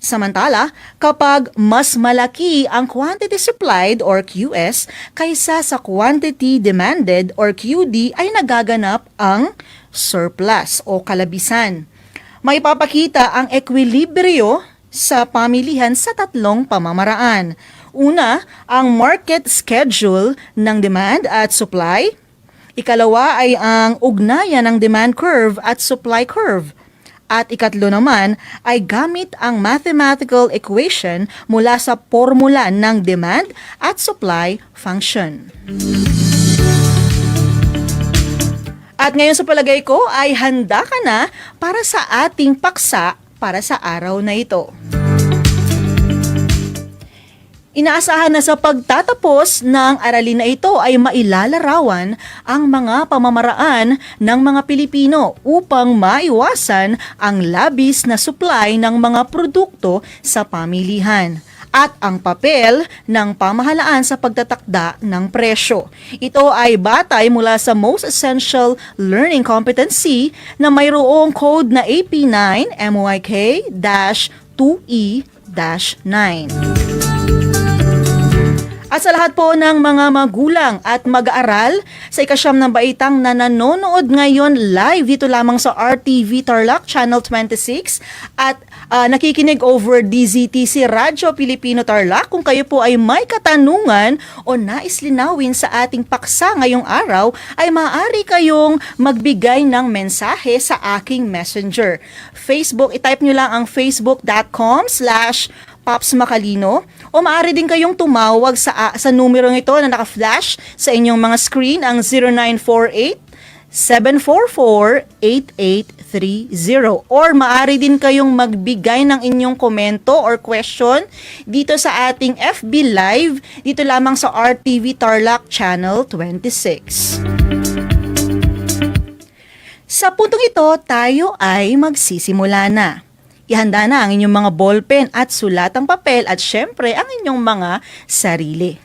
Samantala, kapag mas malaki ang quantity supplied or QS kaysa sa quantity demanded or QD, ay nagaganap ang surplus o kalabisan. May papakita ang ekwilibryo sa pamilihan sa tatlong pamamaraan. Una, ang market schedule ng demand at supply. Ikalawa ay ang ugnayan ng demand curve at supply curve. At ikatlo naman ay gamit ang mathematical equation mula sa formula ng demand at supply function. At ngayon sa palagay ko ay handa ka na para sa ating paksa para sa araw na ito. Inaasahan na sa pagtatapos ng aralin na ito ay mailalarawan ang mga pamamaraan ng mga Pilipino upang maiwasan ang labis na supply ng mga produkto sa pamilihan at ang papel ng pamahalaan sa pagtatakda ng presyo. Ito ay batay mula sa Most Essential Learning Competency na mayroong code na AP9 MYK-2E-9. At sa lahat po ng mga magulang at mag-aaral sa ikasyam ng baitang na nanonood ngayon live dito lamang sa RTV Tarlac Channel 26 at nakikinig over DZTC Radyo Pilipino Tarlac, kung kayo po ay may katanungan o nais linawin sa ating paksa ngayong araw, ay maaari kayong magbigay ng mensahe sa aking messenger. Facebook, itype nyo lang ang facebook.com/Pops Macalino o maaari din kayong tumawag sa numero ito na naka-flash sa inyong mga screen, ang 0948-744-8830 or maaari din kayong magbigay ng inyong komento or question dito sa ating FB Live dito lamang sa RTV Tarlac Channel 26. Sa puntong ito, tayo ay magsisimula na. Ihanda na ang inyong mga ballpen at sulatang papel at syempre ang inyong mga sarili.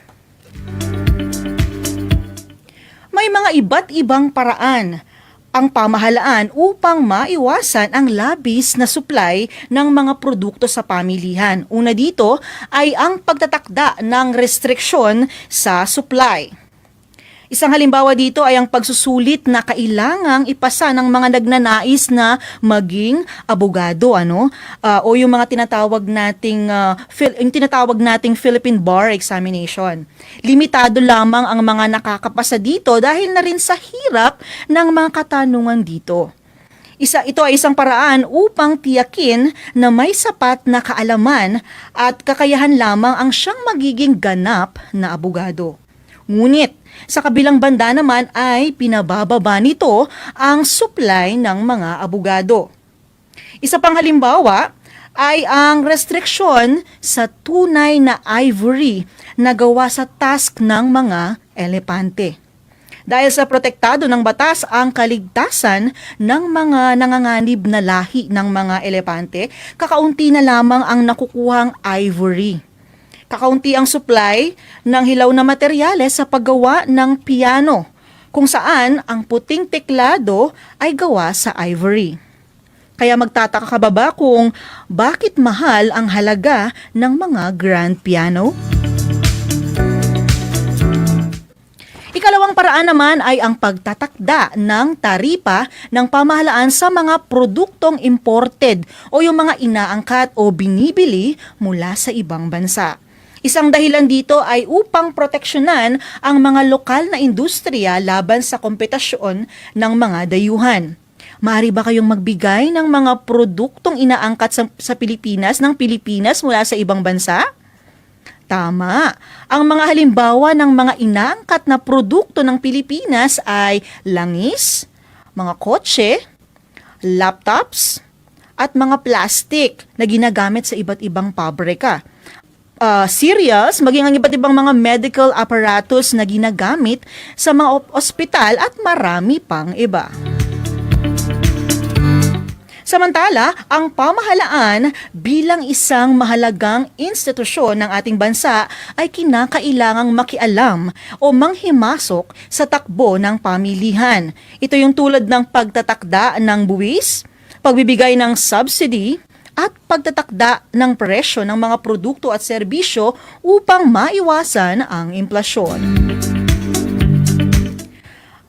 May mga iba't ibang paraan ang pamahalaan upang maiwasan ang labis na supply ng mga produkto sa pamilihan. Una dito ay ang pagtatakda ng restriksyon sa supply. Isang halimbawa dito ay ang pagsusulit na kailangang ipasa ng mga nagnanais na maging abogado, o yung mga tinatawag nating Philippine Bar Examination. Limitado lamang ang mga nakakapasa dito dahil na rin sa hirap ng mga katanungan dito. Ito ay isang paraan upang tiyakin na may sapat na kaalaman at kakayahan lamang ang siyang magiging ganap na abogado. Ngunit, sa kabilang banda naman ay pinabababa nito ang supply ng mga abogado. Isa pang halimbawa ay ang restriksyon sa tunay na ivory na gawa sa tusk ng mga elepante. Dahil sa protektado ng batas ang kaligtasan ng mga nanganganib na lahi ng mga elepante, kakaunti na lamang ang nakukuhang ivory. Kakaunti ang supply ng hilaw na materyales sa paggawa ng piano, kung saan ang puting teklado ay gawa sa ivory. Kaya magtataka ka ba kung bakit mahal ang halaga ng mga grand piano? Ikalawang paraan naman ay ang pagtatakda ng taripa ng pamahalaan sa mga produktong imported o yung mga inaangkat o binibili mula sa ibang bansa. Isang dahilan dito ay upang proteksyonan ang mga lokal na industriya laban sa kompetisyon ng mga dayuhan. Maaari ba kayong magbigay ng mga produktong inaangkat sa Pilipinas ng Pilipinas mula sa ibang bansa? Tama. Ang mga halimbawa ng mga inaangkat na produkto ng Pilipinas ay langis, mga kotse, laptops, at mga plastic na ginagamit sa iba't ibang pabrika. Cereals, maging ang iba't ibang mga medical apparatus na ginagamit sa mga ospital at marami pang iba. Samantala, ang pamahalaan bilang isang mahalagang institusyon ng ating bansa ay kinakailangang makialam o manghimasok sa takbo ng pamilihan. Ito yung tulad ng pagtatakda ng buwis, pagbibigay ng subsidy, at pagtatakda ng presyo ng mga produkto at serbisyo upang maiwasan ang inflasyon.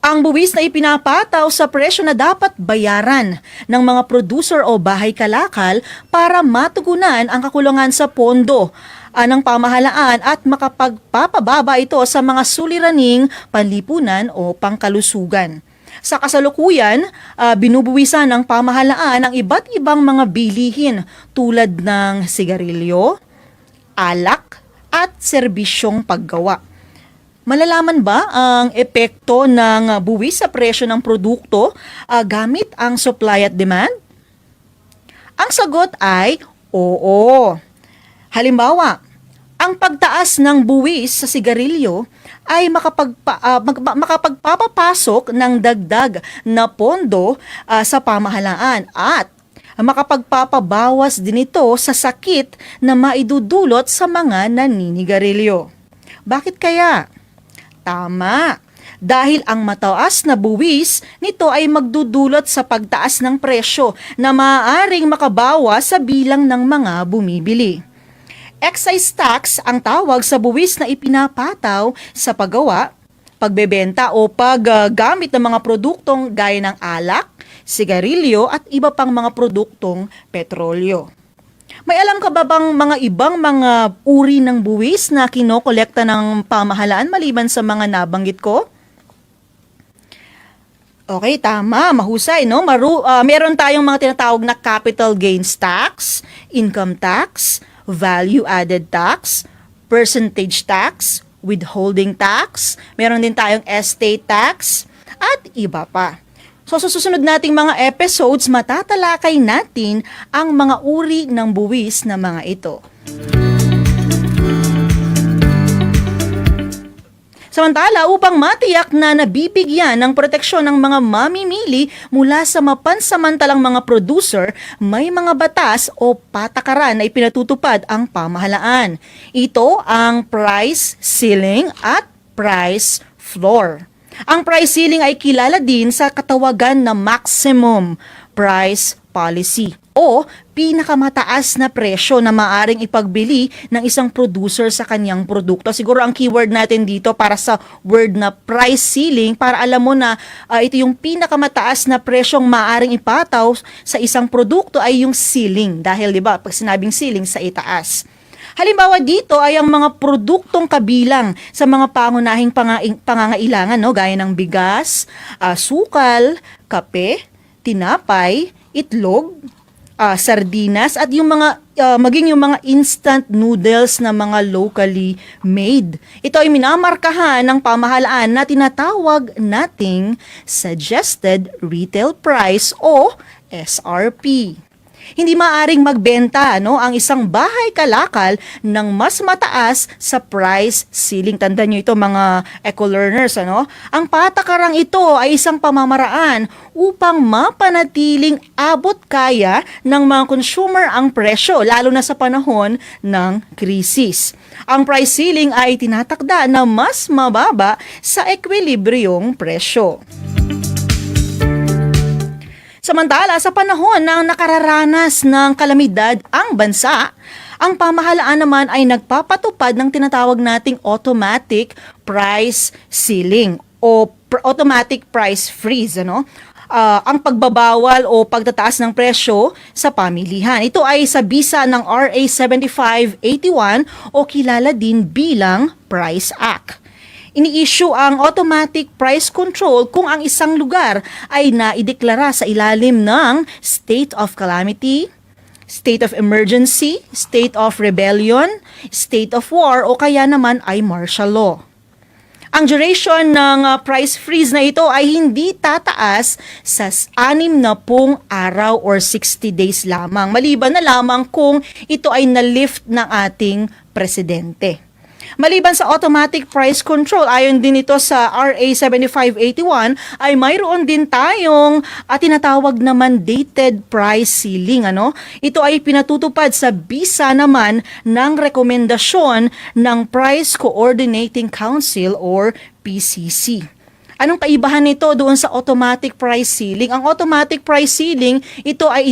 Ang buwis na ipinapataw sa presyo na dapat bayaran ng mga producer o bahay kalakal para matugunan ang kakulangan sa pondo ng pamahalaan at makapagpapababa ito sa mga suliraning panlipunan o pangkalusugan. Sa kasalukuyan, binubuwisan ng pamahalaan ang iba't ibang mga bilihin tulad ng sigarilyo, alak, at serbisyong paggawa. Malalaman ba ang epekto ng buwis sa presyo ng produkto gamit ang supply at demand? Ang sagot ay oo. Halimbawa, ang pagtaas ng buwis sa sigarilyo ay makapagpapapasok ng dagdag na pondo sa pamahalaan at makapagpapabawas din ito sa sakit na maidudulot sa mga naninigarilyo. Bakit kaya? Tama. Dahil ang mataas na buwis nito ay magdudulot sa pagtaas ng presyo na maaaring makabawas sa bilang ng mga bumibili. Excise tax ang tawag sa buwis na ipinapataw sa paggawa, pagbebenta o paggamit ng mga produktong gaya ng alak, sigarilyo at iba pang mga produktong petrolyo. May alam ka ba bang mga ibang mga uri ng buwis na kinokolekta ng pamahalaan maliban sa mga nabanggit ko? Okay, tama. Mahusay, no? Meron tayong mga tinatawag na capital gains tax, income tax, value-added tax, percentage tax, withholding tax, meron din tayong estate tax, at iba pa. So sa susunod nating mga episodes, matatalakay natin ang mga uri ng buwis na mga ito. Samantala, upang matiyak na nabibigyan ng proteksyon ng mga mamimili mula sa mapansamantalang mga producer, may mga batas o patakaran na ipinatutupad ang pamahalaan. Ito ang price ceiling at price floor. Ang price ceiling ay kilala din sa katawagan na maximum price policy o pinakamataas na presyo na maaring ipagbili ng isang producer sa kanyang produkto. Siguro ang keyword natin dito para sa word na price ceiling para alam mo na ito yung pinakamataas na presyong maaring ipataw sa isang produkto ay yung ceiling. Dahil 'di ba, pag sinabing ceiling sa itaas. Halimbawa dito ay ang mga produktong kabilang sa mga pangunahing pangangailangan, no, gaya ng bigas, sukal, kape, tinapay, itlog, sardinas at yung mga maging yung mga instant noodles na mga locally made. Ito ay minamarkahan ng pamahalaan na tinatawag nating suggested retail price o SRP. Hindi maaring magbenta ang isang bahay kalakal ng mas mataas sa price ceiling. Tandaan nyo ito mga eco-learners. Ang patakarang ito ay isang pamamaraan upang mapanatiling abot kaya ng mga consumer ang presyo, lalo na sa panahon ng krisis. Ang price ceiling ay tinatakda na mas mababa sa ekwilibryong presyo. Samantala, sa panahon ng nakararanas ng kalamidad ang bansa, Ang pamahalaan naman ay nagpapatupad ng tinatawag nating automatic price ceiling o automatic price freeze, ang pagbabawal o pagtataas ng presyo sa pamilihan. Ito ay sa bisa ng RA 7581 o kilala din bilang Price Act. Ini-issue ang automatic price control kung ang isang lugar ay naideklara sa ilalim ng state of calamity, state of emergency, state of rebellion, state of war o kaya naman ay martial law. Ang duration ng price freeze na ito ay hindi tataas sa 60 araw or 60 days lamang. Maliban na lamang kung ito ay na-lift ng ating presidente. Maliban sa automatic price control, ayon din ito sa RA 7581, ay mayroon din tayong tinatawag na mandated price ceiling. Ito ay pinatutupad sa bisa naman ng rekomendasyon ng Price Coordinating Council or PCC. Anong kaibahan nito doon sa automatic price ceiling? Ang automatic price ceiling, ito ay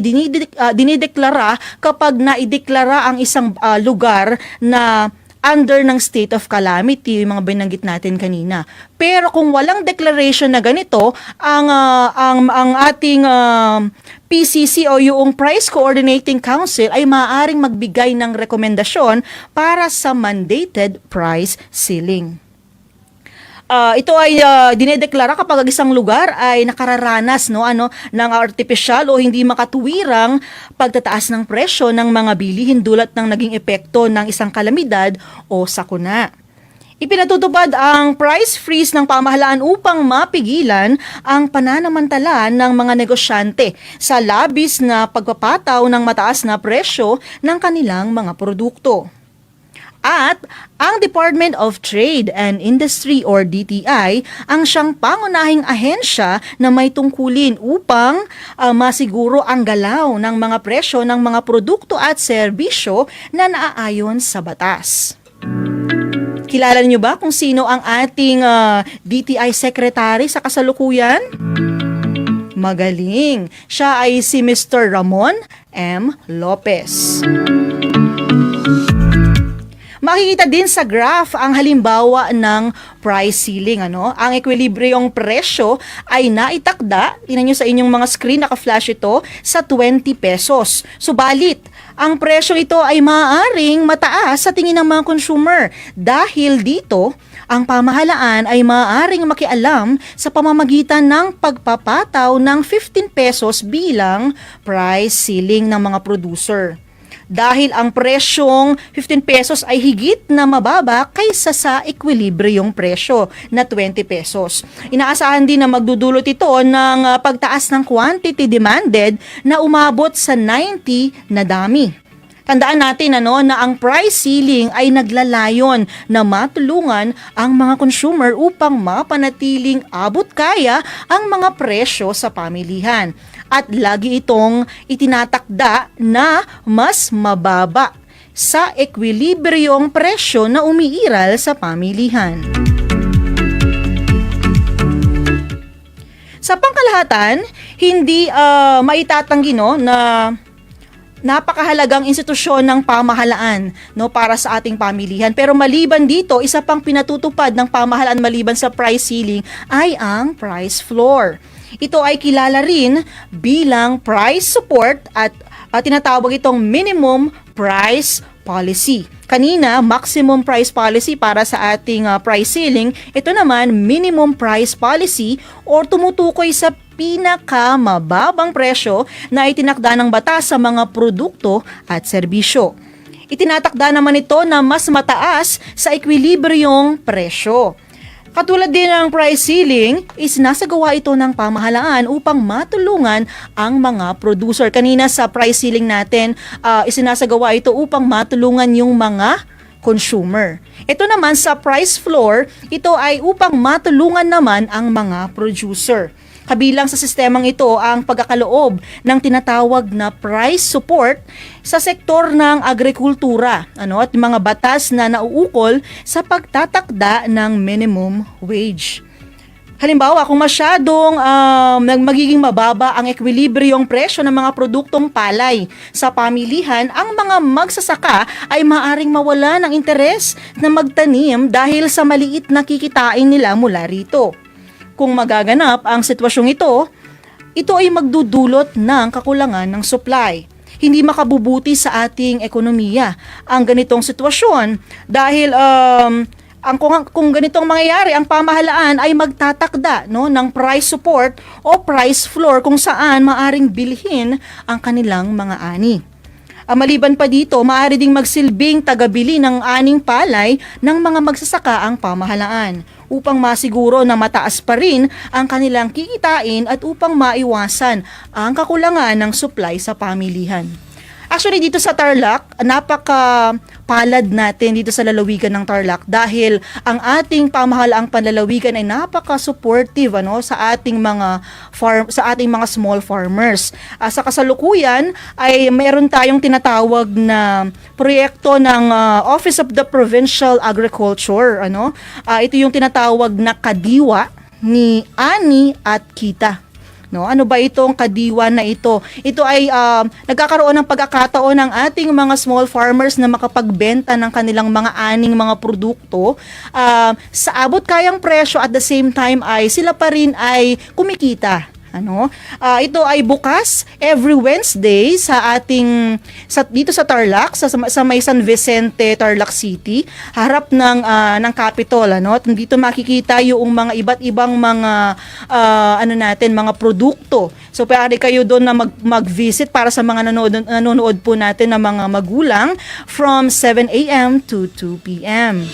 dinideklara kapag naideklara ang isang lugar na under ng state of calamity, yung mga binanggit natin kanina. Pero kung walang declaration na ganito, ang ating PCC o yung Price Coordinating Council ay maaaring magbigay ng rekomendasyon para sa mandated price ceiling. Ito ay dinedeklara kapag isang lugar ay nakararanas ng artificial o hindi makatuwirang pagtataas ng presyo ng mga bilihin dulot ng naging epekto ng isang kalamidad o sakuna. Ipinatutupad ang price freeze ng pamahalaan upang mapigilan ang pananamantala ng mga negosyante sa labis na pagpapataw ng mataas na presyo ng kanilang mga produkto. At ang Department of Trade and Industry or DTI ang siyang pangunahing ahensya na may tungkulin upang masiguro ang galaw ng mga presyo ng mga produkto at serbisyo na naaayon sa batas. Kilala niyo ba kung sino ang ating DTI Secretary sa kasalukuyan? Magaling! Siya ay si Mr. Ramon M. Lopez. Makikita din sa graph ang halimbawa ng price ceiling. Ang ekwilibryong presyo ay naitakda, tingnan nyo sa inyong mga screen, naka-flash ito, sa 20 pesos. Subalit, ang presyo ito ay maaaring mataas sa tingin ng mga consumer. Dahil dito, ang pamahalaan ay maaaring makialam sa pamamagitan ng pagpapataw ng 15 pesos bilang price ceiling ng mga producer. Dahil ang presyong 15 pesos ay higit na mababa kaysa sa ekwilibryong presyo na 20 pesos. Inaasahan din na magdudulot ito ng pagtaas ng quantity demanded na umabot sa 90 na dami. Tandaan natin na ang price ceiling ay naglalayon na matulungan ang mga consumer upang mapanatiling abot kaya ang mga presyo sa pamilihan. At lagi itong itinatakda na mas mababa sa ekwilibryong presyo na umiiral sa pamilihan. Sa pangkalahatan, hindi maitatanggi na napakahalagang institusyon ng pamahalaan para sa ating pamilihan. Pero maliban dito, isa pang pinatutupad ng pamahalaan maliban sa price ceiling ay ang price floor. Ito ay kilala rin bilang price support at tinatawag itong minimum price policy. Kanina, maximum price policy para sa ating price ceiling. Ito naman, minimum price policy or tumutukoy sa pinakamababang presyo na itinakda ng batas sa mga produkto at serbisyo. Itinatakda naman ito na mas mataas sa ekwilibryong presyo. Katulad din ng price ceiling, isinasagawa ito ng pamahalaan upang matulungan ang mga producer. Kanina sa price ceiling natin, isinasagawa ito upang matulungan yung mga consumer. Ito naman sa price floor, ito ay upang matulungan naman ang mga producer. Kabilang sa sistemang ito ang pagkakaloob ng tinatawag na price support sa sektor ng agrikultura at mga batas na nauukol sa pagtatakda ng minimum wage. Halimbawa, kung masyadong magiging mababa ang ekwilibryong presyo ng mga produktong palay sa pamilihan, ang mga magsasaka ay maaring mawala ng interes na magtanim dahil sa maliit na kikitain nila mula rito. Kung magaganap ang sitwasyong ito ay magdudulot ng kakulangan ng supply. Hindi makabubuti sa ating ekonomiya ang ganitong sitwasyon dahil kung ganitong mangyayari, ang pamahalaan ay magtatakda ng price support o price floor kung saan maaring bilhin ang kanilang mga ani. Maliban pa dito, maaari ding magsilbing tagabili ng aning palay ng mga magsasaka ang pamahalaan upang masiguro na mataas pa rin ang kanilang kikitain at upang maiwasan ang kakulangan ng supply sa pamilihan. Actually, dito sa Tarlac, napaka-palad natin dito sa lalawigan ng Tarlac dahil ang ating pamahalaang panlalawigan ay napaka-supportive sa ating mga small farmers. Sa kasalukuyan ay mayroon tayong tinatawag na proyekto ng Office of the Provincial Agriculture. Ito yung tinatawag na kadiwa ni Ani at Kita. Ano ba itong kadiwa na ito? Ito ay nagkakaroon ng pagkakataon ng ating mga small farmers na makapagbenta ng kanilang mga aning mga produkto sa abot kayang presyo at the same time ay sila pa rin ay kumikita. Ito ay bukas every Wednesday dito sa Tarlac, sa may San Vicente, Tarlac City, harap ng Capitol. Dito makikita yung mga iba't ibang mga mga produkto. So pwede kayo doon na mag-visit para sa mga nanonood po natin na mga magulang from 7 a.m. to 2 p.m.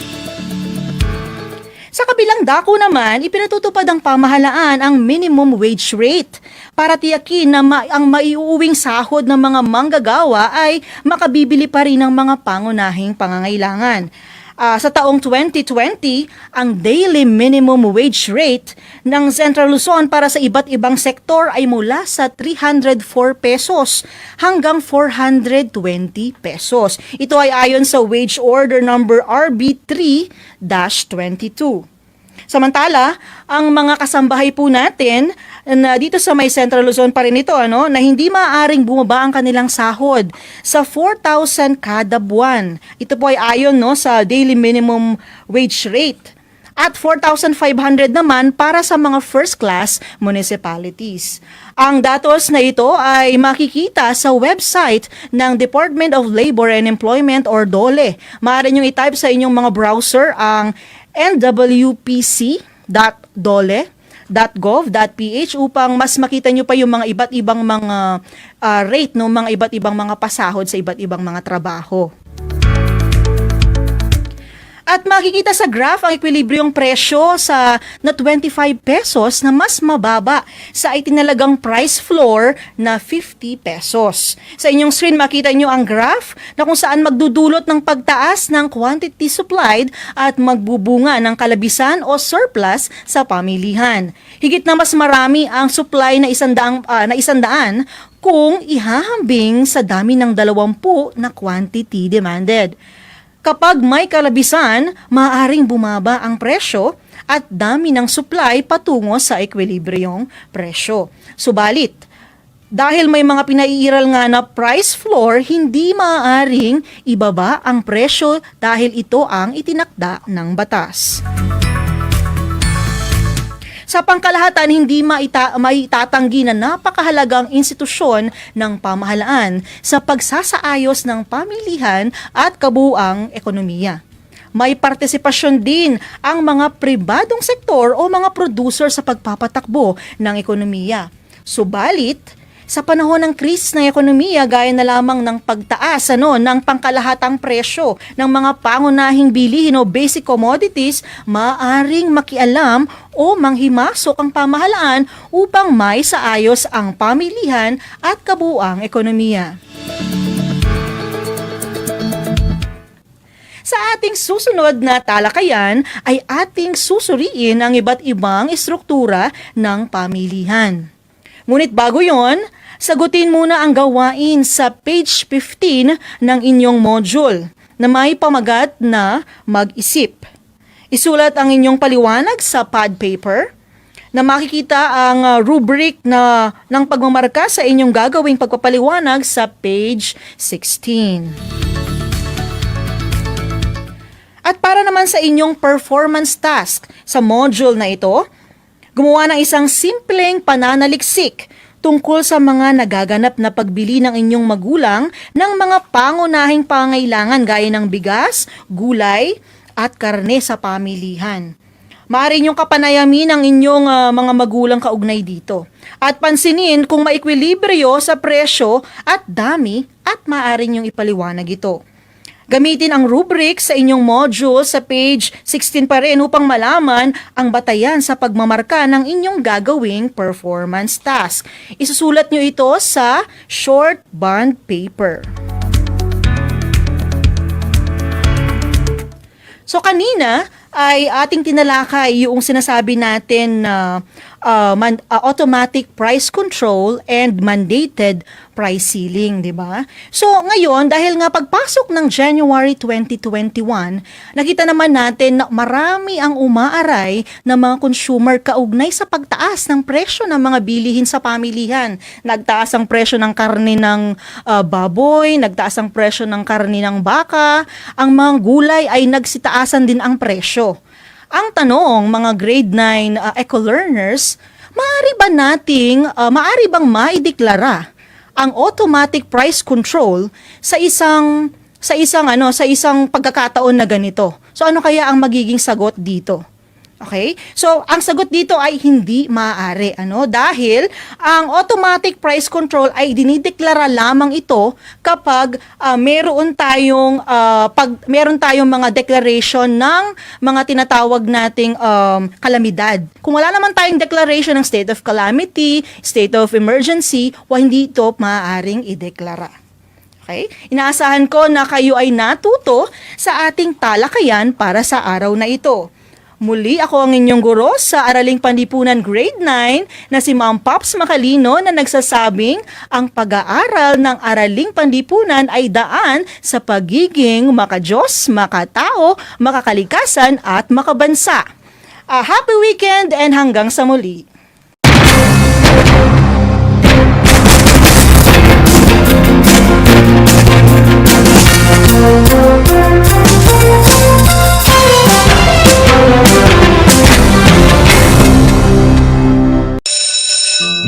Sa kabilang dako naman, ipinatutupad ng pamahalaan ang minimum wage rate para tiyakin na ang maiuuwing sahod ng mga manggagawa ay makabibili pa rin ng mga pangunahing pangangailangan. Sa taong 2020, ang daily minimum wage rate ng Central Luzon para sa iba't ibang sektor ay mula sa 304 pesos hanggang 420 pesos. Ito ay ayon sa Wage Order number RB3-22. Samantala, ang mga kasambahay po natin na dito sa may Central Luzon pa rin ito, na hindi maaaring bumaba ang kanilang sahod sa 4,000 kada buwan. Ito po ay ayon sa daily minimum wage rate. At 4,500 naman para sa mga first class municipalities. Ang datos na ito ay makikita sa website ng Department of Labor and Employment or DOLE. Maaari nyo i-type sa inyong mga browser ang nwpc.dole.gov.ph upang mas makita nyo pa yung mga iba't ibang mga rate, mga iba't ibang mga pasahod sa iba't ibang mga trabaho. At makikita sa graph ang ekwilibryong presyo na 25 pesos na mas mababa sa itinalagang price floor na 50 pesos. Sa inyong screen makita nyo ang graph na kung saan magdudulot ng pagtaas ng quantity supplied at magbubunga ng kalabisan o surplus sa pamilihan. Higit na mas marami ang supply na 100 kung ihahambing sa dami ng 20 na quantity demanded. Kapag may kalabisan, maaaring bumaba ang presyo at dami ng supply patungo sa ekwilibryong presyo. Subalit, dahil may mga pinaiiral nga na price floor, hindi maaaring ibaba ang presyo dahil ito ang itinakda ng batas. Sa pangkalahatan, hindi maitatanggi na napakahalagang institusyon ng pamahalaan sa pagsasaayos ng pamilihan at kabuuang ekonomiya. May partisipasyon din ang mga pribadong sektor o mga producer sa pagpapatakbo ng ekonomiya. Subalit, sa panahon ng krisis ng ekonomiya, gaya na lamang ng pagtaas ng pangkalahatang presyo ng mga pangunahing bilihin o basic commodities, maaring makialam o manghimasok ang pamahalaan upang maisaayos ang pamilihan at kabuuang ekonomiya. Sa ating susunod na talakayan ay ating susuriin ang iba't ibang estruktura ng pamilihan. Ngunit bago yon, sagutin muna ang gawain sa page 15 ng inyong module na may pamagat na mag-isip. Isulat ang inyong paliwanag sa pad paper. na makikita ang rubric ng pagmamarka sa inyong gagawing pagpapaliwanag sa page 16. At para naman sa inyong performance task sa module na ito, gumawa ng isang simpleng pananaliksik tungkol sa mga nagaganap na pagbili ng inyong magulang ng mga pangunahing pangailangan gaya ng bigas, gulay, at karne sa pamilihan. Maaari niyong kapanayamin ang inyong mga magulang kaugnay dito. At pansinin kung maekwilibryo sa presyo at dami at maaari niyong ipaliwanag ito. Gamitin ang rubric sa inyong module sa page 16 pa rin upang malaman ang batayan sa pagmamarka ng inyong gagawing performance task. Isusulat nyo ito sa short bond paper. So kanina ay ating tinalakay yung sinasabi natin na automatic price control and mandated price ceiling, di ba? So ngayon, dahil nga pagpasok ng January 2021, nakita naman natin na marami ang umaaray na mga consumer kaugnay sa pagtaas ng presyo ng mga bilihin sa pamilihan. Nagtaas ang presyo ng karne ng baboy, nagtaas ang presyo ng karne ng baka, ang mga gulay ay nagsitaasan din ang presyo. Ang tanong, mga grade 9 eco-learners, maaari bang maideklara ang automatic price control sa isang pagkakataon na ganito? So ano kaya ang magiging sagot dito? Okay? So, ang sagot dito ay hindi maaari. Dahil ang automatic price control ay dinideklara lamang ito kapag meron tayong mga declaration ng mga tinatawag nating kalamidad. Kung wala naman tayong declaration ng state of calamity, state of emergency, hindi ito maaaring ideklara. Okay? Inaasahan ko na kayo ay natuto sa ating talakayan para sa araw na ito. Muli ako ang inyong guro sa Araling Panlipunan Grade 9 na si Ma'am Pops Macalino na nagsasabing ang pag-aaral ng Araling Panlipunan ay daan sa pagiging makadiyos, makatao, makakalikasan at makabansa. Happy weekend and hanggang sa muli!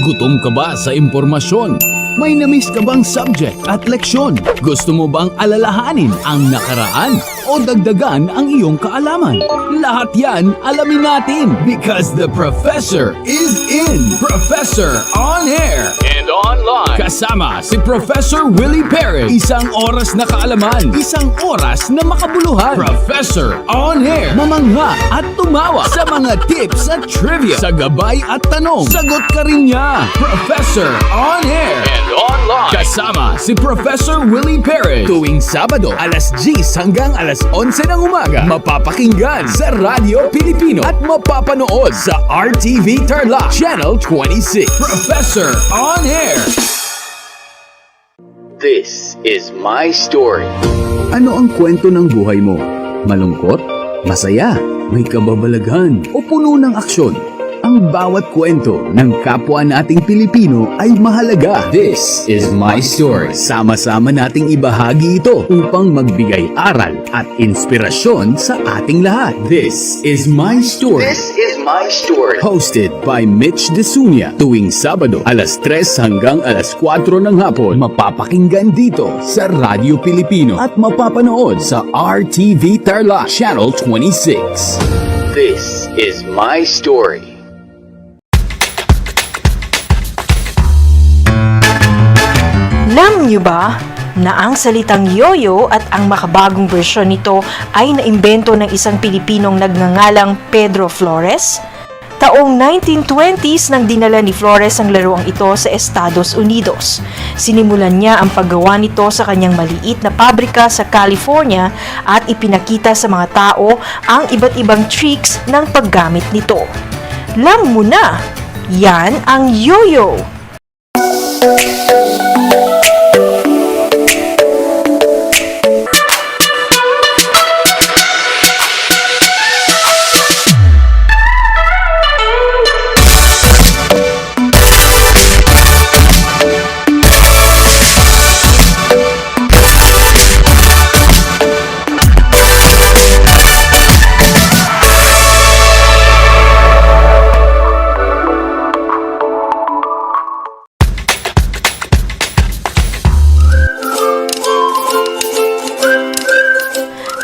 Gutom ka ba sa impormasyon? May namiss ka bang subject at leksyon? Gusto mo bang alalahanin ang nakaraan o dagdagan ang iyong kaalaman? Lahat yan alamin natin because the professor is in. Professor on air and online. Kasama si Professor Willie Perez. Isang oras na kaalaman, isang oras na makabuluhan. Professor on air. Mamangha at tumawa sa mga tips at trivia. Sa gabay at tanong, sagot ka rin niya. Professor on air and online. Kasama si Professor Willie Perez. Tuwing Sabado, alas 10 hanggang alas 11 ng umaga. Mapapakinggan sa Radyo Pilipino at mapapanood sa RTV Tarlac Channel 26. Professor on air. This is my story. Ano ang kwento ng buhay mo? Malungkot? Masaya? May kababalaghan? O puno ng aksyon? Ang bawat kwento ng kapwa nating Pilipino ay mahalaga. This is my story. Sama-sama nating ibahagi ito upang magbigay aral at inspirasyon sa ating lahat. This is my story. This is my story. Hosted by Mitch Desunia. Tuwing Sabado, alas 3 hanggang alas 4 ng hapon. Mapapakinggan dito sa Radyo Pilipino at mapapanood sa RTV Tarlac Channel 26. This is my story. Alam niyo ba na ang salitang yoyo at ang makabagong bersyon nito ay naimbento ng isang Pilipinong nagngangalang Pedro Flores? Taong 1920s nang dinala ni Flores ang laruang ito sa Estados Unidos. Sinimulan niya ang paggawa nito sa kanyang maliit na pabrika sa California at ipinakita sa mga tao ang iba't ibang tricks ng paggamit nito. Alam mo na, yan ang yoyo!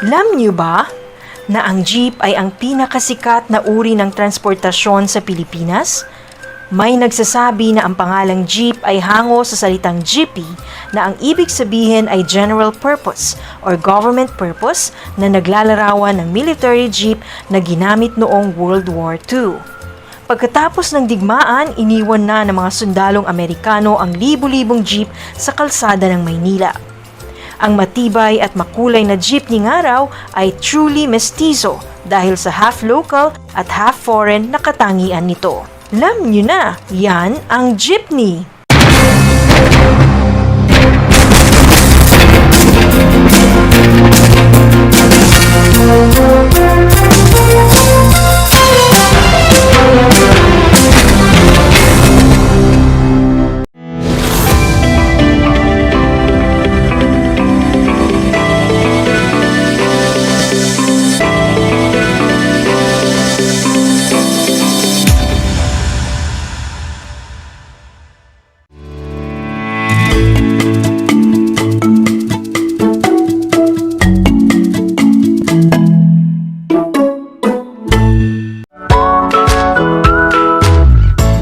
Alam niyo ba na ang jeep ay ang pinakasikat na uri ng transportasyon sa Pilipinas? May nagsasabi na ang pangalang jeep ay hango sa salitang jeepy na ang ibig sabihin ay general purpose or government purpose na naglalarawan ng military jeep na ginamit noong World War II. Pagkatapos ng digmaan, iniwan na ng mga sundalong Amerikano ang libu-libong jeep sa kalsada ng Maynila. Ang matibay at makulay na jeepney nga raw ay truly mestizo dahil sa half local at half foreign na katangian nito. Alam nyo na, yan ang jeepney.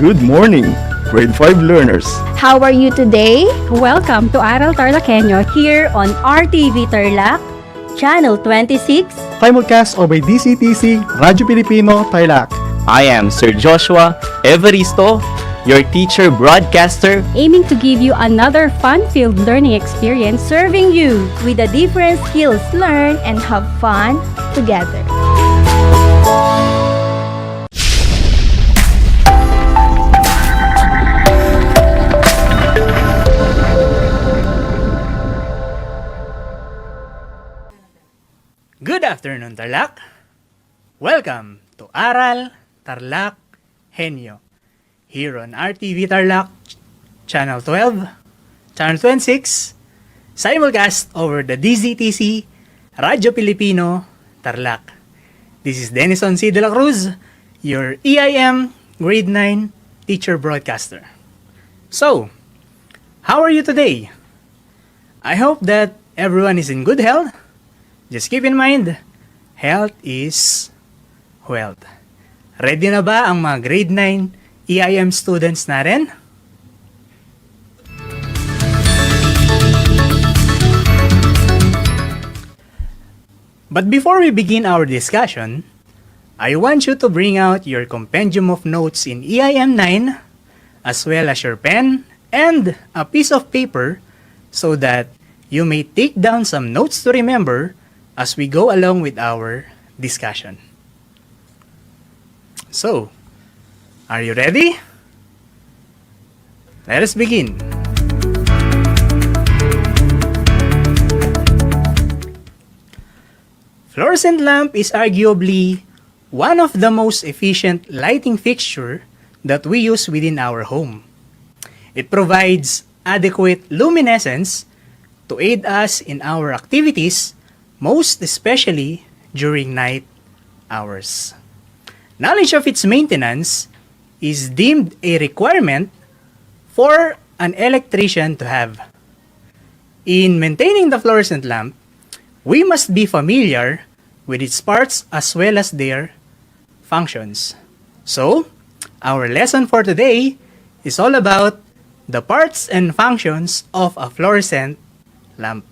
Good morning, grade 5 learners. How are you today? Welcome to Aral TarlakHenyo here on RTV Tarlac, Channel 26. Simulcast over DCTC, Radyo Pilipino, Tarlac. I am Sir Joshua Evaristo, your teacher broadcaster, Aiming to give you another fun-filled learning experience, serving you With the different skills, learn and have fun together. Good afternoon, Tarlac. Welcome to Aral TarlakHenyo here on RTV Tarlac, Channel 12, Channel 26, simulcast over the DZTC, Radyo Pilipino, Tarlac. This is Denison C. De La Cruz, your EIM Grade 9 teacher broadcaster. So, how are you today? I hope that everyone is in good health. Just keep in mind, health is wealth. Ready na ba ang mga grade 9 EIM students natin? But before we begin our discussion, I want you to bring out your compendium of notes in EIM 9 as well as your pen and a piece of paper so that you may take down some notes to remember as we go along with our discussion. So, are you ready? Let us begin. Fluorescent lamp is arguably one of the most efficient lighting fixture that we use within our home. It provides adequate luminescence to aid us in our activities, most especially during night hours. Knowledge of its maintenance is deemed a requirement for an electrician to have. In maintaining the fluorescent lamp, we must be familiar with its parts as well as their functions. So, our lesson for today is all about the parts and functions of a fluorescent lamp.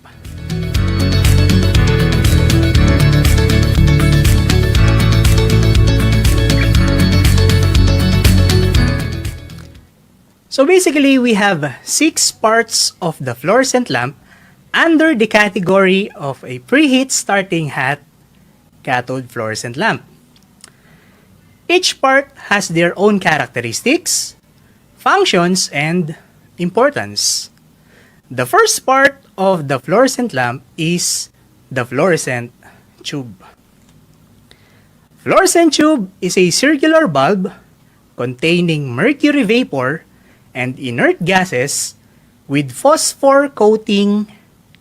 So basically, we have 6 parts of the fluorescent lamp under the category of a preheat starting hat cathode fluorescent lamp. Each part has their own characteristics, functions, and importance. The first part of the fluorescent lamp is the fluorescent tube. Fluorescent tube is a circular bulb containing mercury vapor and inert gases with phosphor coating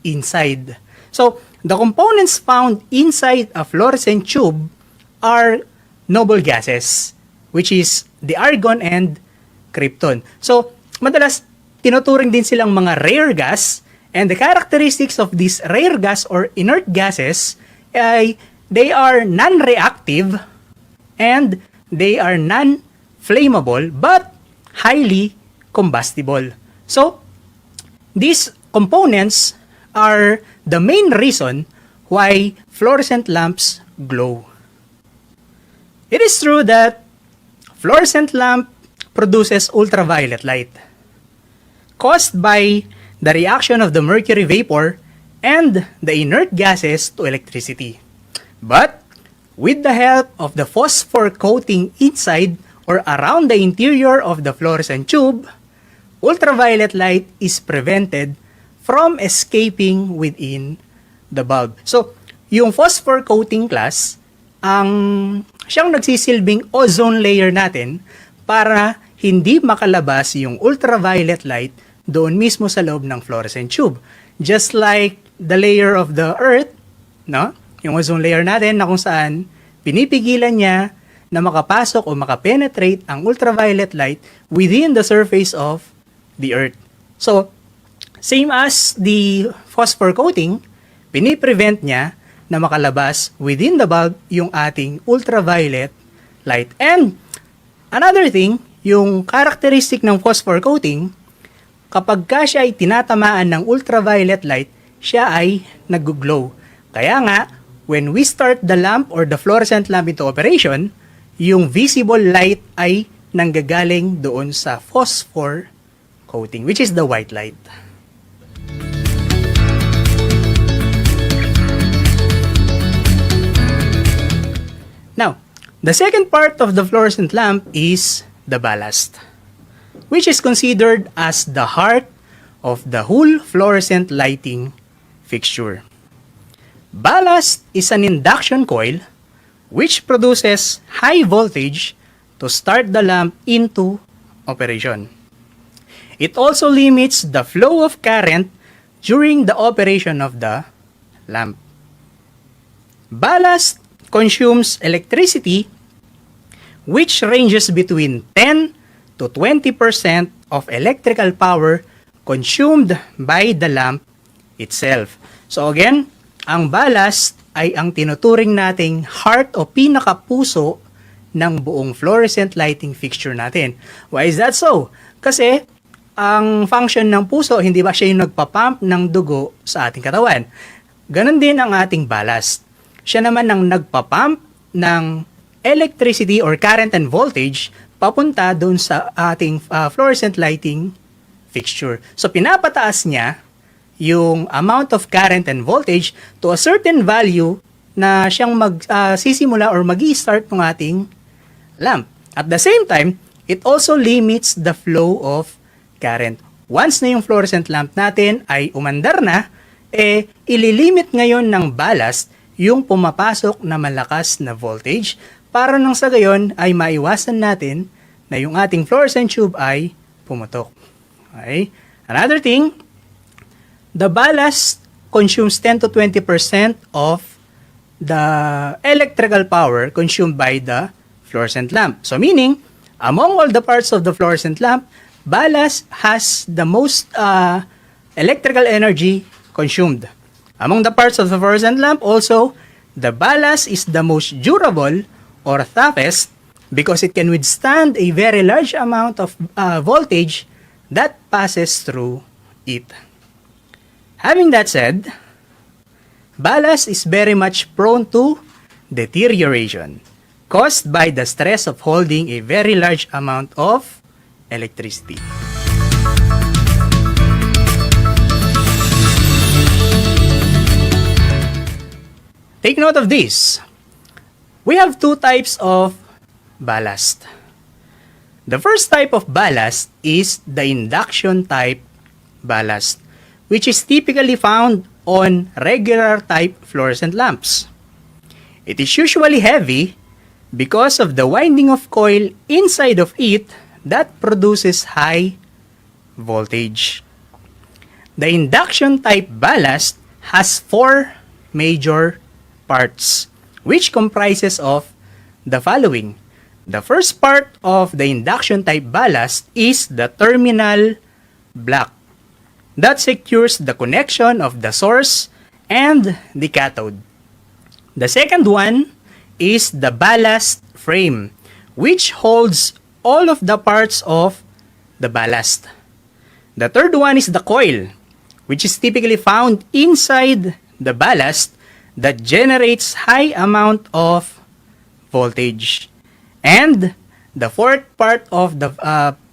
inside. So, the components found inside a fluorescent tube are noble gases, which is the argon and krypton. So, madalas tinuturing din silang mga rare gas, and the characteristics of these rare gas or inert gases ay they are non-reactive and they are non-flammable but highly combustible. So, these components are the main reason why fluorescent lamps glow. It is true that fluorescent lamp produces ultraviolet light caused by the reaction of the mercury vapor and the inert gases to electricity. But with the help of the phosphor coating inside or around the interior of the fluorescent tube, ultraviolet light is prevented from escaping within the bulb. So, yung phosphor coating class, siyang nagsisilbing ozone layer natin para hindi makalabas yung ultraviolet light doon mismo sa loob ng fluorescent tube. Just like the layer of the earth, no? Yung ozone layer natin na kung saan pinipigilan niya na makapasok o makapenetrate ang ultraviolet light within the surface of the earth. So, same as the phosphor coating, piniprevent niya na makalabas within the bulb yung ating ultraviolet light. And another thing, yung characteristic ng phosphor coating, kapag ka siya ay tinatamaan ng ultraviolet light, siya ay nag-glow. Kaya nga, when we start the lamp or the fluorescent lamp into operation, yung visible light ay nanggagaling doon sa phosphor coating, which is the white light. Now, the second part of the fluorescent lamp is the ballast, which is considered as the heart of the whole fluorescent lighting fixture. Ballast is an induction coil which produces high voltage to start the lamp into operation. It also limits the flow of current during the operation of the lamp. Ballast consumes electricity which ranges between 10 to 20% of electrical power consumed by the lamp itself. So again, ang ballast ay ang tinuturing nating heart o pinakapuso ng buong fluorescent lighting fixture natin. Why is that so? Kasi ang function ng puso, hindi ba siya yung nagpapump ng dugo sa ating katawan? Ganon din ang ating ballast. Siya naman ang nagpapump ng electricity or current and voltage papunta doon sa ating fluorescent lighting fixture. So pinapataas niya yung amount of current and voltage to a certain value na siyang magsisimula or mag-i-start ng ating lamp. At the same time, it also limits the flow of current. Once na yung fluorescent lamp natin ay umandar na, ililimit ngayon ng ballast yung pumapasok na malakas na voltage para nang sa gayon ay maiwasan natin na yung ating fluorescent tube ay pumutok. Okay? Another thing, the ballast consumes 10 to 20% of the electrical power consumed by the fluorescent lamp. So meaning, among all the parts of the fluorescent lamp, ballast has the most electrical energy consumed. Among the parts of the fluorescent lamp also, the ballast is the most durable or toughest because it can withstand a very large amount of voltage that passes through it. Having that said, ballast is very much prone to deterioration caused by the stress of holding a very large amount of electricity. Take note of this. We have two types of ballast. The first type of ballast is the induction type ballast, which is typically found on regular type fluorescent lamps. It is usually heavy because of the winding of coil inside of it that produces high voltage. The induction type ballast has four major parts, which comprises of the following. The first part of the induction type ballast is the terminal block that secures the connection of the source and the cathode. The second one is the ballast frame, which holds all of the parts of the ballast. The third one is the coil, which is typically found inside the ballast that generates high amount of voltage. And the fourth part of the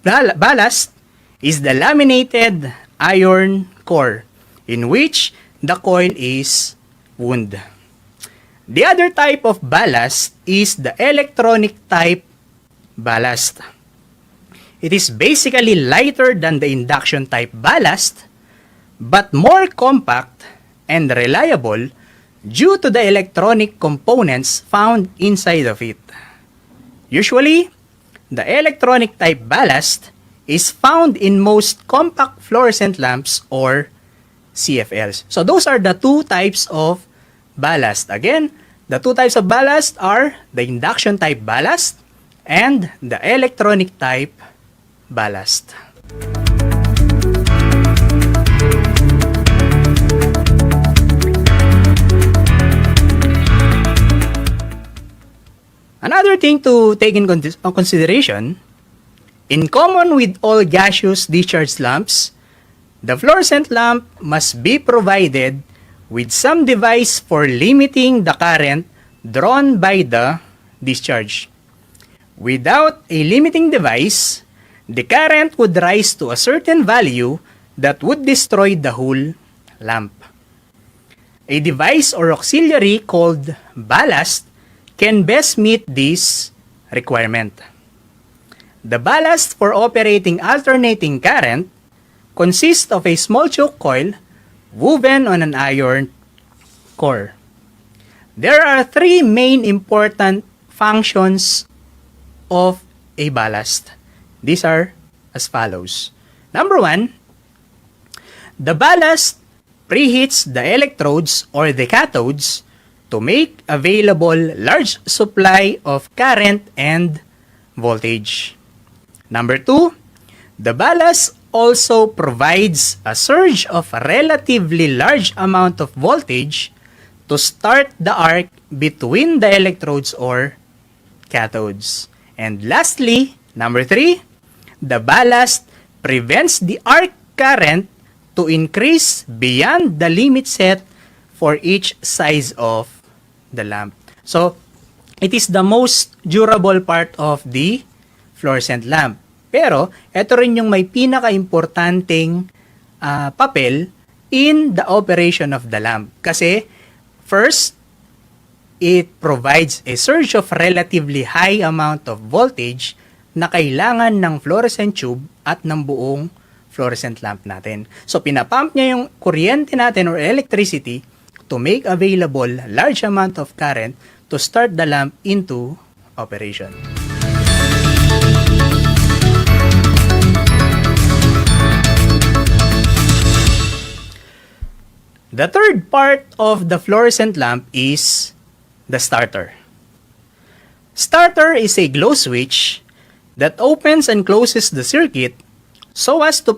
ballast is the laminated iron core, in which the coil is wound. The other type of ballast is the electronic type ballast. It is basically lighter than the induction type ballast, but more compact and reliable due to the electronic components found inside of it. Usually, the electronic type ballast is found in most compact fluorescent lamps or CFLs. So those are the two types of ballast. Again, the two types of ballast are the induction type ballast and the electronic type ballast. Another thing to take in consideration, in common with all gaseous discharge lamps, the fluorescent lamp must be provided with some device for limiting the current drawn by the discharge. Without a limiting device, the current would rise to a certain value that would destroy the whole lamp. A device or auxiliary called ballast can best meet this requirement. The ballast for operating alternating current consists of a small choke coil woven on an iron core. There are three main important functions of a ballast. These are as follows. Number one, the ballast preheats the electrodes or the cathodes to make available large supply of current and voltage. Number two, the ballast also provides a surge of a relatively large amount of voltage to start the arc between the electrodes or cathodes. And lastly, number three, the ballast prevents the arc current to increase beyond the limit set for each size of the lamp. So, it is the most durable part of the fluorescent lamp. Pero, ito rin yung may pinaka-importanting papel in the operation of the lamp. Kasi, first, it provides a surge of relatively high amount of voltage na kailangan ng fluorescent tube at ng buong fluorescent lamp natin. So, pinapump niya yung kuryente natin or electricity to make available large amount of current to start the lamp into operation. The third part of the fluorescent lamp is the starter. Starter is a glow switch that opens and closes the circuit so as to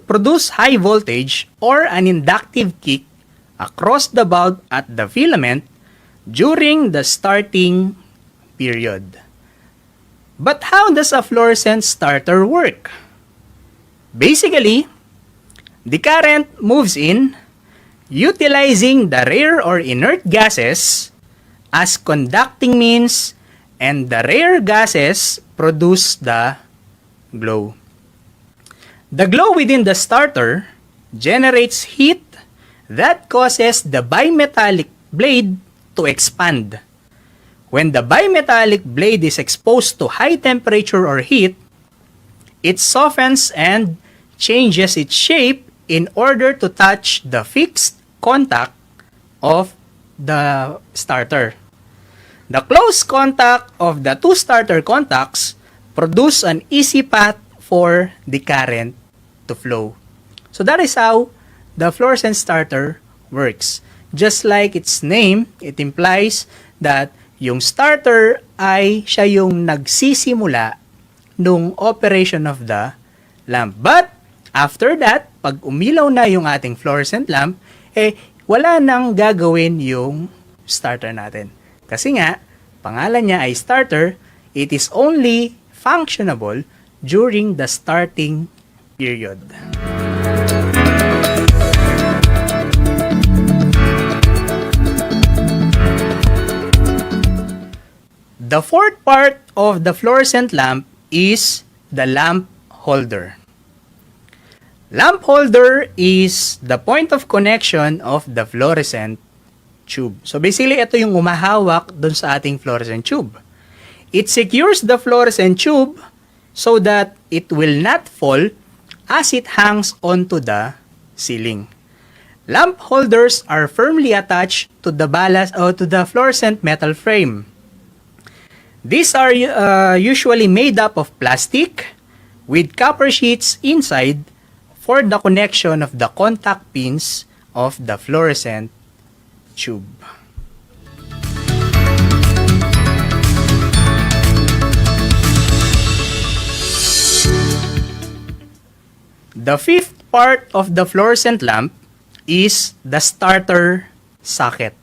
produce high voltage or an inductive kick across the bulb at the filament during the starting period. But how does a fluorescent starter work? Basically, the current moves in utilizing the rare or inert gases as conducting means, and the rare gases produce the glow. The glow within the starter generates heat that causes the bimetallic blade to expand. When the bimetallic blade is exposed to high temperature or heat, it softens and changes its shape in order to touch the fixed contact of the starter. The close contact of the two starter contacts produce an easy path for the current to flow. So that is how the fluorescent starter works. Just like its name, it implies that yung starter ay siya yung nagsisimula nung operation of the lamp. But after that, pag umilaw na yung ating fluorescent lamp, wala nang gagawin yung starter natin. Kasi nga, pangalan niya ay starter, it is only functionable during the starting period. The fourth part of the fluorescent lamp is the lamp holder. Lamp holder is the point of connection of the fluorescent tube. So basically, ito yung umahawak dun sa ating fluorescent tube. It secures the fluorescent tube so that it will not fall as it hangs onto the ceiling. Lamp holders are firmly attached to the ballast or to the fluorescent metal frame. These are usually made up of plastic with copper sheets inside for the connection of the contact pins of the fluorescent tube. The fifth part of the fluorescent lamp is the starter socket.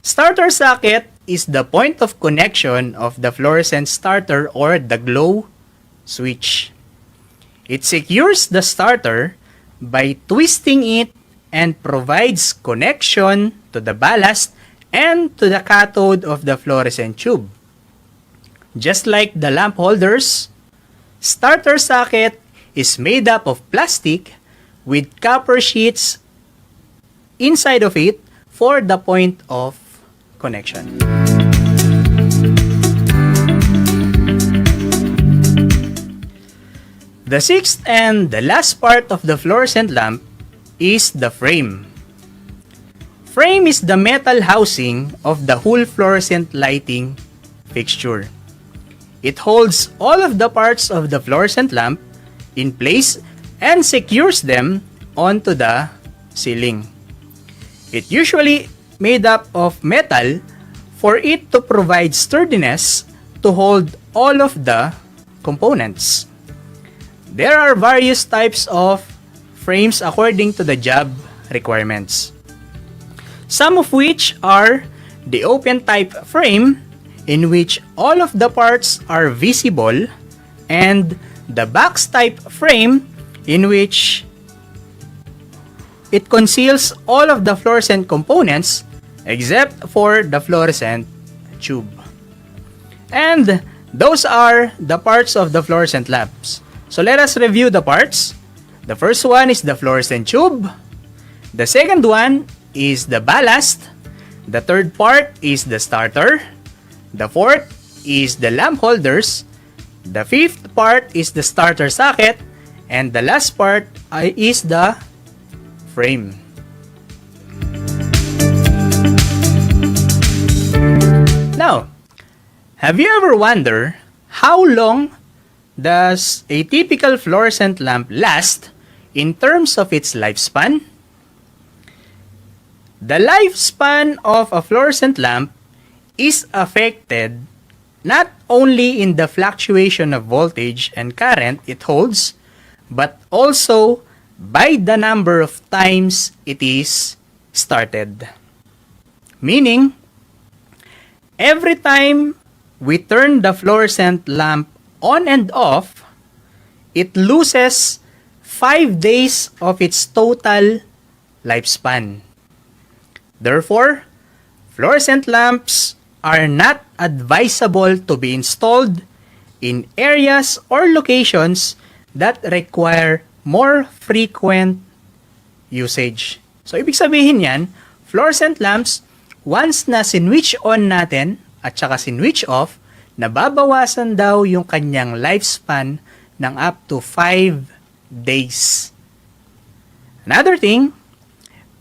Starter socket is the point of connection of the fluorescent starter or the glow switch. It secures the starter by twisting it and provides connection to the ballast and to the cathode of the fluorescent tube. Just like the lamp holders, starter socket is made up of plastic with copper sheets inside of it for the point of connection. The sixth and the last part of the fluorescent lamp is the frame. Frame is the metal housing of the whole fluorescent lighting fixture. It holds all of the parts of the fluorescent lamp in place and secures them onto the ceiling. It usually made up of metal for it to provide sturdiness to hold all of the components. There are various types of frames according to the job requirements. Some of which are the open type frame in which all of the parts are visible and the box type frame in which it conceals all of the fluorescent components except for the fluorescent tube. And those are the parts of the fluorescent lamps. So let us review the parts. The first one is the fluorescent tube. The second one is the ballast. The third part is the starter. The fourth is the lamp holders. The fifth part is the starter socket. And the last part is the frame. Now, have you ever wondered how long does a typical fluorescent lamp last in terms of its lifespan? The lifespan of a fluorescent lamp is affected not only in the fluctuation of voltage and current it holds, but also by the number of times it is started. Meaning, every time we turn the fluorescent lamp on and off, it loses 5 days of its total lifespan. Therefore, fluorescent lamps are not advisable to be installed in areas or locations that require more frequent usage. So, ibig sabihin yan, fluorescent lamps, once na sinwitch on natin at saka sinwitch off, nababawasan daw yung kanyang lifespan ng up to 5 days. Another thing,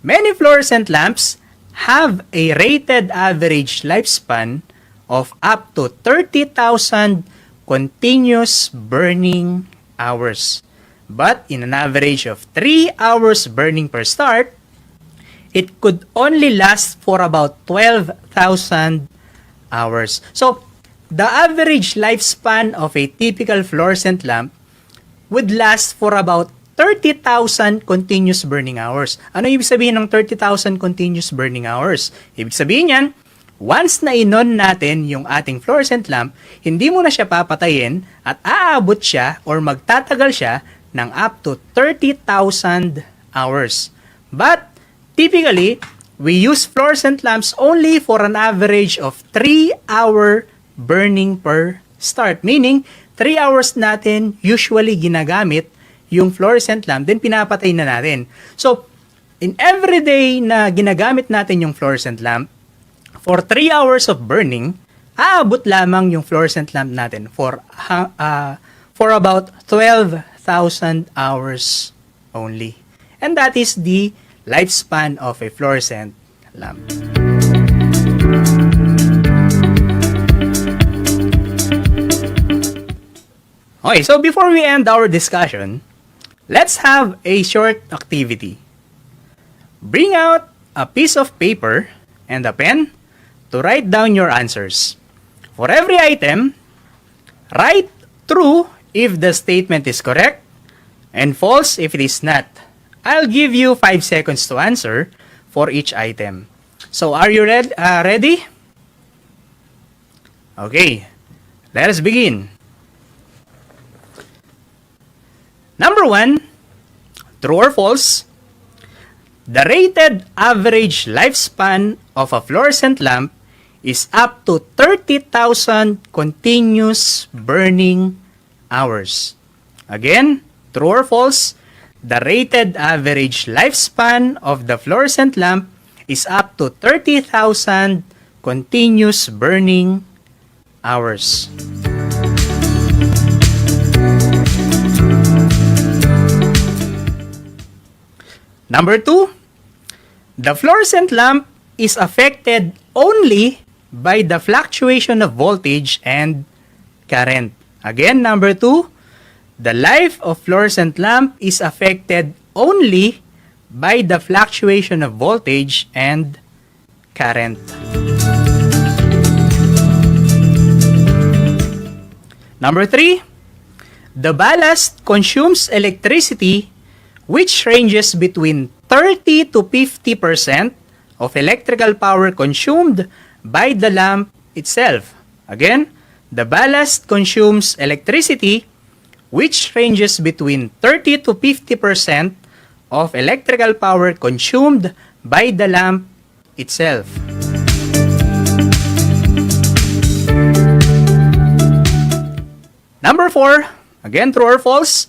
many fluorescent lamps have a rated average lifespan of up to 30,000 continuous burning hours. But in an average of 3 hours burning per start, it could only last for about 12,000 hours. So, the average lifespan of a typical fluorescent lamp would last for about 30,000 continuous burning hours. Ano ibig sabihin ng 30,000 continuous burning hours? Ibig sabihin yan, once na inon natin yung ating fluorescent lamp, hindi mo na siya papatayin at aabot siya or magtatagal siya ng up to 30,000 hours. But, typically, we use fluorescent lamps only for an average of 3-hour burning per start. Meaning, 3 hours natin usually ginagamit yung fluorescent lamp, then pinapatay na natin. So, in everyday na ginagamit natin yung fluorescent lamp, for 3 hours of burning, aabot lamang yung fluorescent lamp natin for about 12,000 hours only. And that is the lifespan of a fluorescent lamp. Okay, so before we end our discussion, let's have a short activity. Bring out a piece of paper and a pen to write down your answers. For every item, write true if the statement is correct and false if it is not. I'll give you 5 seconds to answer for each item. So, are you ready? Okay, let us begin. Number 1, true or false? The rated average lifespan of a fluorescent lamp is up to 30,000 continuous burning hours. Again, true or false? The rated average lifespan of the fluorescent lamp is up to 30,000 continuous burning hours. Number 2, the fluorescent lamp is affected only by the fluctuation of voltage and current. Again, number 2, the life of fluorescent lamp is affected only by the fluctuation of voltage and current. Number 3, the ballast consumes electricity which ranges between 30 to 50% of electrical power consumed by the lamp itself. Again, the ballast consumes electricity which ranges between 30 to 50% of electrical power consumed by the lamp itself. Number 4, again true or false?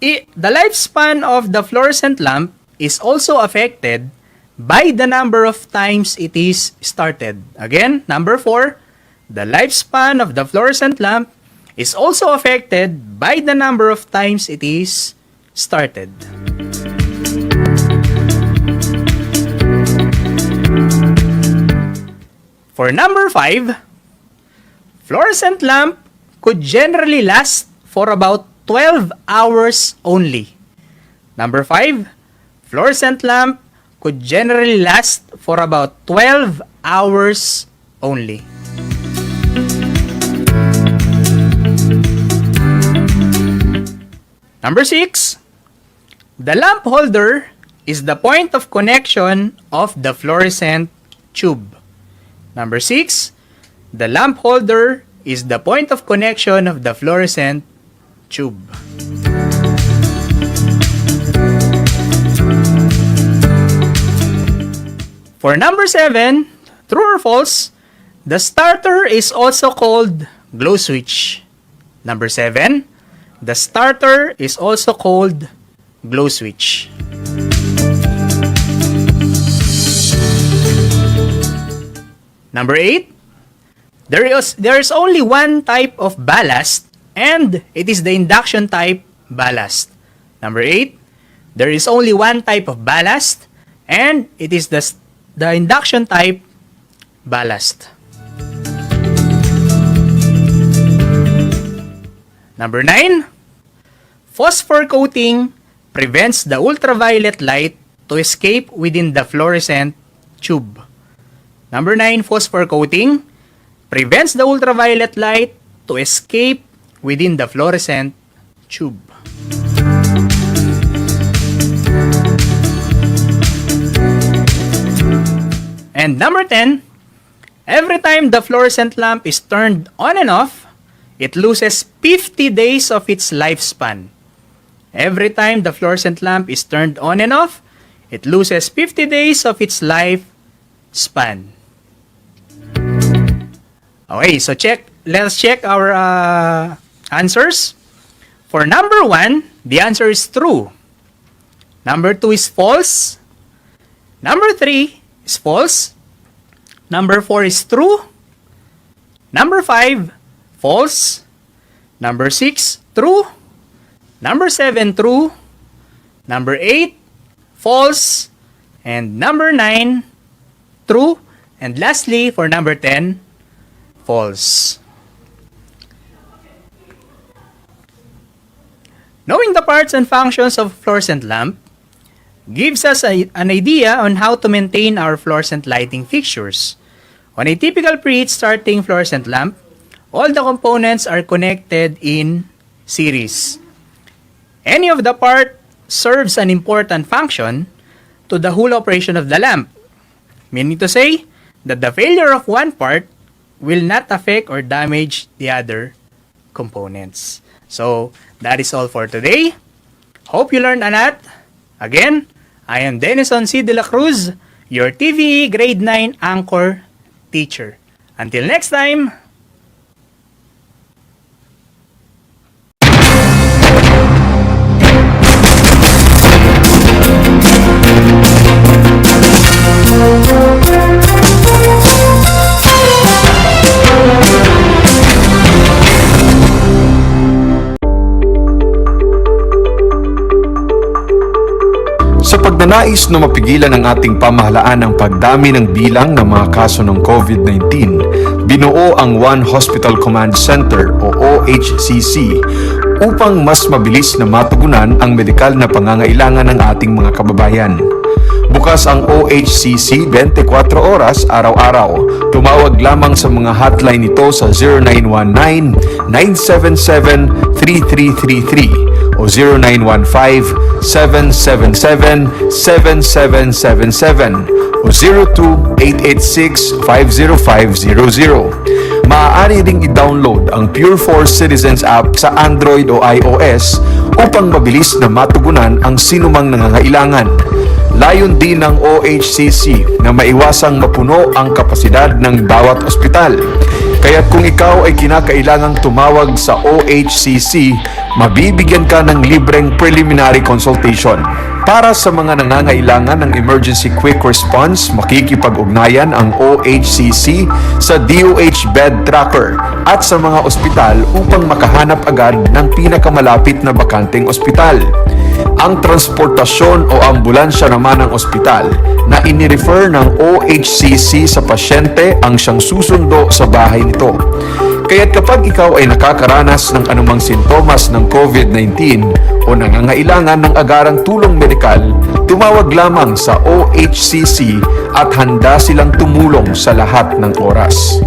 The lifespan of the fluorescent lamp is also affected by the number of times it is started. Again, number 4, the lifespan of the fluorescent lamp is also affected by the number of times it is started. For number 5, fluorescent lamp could generally last for about 12 hours only. Number 5, fluorescent lamp could generally last for about 12 hours only. Number 6, the lamp holder is the point of connection of the fluorescent tube. Number 6, the lamp holder is the point of connection of the fluorescent tube. For number 7, true or false, the starter is also called glow switch. Number 7, the starter is also called glow switch. Number 8, there is only one type of ballast and it is the induction type ballast. Number 8, there is only one type of ballast and it is the induction type ballast. Number 9, phosphor coating prevents the ultraviolet light to escape within the fluorescent tube. Number 9, phosphor coating prevents the ultraviolet light to escape within the fluorescent tube. And number 10, every time the fluorescent lamp is turned on and off, it loses 50 days of its lifespan. Every time the fluorescent lamp is turned on and off, it loses 50 days of its lifespan. Okay, so let's check our answers. For number 1, the answer is true. Number 2 is false. Number 3 is false. Number 4 is true. Number 5, false. Number 6, true. Number 7, true. Number 8, false. And number 9, true. And lastly, for number 10, false. Knowing the parts and functions of fluorescent lamp gives us an idea on how to maintain our fluorescent lighting fixtures. On a typical preheat starting fluorescent lamp, all the components are connected in series. Any of the part serves an important function to the whole operation of the lamp, meaning to say that the failure of one part will not affect or damage the other components. So, that is all for today. Hope you learned a lot. Again, I am Denison C. De La Cruz, your TVE Grade 9 Anchor teacher. Until next time, Sa pagnanais na mapigilan ang ating pamahalaan ang pagdami ng bilang ng mga kaso ng COVID-19, binuo ang One Hospital Command Center o OHCC upang mas mabilis na matugunan ang medikal na pangangailangan ng ating mga kababayan. Bukas ang OHCC 24 oras araw-araw. Tumawag lamang sa mga hotline nito sa 0919-977-3333 o 0915-777-7777 o 02-886-50500. Maaari ring i-download ang Pure Force Citizens app sa Android o iOS upang mabilis na matugunan ang sinumang nangangailangan. Layon din ng OHCC na maiwasang mapuno ang kapasidad ng bawat ospital. Kaya't kung ikaw ay kinakailangang tumawag sa OHCC, mabibigyan ka ng libreng preliminary consultation. Para sa mga nangangailangan ng emergency quick response, makikipag-ugnayan ang OHCC sa DOH Bed Tracker at sa mga ospital upang makahanap agad ng pinakamalapit na bakanteng ospital. Ang transportasyon o ambulansya naman ng ospital na inirefer ng OHCC sa pasyente ang siyang susundo sa bahay nito. Kaya't kapag ikaw ay nakakaranas ng anumang sintomas ng COVID-19 o nangangailangan ng agarang tulong medikal, tumawag lamang sa OHCC at handa silang tumulong sa lahat ng oras.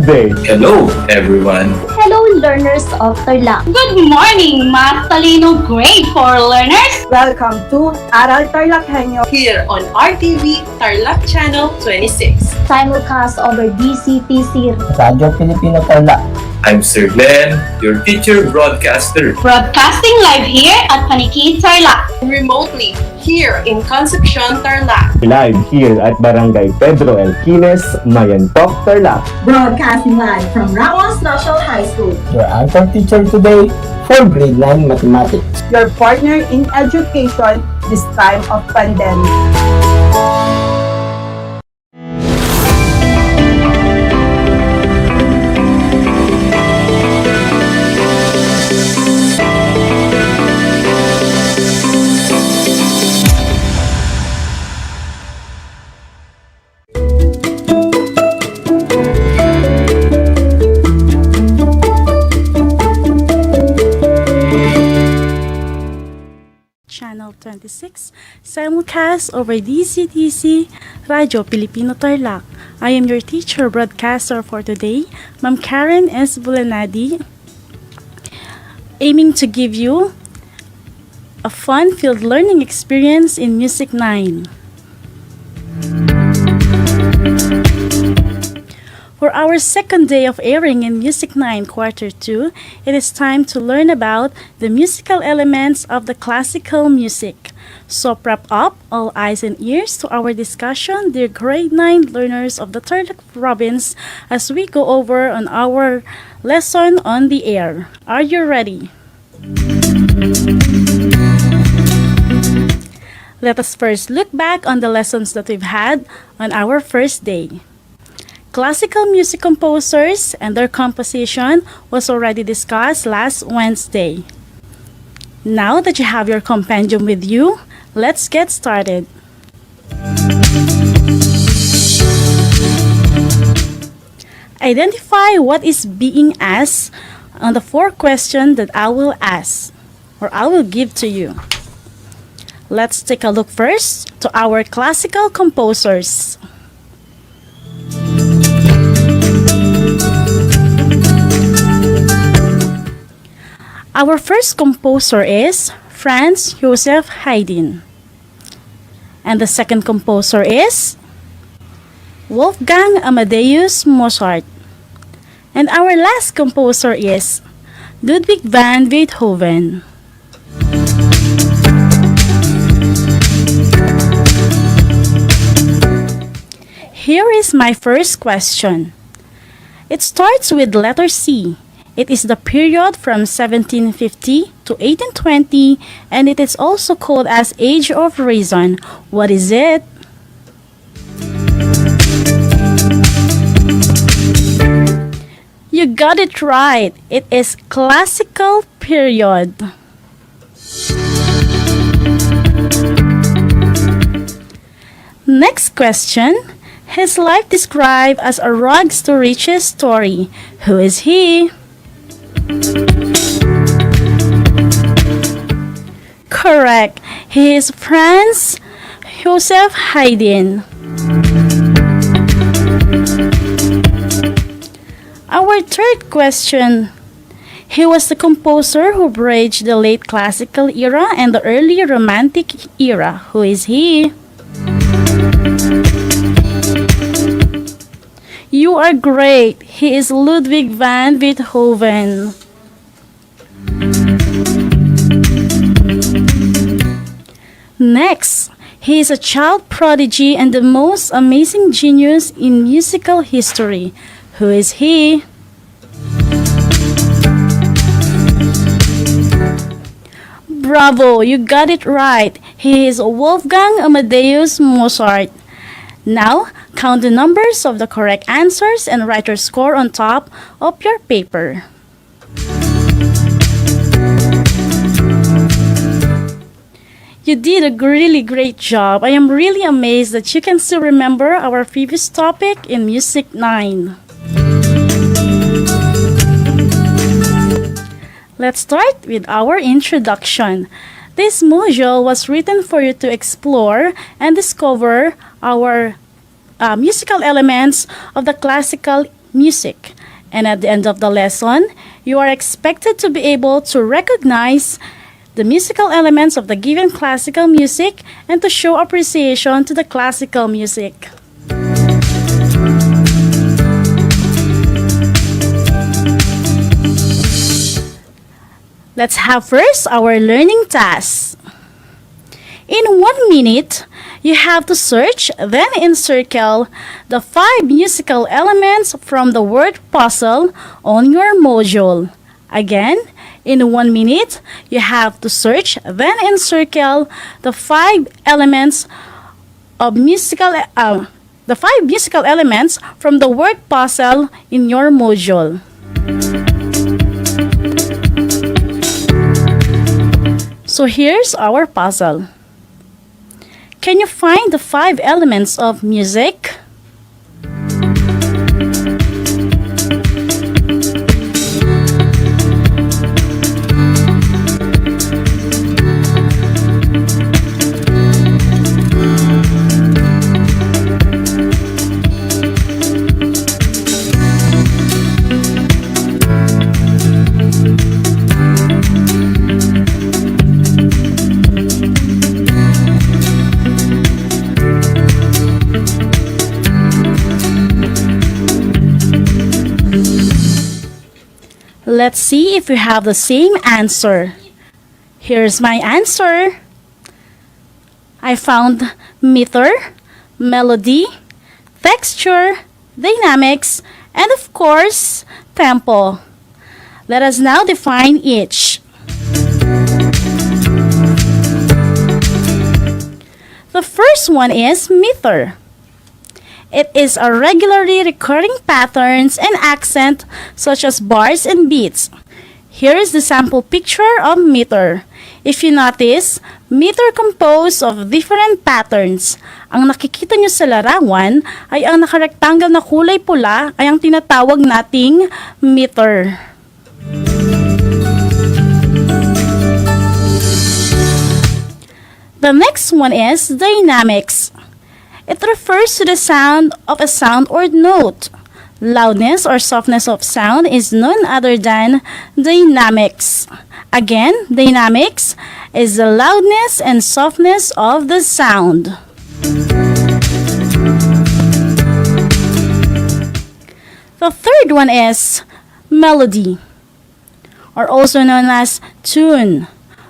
Good day! Hello, everyone. Hello, learners of Tarlac. Good morning, Mas Talino Grade 4 learners! Welcome to Aral TarlakHenyo Here on RTV Tarlac Channel 26. Simulcast over DCTC. Radyo Pilipino Tarlac. I'm Sir Glenn, your teacher broadcaster. Broadcasting live here at Paniki Tarlac. Remotely here in Concepcion Tarlac. Live here at Barangay Pedro Elquines, Mayantok, Tarlac. Broadcasting live from Ramos National High School. Your anchor teacher today for grade 9 mathematics. your partner in education this time of pandemic. Channel 26, simulcast over DCTC, Radyo Pilipino Tarlac. I am your teacher broadcaster for today, Ma'am Karen S. Bulanadi, aiming to give you a fun-filled learning experience in Music 9. For our second day of airing in Music 9 Quarter 2, it is time to learn about the musical elements of the classical music. So prep up all eyes and ears to our discussion, dear grade 9 learners of the Tarlac province, as we go over on our lesson on the air. Are you ready? Let us first look back on the lessons that we've had on our first day. Classical music composers and their composition was already discussed last Wednesday. Now that you have your compendium with you, let's get started. Identify what is being asked on the 4 questions that I will ask or I will give to you. Let's take a look first to our classical composers. Our first composer is Franz Joseph Haydn. And the second composer is Wolfgang Amadeus Mozart. And our last composer is Ludwig van Beethoven. Here is my first question. It starts with letter C. It is the period from 1750 to 1820, and it is also called as Age of Reason. What is it? You got it right. It is classical period. Next question. His life described as a rags to riches story. Who is he? Correct. He is Franz Joseph Haydn. Our third question. He was the composer who bridged the late classical era and the early romantic era. Who is he? You are great. He is Ludwig van Beethoven. Next, he is a child prodigy and the most amazing genius in musical history. Who is he? Bravo, you got it right. He is Wolfgang Amadeus Mozart. Now, count the numbers of the correct answers and write your score on top of your paper. You did a really great job. I am really amazed that you can still remember our previous topic in Music 9. Let's start with our introduction. This module was written for you to explore and discover our musical elements of the classical music. And at the end of the lesson, you are expected to be able to recognize the musical elements of the given classical music and to show appreciation to the classical music. Let's have first our learning task. In 1 minute, you have to search, then encircle the 5 musical elements from the word puzzle on your module. Again, in 1 minute, you have to search, then encircle the 5 elements of the 5 musical elements from the word puzzle in your module. So here's our puzzle. Can you find the 5 elements of music? Let's see if we have the same answer. Here's my answer. I found meter, melody, texture, dynamics, and of course, tempo. Let us now define each. The first one is meter. It is a regularly recurring patterns and accent such as bars and beats. Here is the sample picture of meter. If you notice, meter composed of different patterns. Ang nakikita nyo sa larawan ay ang nakarektanggal na kulay pula ay ang tinatawag nating meter. The next one is dynamics. It refers to the sound of a sound or note. Loudness or softness of sound is none other than dynamics. Again, dynamics is the loudness and softness of the sound. The third one is melody, or also known as tune,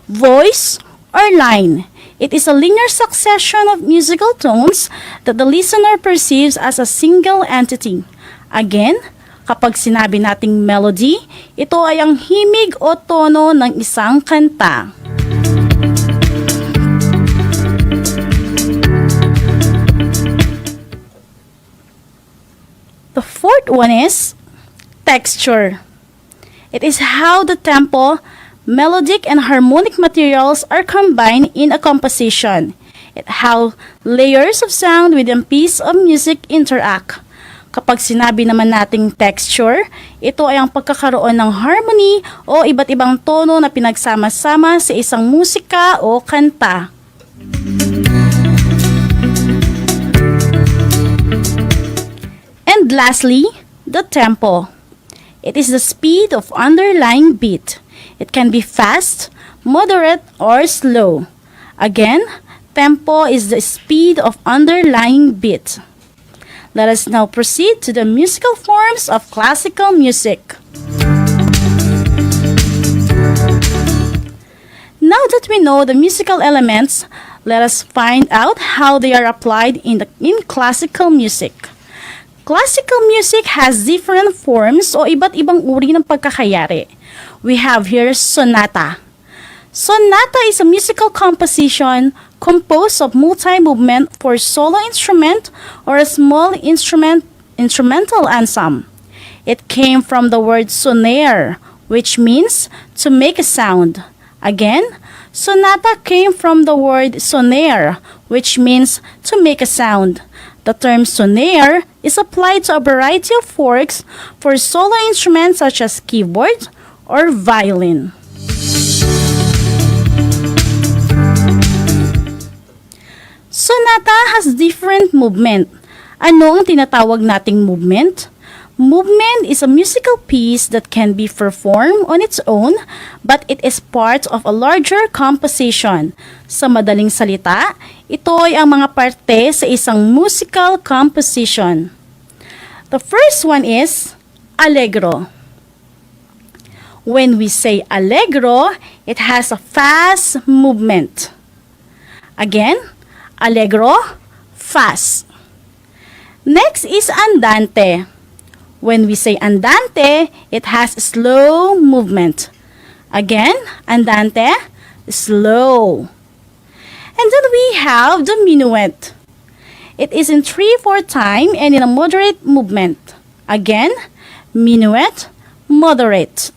voice, or line. It is a linear succession of musical tones that the listener perceives as a single entity. Again, kapag sinabi nating melody, ito ay ang himig o tono ng isang kanta. The fourth one is texture. It is how the tempo, melodic and harmonic materials are combined in a composition. It how layers of sound within a piece of music interact. Kapag sinabi naman nating texture, ito ay ang pagkakaroon ng harmony o iba't ibang tono na pinagsama-sama sa isang musika o kanta. And lastly, the tempo. It is the speed of underlying beat. It can be fast, moderate, or slow. Again, tempo is the speed of underlying beat. Let us now proceed to the musical forms of classical music. Now that we know the musical elements, let us find out how they are applied in classical music. Classical music has different forms o iba't ibang uri ng pagkakayari. We have here sonata. Sonata is a musical composition composed of multi-movement for solo instrument or a small instrumental ensemble. It came from the word sonare, which means to make a sound. Again, sonata came from the word sonare, which means to make a sound. The term sonare is applied to a variety of works for solo instruments such as keyboard or violin. Sonata has different movement. Ano ang tinatawag nating movement? Movement is a musical piece that can be performed on its own, but it is part of a larger composition. Sa madaling salita, ito ay ang mga parte sa isang musical composition. The first one is allegro. When we say allegro, it has a fast movement. Again, allegro, fast. Next is andante. When we say andante, it has slow movement. Again, andante, slow. And then we have the minuet. It is in 3/4 time and in a moderate movement. Again, minuet, moderate.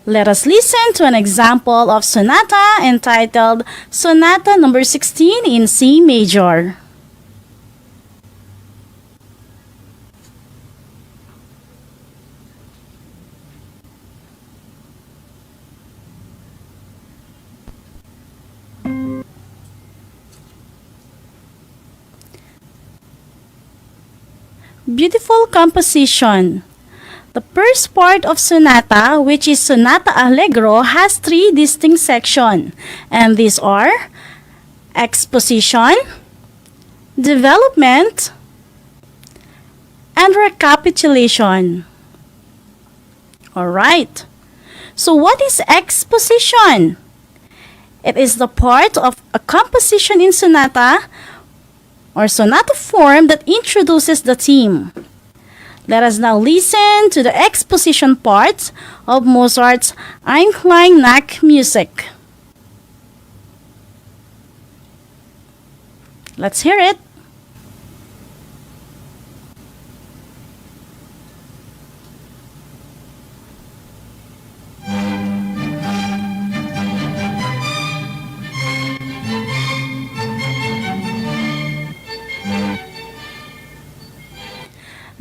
Let us listen to an example of sonata entitled Sonata number 16 in C major. Beautiful composition. The first part of sonata, which is sonata allegro, has 3 distinct sections, and these are exposition, development, and recapitulation. Alright, so what is exposition? It is the part of a composition in sonata or sonata form that introduces the theme. Let us now listen to the exposition part of Mozart's Ein klein Nacht music. Let's hear it.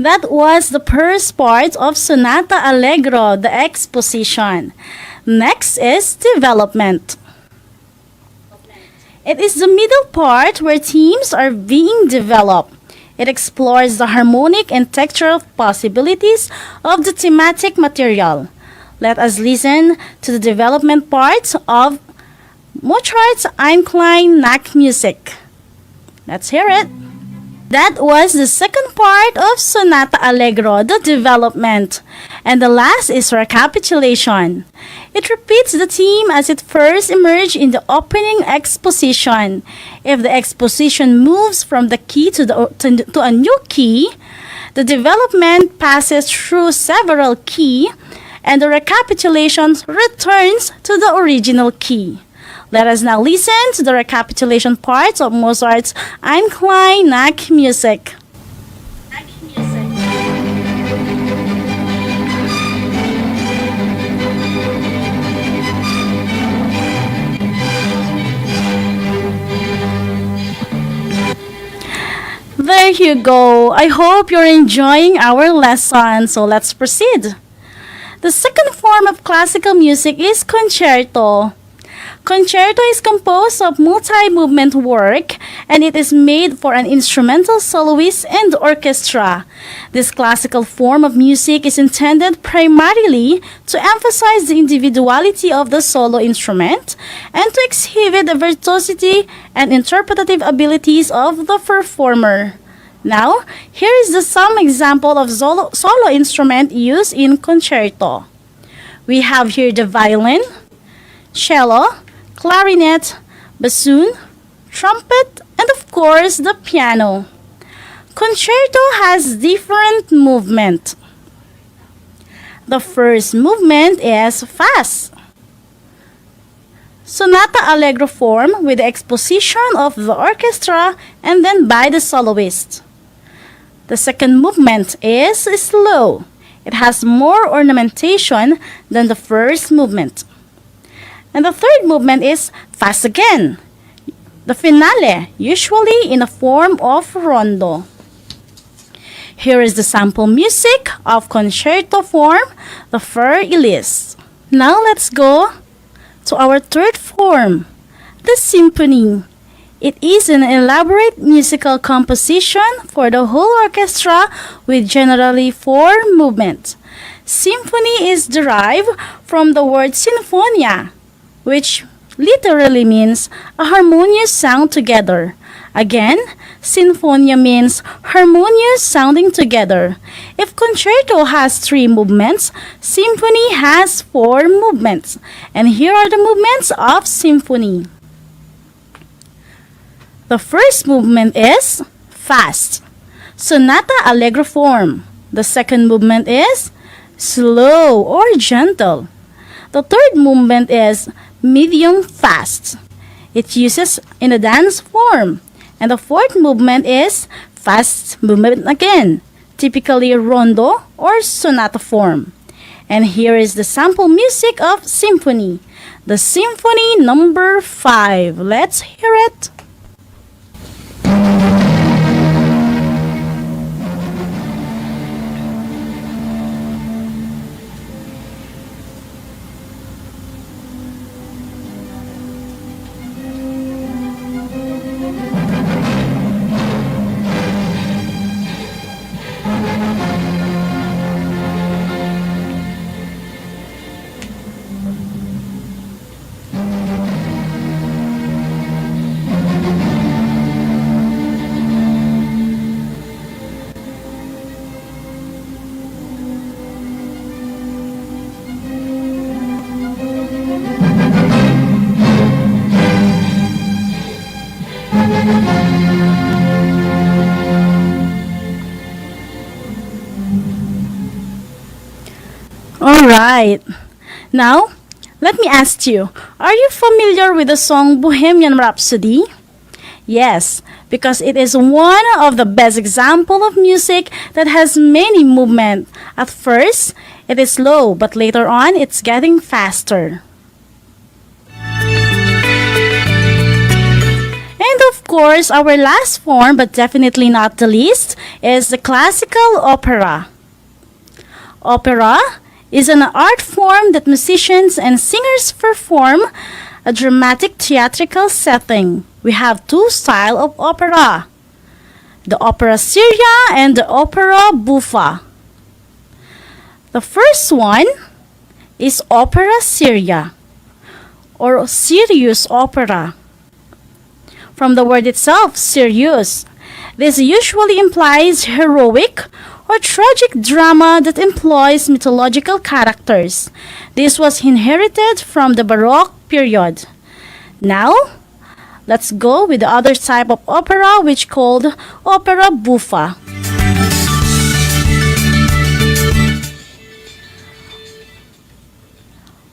That was the first part of Sonata Allegro, the exposition. Next is development. It is the middle part where themes are being developed. It explores the harmonic and textural possibilities of the thematic material. Let us listen to the development part of Mozart's Ein klein Nacht music. Let's hear it. That was the second part of Sonata Allegro, the development. And the last is recapitulation. It repeats the theme as it first emerged in the opening exposition. If the exposition moves from the key to a new key, the development passes through several keys, and the recapitulation returns to the original key. Let us now listen to the recapitulation part of Mozart's Ein klein Nacht music. There you go. I hope you're enjoying our lesson. So let's proceed. The second form of classical music is concerto. Concerto is composed of multi-movement work, and it is made for an instrumental soloist and orchestra. This classical form of music is intended primarily to emphasize the individuality of the solo instrument and to exhibit the virtuosity and interpretative abilities of the performer. Now, here is some example of solo instrument used in concerto. We have here the violin, cello, clarinet, bassoon, trumpet, and of course the piano. Concerto has different movement. The first movement is fast. Sonata Allegro form with the exposition of the orchestra and then by the soloist. The second movement is slow. It has more ornamentation than the first movement. And the third movement is fast again. The finale, usually in the form of rondo. Here is the sample music of concerto form, the Für Elise. Now let's go to our third form, the symphony. It is an elaborate musical composition for the whole orchestra with generally 4 movements. Symphony is derived from the word sinfonia, which literally means a harmonious sound together. Again, sinfonia means harmonious sounding together. If concerto has 3 movements, symphony has 4 movements. And here are the movements of symphony. The first movement is fast, sonata allegro form. The second movement is slow or gentle. The third movement is medium fast. It uses in a dance form. And the fourth movement is fast movement again, typically rondo or sonata form. And here is the sample music of symphony. The symphony number 5. Let's hear it. Alright. Now, let me ask you, are you familiar with the song Bohemian Rhapsody? Yes, because it is one of the best example of music that has many movement. At first, it is slow, but later on, it's getting faster. And of course, our last form, but definitely not the least, is the classical opera. Opera is an art form that musicians and singers perform a dramatic theatrical setting. We have 2 styles of opera, the opera seria and the opera buffa. The first one is opera seria or serious opera. From the word itself, serious, this usually implies heroic or tragic drama that employs mythological characters. This was inherited from the Baroque period. Now, let's go with the other type of opera, which called opera buffa.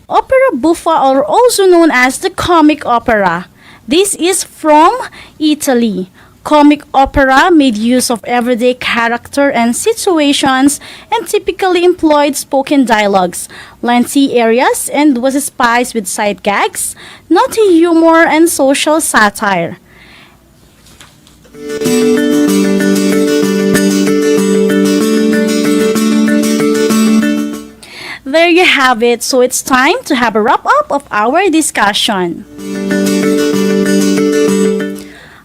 Opera buffa, are also known as the comic opera. This is from Italy. Comic opera made use of everyday character and situations and typically employed spoken dialogues, lengthy areas, and was spiced with side gags, naughty humor, and social satire. There you have it. So it's time to have a wrap-up of our discussion.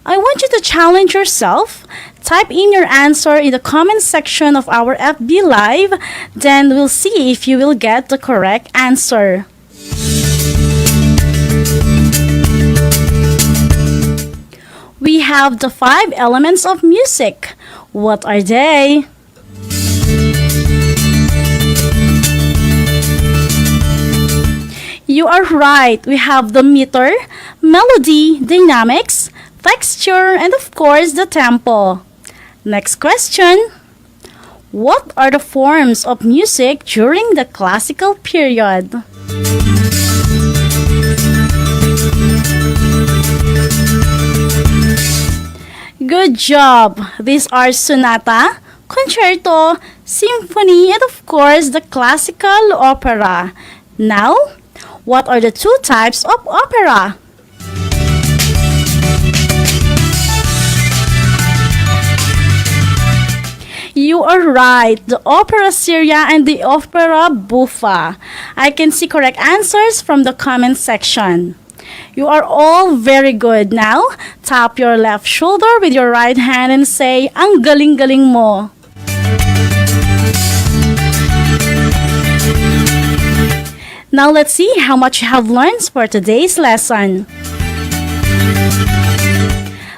I want you to challenge yourself. Type in your answer in the comment section of our FB Live. Then we'll see if you will get the correct answer. We have the 5 elements of music. What are they? You are right. We have the meter, melody, dynamics, texture, and of course the tempo. Next question. What are the forms of music during the classical period? Good job! These are sonata, concerto, symphony, and of course the classical opera. Now, what are the 2 types of opera? You are right, the opera seria and the opera buffa. I can see correct answers from the comment section. You are all very good. Now, tap your left shoulder with your right hand and say, "Ang galing-galing mo." Now let's see how much you have learned for today's lesson.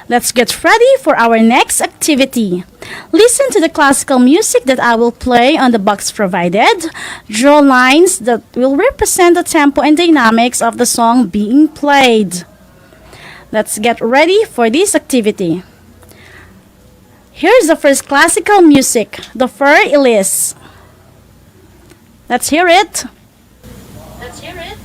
Let's get ready for our next activity. Listen to the classical music that I will play on the box provided. Draw lines that will represent the tempo and dynamics of the song being played. Let's get ready for this activity. Here's the first classical music, the Fur Elise. Let's hear it. Let's hear it.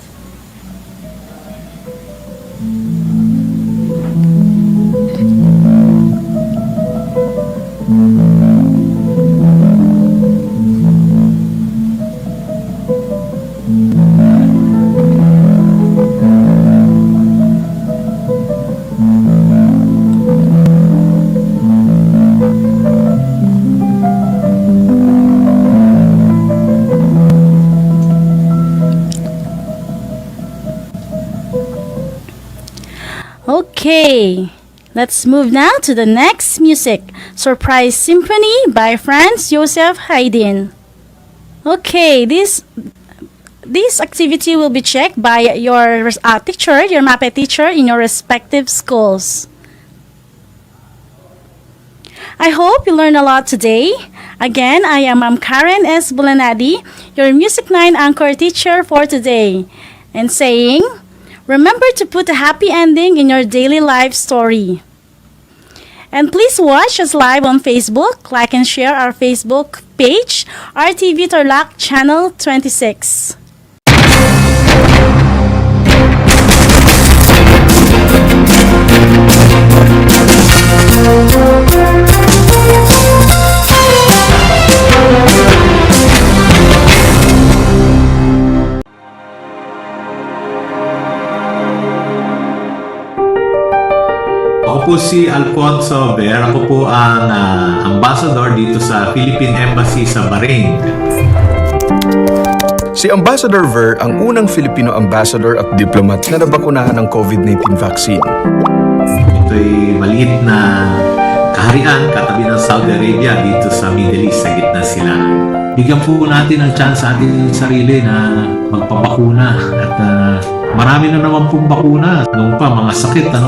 Okay, let's move now to the next music, Surprise Symphony by Franz Joseph Haydn. Okay, this activity will be checked by your teacher, your MAPE teacher in your respective schools. I hope you learned a lot today. Again, I am Ma'am Karen S. Bulanadi, your Music 9 anchor teacher for today, and saying, remember to put a happy ending in your daily life story. And please watch us live on Facebook. Like and share our Facebook page, RTV Tarlac Channel 26. Ako po si Alfonso Ver. Ako po ang ambassador dito sa Philippine Embassy sa Bahrain. Si Ambassador Ver ang unang Filipino ambassador at diplomat na nabakunahan ng COVID-19 vaccine. Ito'y maliit na kaharian katabi ng Saudi Arabia dito sa Middle East, sa gitna sila. Bigyan po natin ang chance sa ating sarili na magpabakuna at marami na naman pong bakuna. Noong pa, mga sakit at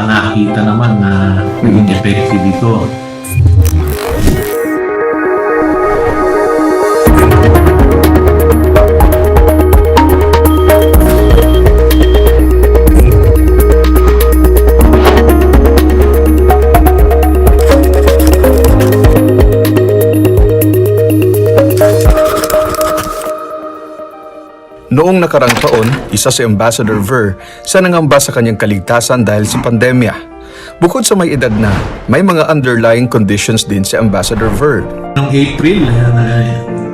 nakakita naman na naging effective ito. Noong nakarang taon, isa si Ambassador Ver sa nangamba sa kanyang kaligtasan dahil sa pandemya. Bukod sa may edad na, may mga underlying conditions din si Ambassador Ver. Noong April,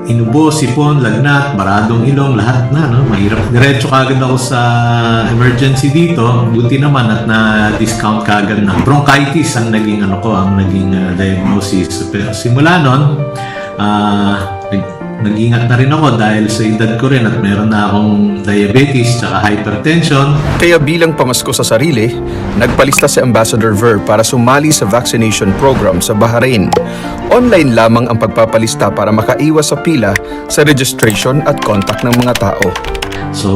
inubo, sipon, lagnat, baradong ilong, lahat na. Mahirap. Diretso kagad ako sa emergency dito. Buti naman at na-discount kagad na bronchitis ang naging, diagnosis. Pero simula nun, nag-ingat na rin ako dahil sa edad ko rin at meron na akong diabetes at hypertension. Kaya bilang pamasko sa sarili, nagpalista si Ambassador Ver para sumali sa vaccination program sa Bahrain. Online lamang ang pagpapalista para makaiwas sa pila sa registration at contact ng mga tao. So,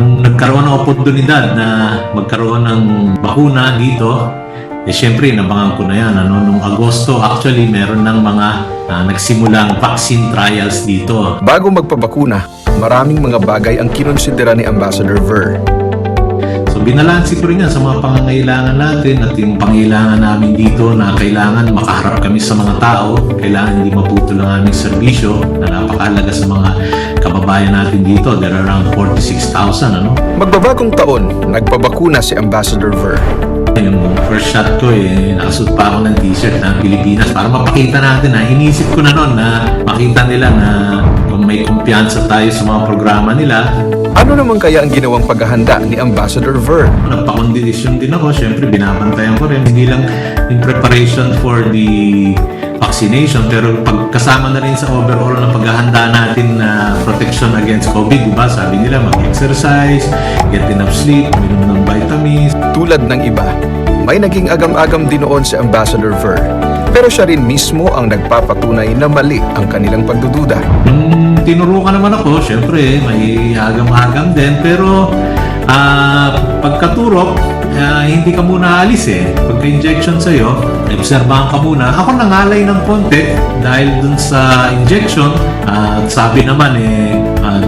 nung nagkaroon ng oportunidad na magkaroon ng bakuna dito, syempre, nabangan ko na yan. Noong Agosto, actually, meron ng mga nagsimulang vaccine trials dito. Bago magpabakuna, maraming mga bagay ang kinonsidera ni Ambassador Ver. So, binalansi ko rin yan sa mga pangangailangan natin at yung pangailangan namin dito na kailangan makaharap kami sa mga tao, kailangan hindi maputol ang aming serbisyo na napakahalaga sa mga kababayan natin dito. There are around 46,000. Magbabagong taon, nagpabakuna si Ambassador Ver. Yung first shot ko, nakasuot pa ako ng t-shirt ng Pilipinas para mapakita natin na inisip ko na noon na makita nila na kung may kumpiyansa tayo sa mga programa nila. Ano naman kaya ang ginawang paghahanda ni Ambassador Ver? Nagpa-condition din ako, syempre binabantayan ko rin, hindi lang in preparation for the vaccination, pero pagkasama na rin sa overall na paghahanda natin na protection against COVID, diba? Sabi nila mag-exercise, get enough sleep, uminom ng vitamins. Tulad ng iba, may naging agam-agam din noon si Ambassador Ver. Pero siya rin mismo ang nagpapatunay na mali ang kanilang pagdududa. Tinurukan naman ako, syempre, may agam-agam din, pero pagkaturok, hindi ka muna alis eh. Pagka-injection sa'yo, obserbahan ka muna. Ako nangalay ng konti dahil dun sa injection, sabi naman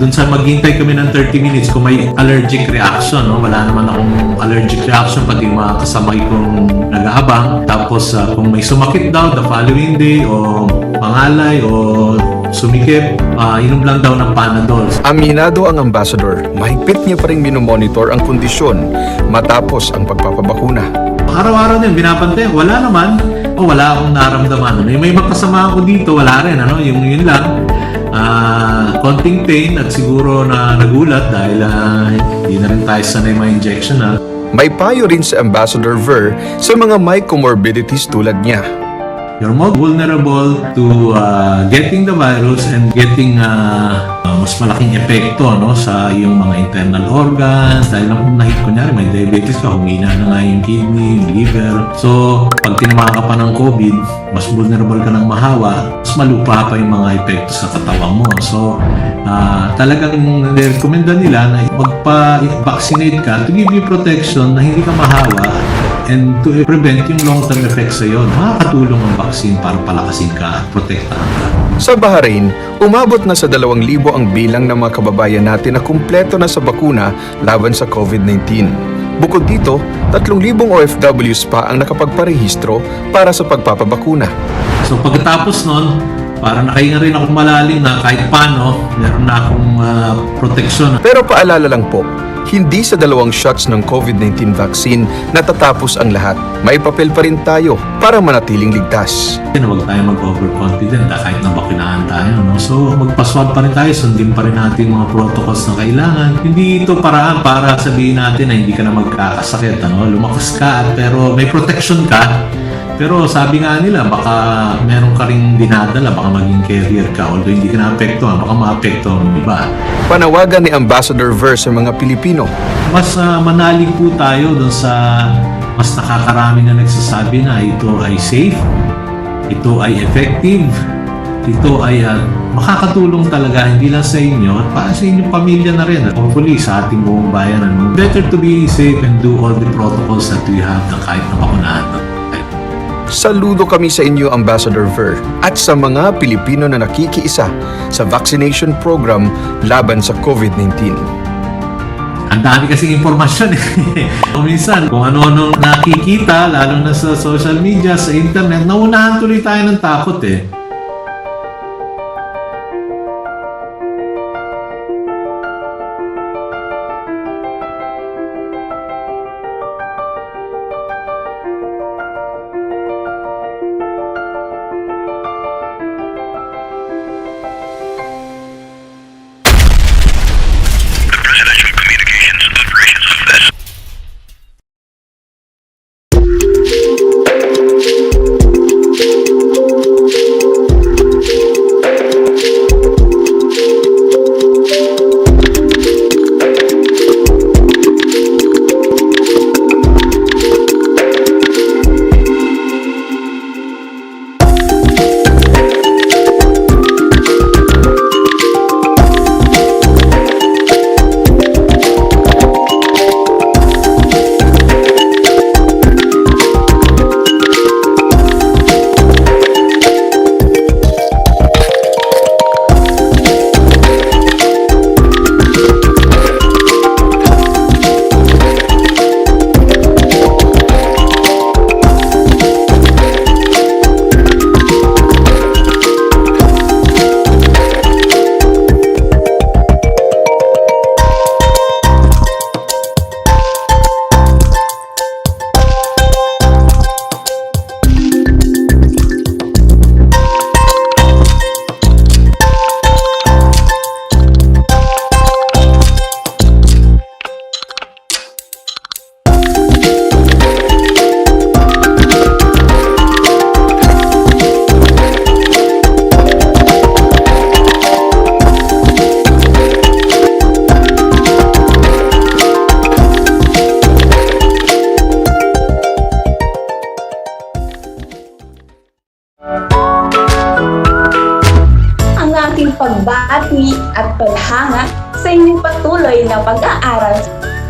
dun sa maghintay kami ng 30 minutes kung may allergic reaction, no? Wala naman akong allergic reaction, pati mga kasamay kong nag-aabang. Tapos kung may sumakit daw the following day o mangalay o sumikip, inom lang daw ng Panadol. Aminado ang ambassador, mahigpit niya pa rin minomonitor ang kondisyon matapos ang pagpapabakuna. Araw-araw din, binapantay. Wala naman. Wala akong naramdaman. May magkasama ako dito, wala rin. Yun lang. Konting pain at siguro na nagulat dahil hindi na rin tayo sanay mga injection. May payo rin si Ambassador Ver sa mga may comorbidities tulad niya. You're more vulnerable to getting the virus and getting mas malaking epekto sa iyong mga internal organs. Dahil lang kung kunyari may diabetes ka, humina na nga yung kidney, yung liver. So, pag tinamaan ka pa ng COVID, mas vulnerable ka ng mahawa, mas malupa pa yung mga epekto sa katawan mo. So, talagang nirekomenda nila na magpa-vaccinate ka to give you protection na hindi ka mahawa and to prevent yung long-term effects sa'yo. Makakatulong ang vaccine para palakasin ka at protektahan ka. Sa Bahrain, umabot na sa 2,000 ang bilang ng mga kababayan natin na kumpleto na sa bakuna laban sa COVID-19. Bukod dito, 3,000 OFWs pa ang nakapagparehistro para sa pagpapabakuna. So pagkatapos nun, para nakahinga rin akong malalim na kahit paano, meron na akong protection. Pero paalala lang po, hindi sa 2 shots ng COVID-19 vaccine natatapos ang lahat. May papel pa rin tayo para manatiling ligtas. Huwag tayo mag-overconfident kahit nabakunahan tayo. So magpaswab pa rin tayo, sundin pa rin natin mga protocols na kailangan. Hindi ito paraan para sabihin natin na hindi ka na magkakasakit. Lumakas ka pero may protection ka. Pero sabi nga nila, baka meron ka ring dinadala, baka maging carrier ka. Although hindi ka na-apektuhan, baka ma-apektuhan ng iba. Panawagan ni Ambassador Ver sa mga Pilipino. Mas manalig po tayo dun sa mas nakakarami na nagsasabi na ito ay safe, ito ay effective, ito ay makakatulong talaga hindi lang sa inyo at para sa inyong pamilya na rin. Hopefully sa ating buong bayan. Better to be safe and do all the protocols that we have na kahit nabakunahan na. Saludo kami sa inyo, Ambassador Ver, at sa mga Pilipino na nakikiisa sa vaccination program laban sa COVID-19. Ang dami kasing impormasyon Minsan, kung ano-ano nakikita, lalo na sa social media, sa internet, naunahan tuloy tayo ng takot sa inyong patuloy na pag-aaral.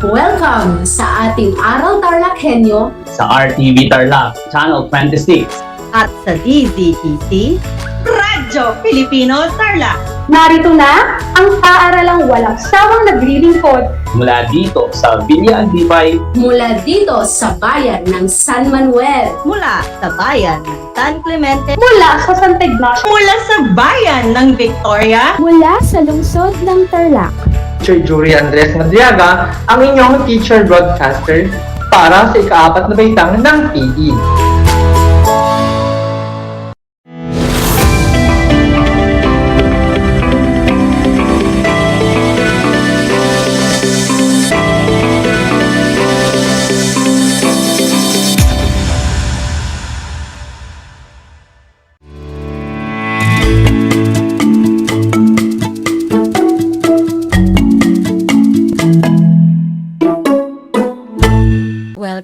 Welcome sa ating Aral TarlakHenyo Sa RTV Tarlac, Channel 26. At sa DZTC, Radyo Pilipino Tarlac. Narito na ang paaralang walang sawang naglilingkod Mula dito sa Villa Aldibay, mula dito sa bayan ng San Manuel, Mula sa bayan ng San Clemente, mula sa Santa Ignacio, mula sa bayan ng Victoria, mula sa lungsod ng Tarlac. Teacher Jury Andres Madriaga, ang inyong teacher broadcaster para sa ika-4 na baitang ng PE.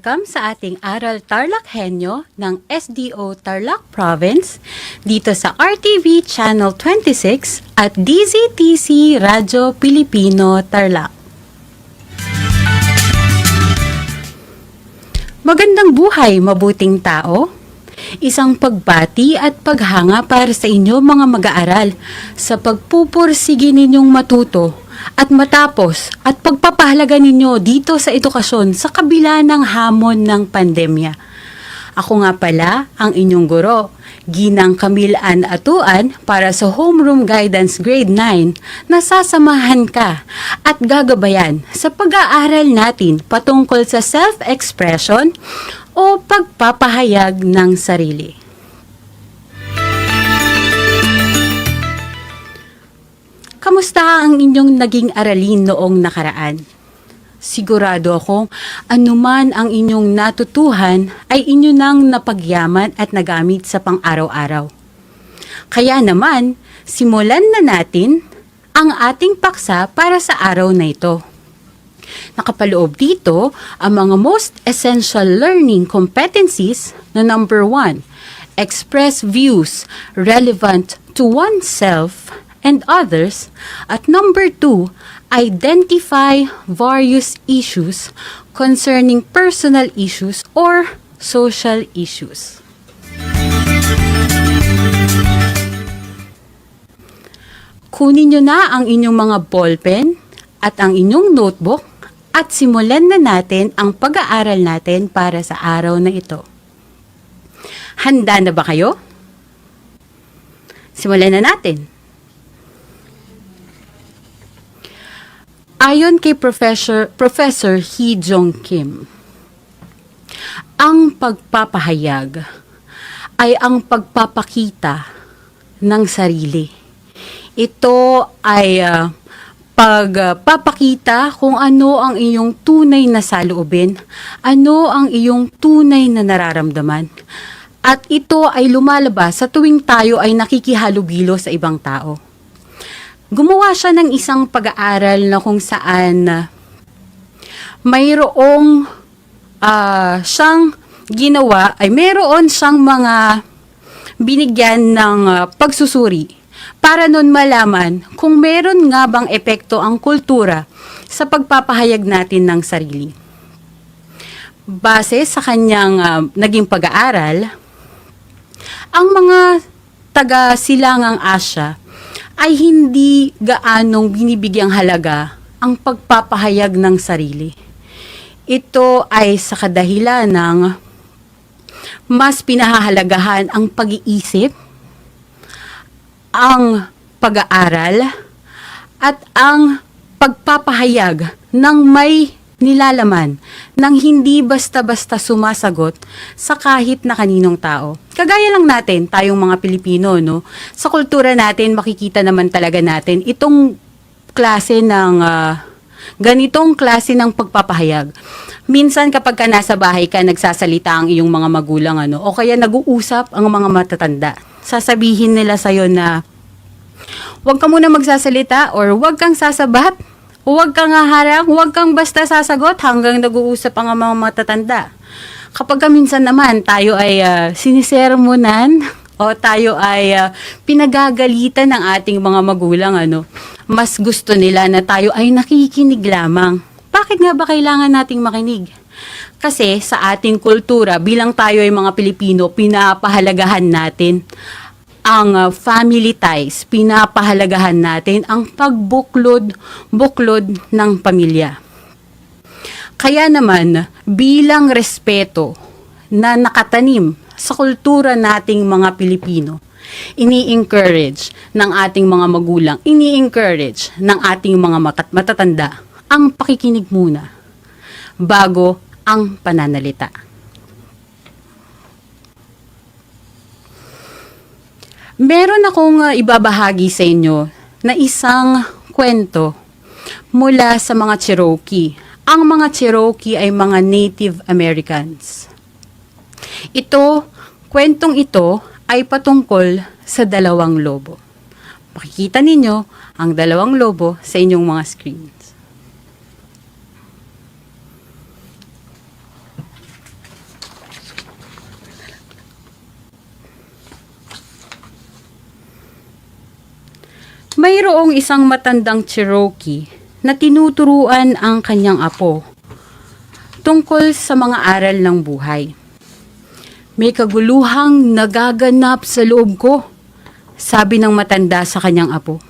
Welcome sa ating Aral TarlakHenyo ng SDO Tarlac Province dito sa RTV Channel 26 at DZTC Radyo Pilipino Tarlac. Magandang buhay, mabuting tao. Isang pagbati at paghanga para sa inyo mga mag-aaral sa pagpupursige ninyong matuto at matapos at pagpapahalaga ninyo dito sa edukasyon sa kabila ng hamon ng pandemya. Ako nga pala ang inyong guro, Ginang Camille Ann Atuan para sa Homeroom Guidance Grade 9 na sasamahan ka at gagabayan sa pag-aaral natin patungkol sa self-expression o pagpapahayag ng sarili. Kamusta ang inyong naging aralin noong nakaraan? Sigurado akong anuman ang inyong natutuhan ay inyo nang napagyaman at nagamit sa pang-araw-araw. Kaya naman, simulan na natin ang ating paksa para sa araw na ito. Nakapaloob dito ang mga Most Essential Learning Competencies na number 1, express views relevant to oneself and others, at number 2, identify various issues concerning personal issues or social issues. Kunin nyo na ang inyong mga ballpen at ang inyong notebook at simulan na natin ang pag-aaral natin para sa araw na ito. Handa na ba kayo? Simulan na natin. Ayon kay Professor Hee Jong Kim, ang pagpapahayag ay ang pagpapakita ng sarili. Ito ay pagpapakita kung ano ang iyong tunay na saloobin, ano ang iyong tunay na nararamdaman. At ito ay lumalabas sa tuwing tayo ay nakikihalubilo sa ibang tao. Gumawa siya ng isang pag-aaral na kung saan mayroong siyang ginawa, ay mayroon siyang mga binigyan ng pagsusuri para nun malaman kung meron nga bang epekto ang kultura sa pagpapahayag natin ng sarili. Base sa kanyang naging pag-aaral, ang mga taga-silangang Asya ay hindi gaanong binibigyang halaga ang pagpapahayag ng sarili. Ito ay sa kadahilan ng mas pinahahalagahan ang pag-iisip, ang pag-aaral, at ang pagpapahayag ng may nilalaman nang hindi basta-basta sumasagot sa kahit na kaninong tao. Kagaya lang natin, tayong mga Pilipino, no? Sa kultura natin, makikita naman talaga natin itong klase ng ganitong klase ng pagpapahayag. Minsan kapag ka nasa bahay ka, nagsasalita ang iyong mga magulang, o kaya nag-uusap ang mga matatanda. Sasabihin nila sa'yo na huwag ka muna magsasalita or huwag kang sasabat, huwag kang haharang, huwag kang basta sasagot hanggang nag-uusap ang mga matatanda. Kapag minsan naman tayo ay sinisermonan o tayo ay pinagagalitan ng ating mga magulang, mas gusto nila na tayo ay nakikinig lamang. Bakit nga ba kailangan nating makinig? Kasi sa ating kultura, bilang tayo ay mga Pilipino, pinapahalagahan natin ang family ties, pinapahalagahan natin ang pagbuklod ng pamilya. Kaya naman, bilang respeto na nakatanim sa kultura nating mga Pilipino, ini-encourage ng ating mga magulang, ini-encourage ng ating mga matatanda ang pakikinig muna bago ang pananalita. Meron akong ibabahagi sa inyo na isang kwento mula sa mga Cherokee. Ang mga Cherokee ay mga Native Americans. Kwentong ito ay patungkol sa dalawang lobo. Makikita ninyo ang dalawang lobo sa inyong mga screens. Mayroong isang matandang Cherokee na tinuturuan ang kanyang apo tungkol sa mga aral ng buhay. May kaguluhang nagaganap sa loob ko, sabi ng matanda sa kanyang apo.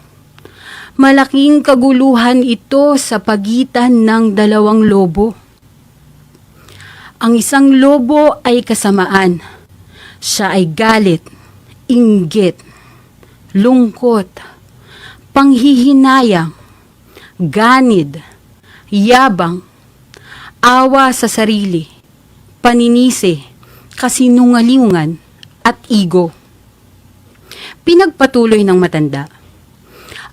Malaking kaguluhan ito sa pagitan ng dalawang lobo. Ang isang lobo ay kasamaan. Siya ay galit, inggit, lungkot, panghihinayang, ganid, yabang, awa sa sarili, paninisi, kasinungalingan, at ego. Pinagpatuloy ng matanda.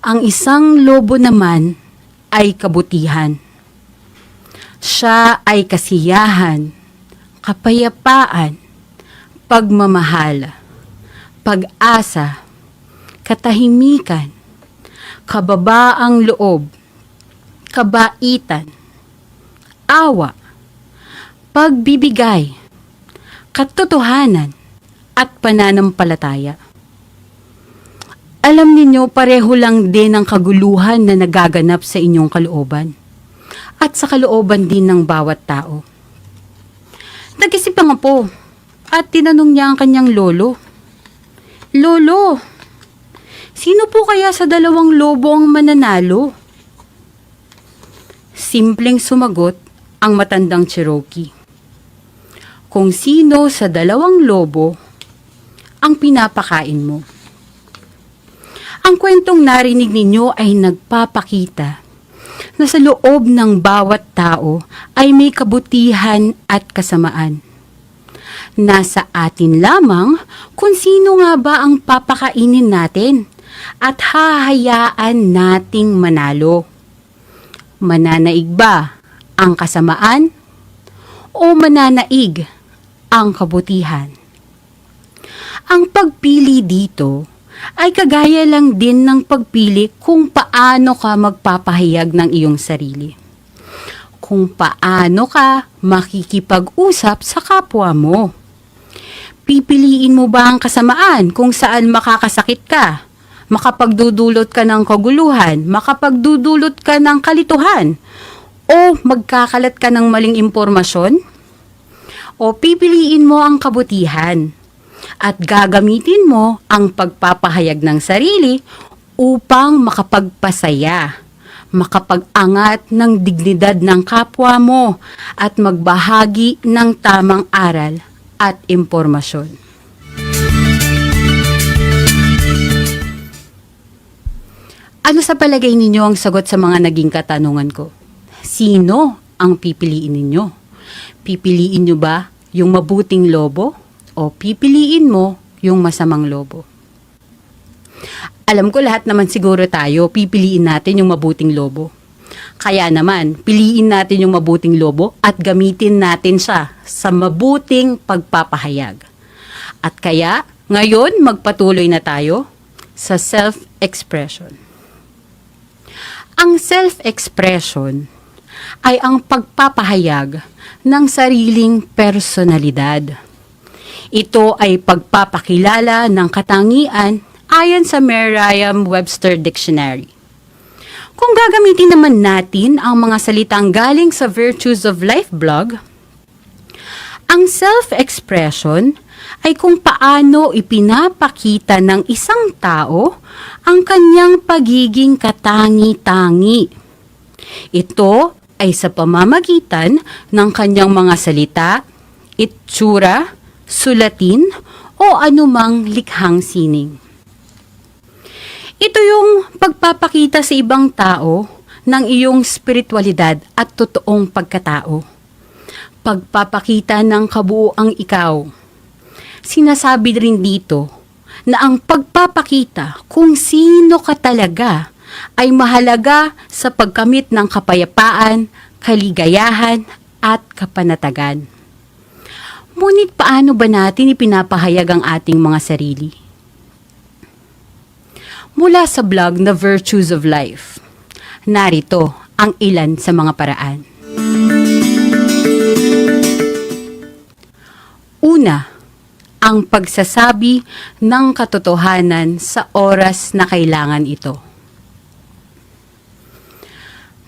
Ang isang lobo naman ay kabutihan. Siya ay kasiyahan, kapayapaan, pagmamahal, pag-asa, katahimikan, kababaang loob, kabaitan, awa, pagbibigay, katotohanan, at pananampalataya. Alam ninyo, pareho lang din ang kaguluhan na nagaganap sa inyong kalooban at sa kalooban din ng bawat tao. Nag-isip ang apo at tinanong niya ang kanyang lolo. Lolo, sino po kaya sa dalawang lobo ang mananalo? Simpleng sumagot ang matandang Cherokee. Kung sino sa dalawang lobo ang pinapakain mo. Ang kwentong narinig ninyo ay nagpapakita na sa loob ng bawat tao ay may kabutihan at kasamaan. Nasa atin lamang kung sino nga ba ang papakainin natin at hahayaan nating manalo. Mananaig ba ang kasamaan o mananaig ang kabutihan? Ang pagpili dito ay kagaya lang din ng pagpili kung paano ka magpapahayag ng iyong sarili. Kung paano ka makikipag-usap sa kapwa mo. Pipiliin mo ba ang kasamaan kung saan makakasakit ka, makapagdudulot ka ng kaguluhan, makapagdudulot ka ng kalituhan, o magkakalat ka ng maling impormasyon? O pipiliin mo ang kabutihan at gagamitin mo ang pagpapahayag ng sarili upang makapagpasaya, makapag-angat ng dignidad ng kapwa mo at magbahagi ng tamang aral at impormasyon. Ano sa palagay ninyo ang sagot sa mga naging katanungan ko? Sino ang pipiliin ninyo? Pipiliin nyo ba yung mabuting lobo o pipiliin mo yung masamang lobo? Alam ko lahat naman siguro tayo, pipiliin natin yung mabuting lobo. Kaya naman, piliin natin yung mabuting lobo at gamitin natin siya sa mabuting pagpapahayag. At kaya, ngayon magpatuloy na tayo sa self-expression. Ang self-expression ay ang pagpapahayag ng sariling personalidad. Ito ay pagpapakilala ng katangian ayon sa Merriam-Webster Dictionary. Kung gagamitin naman natin ang mga salitang galing sa Virtues of Life blog, ang self-expression ay kung paano ipinapakita ng isang tao ang kanyang pagiging katangi-tangi. Ito ay sa pamamagitan ng kanyang mga salita, itsura, sulatin, o anumang likhang sining. Ito yung pagpapakita sa ibang tao ng iyong spiritualidad at totoong pagkatao. Pagpapakita ng kabuuang ikaw. Sinasabi rin dito na ang pagpapakita kung sino ka talaga ay mahalaga sa pagkamit ng kapayapaan, kaligayahan, at kapanatagan. Ngunit paano ba natin ipinapahayag ang ating mga sarili? Mula sa blog na Virtues of Life, narito ang ilan sa mga paraan. Una, ang pagsasabi ng katotohanan sa oras na kailangan ito.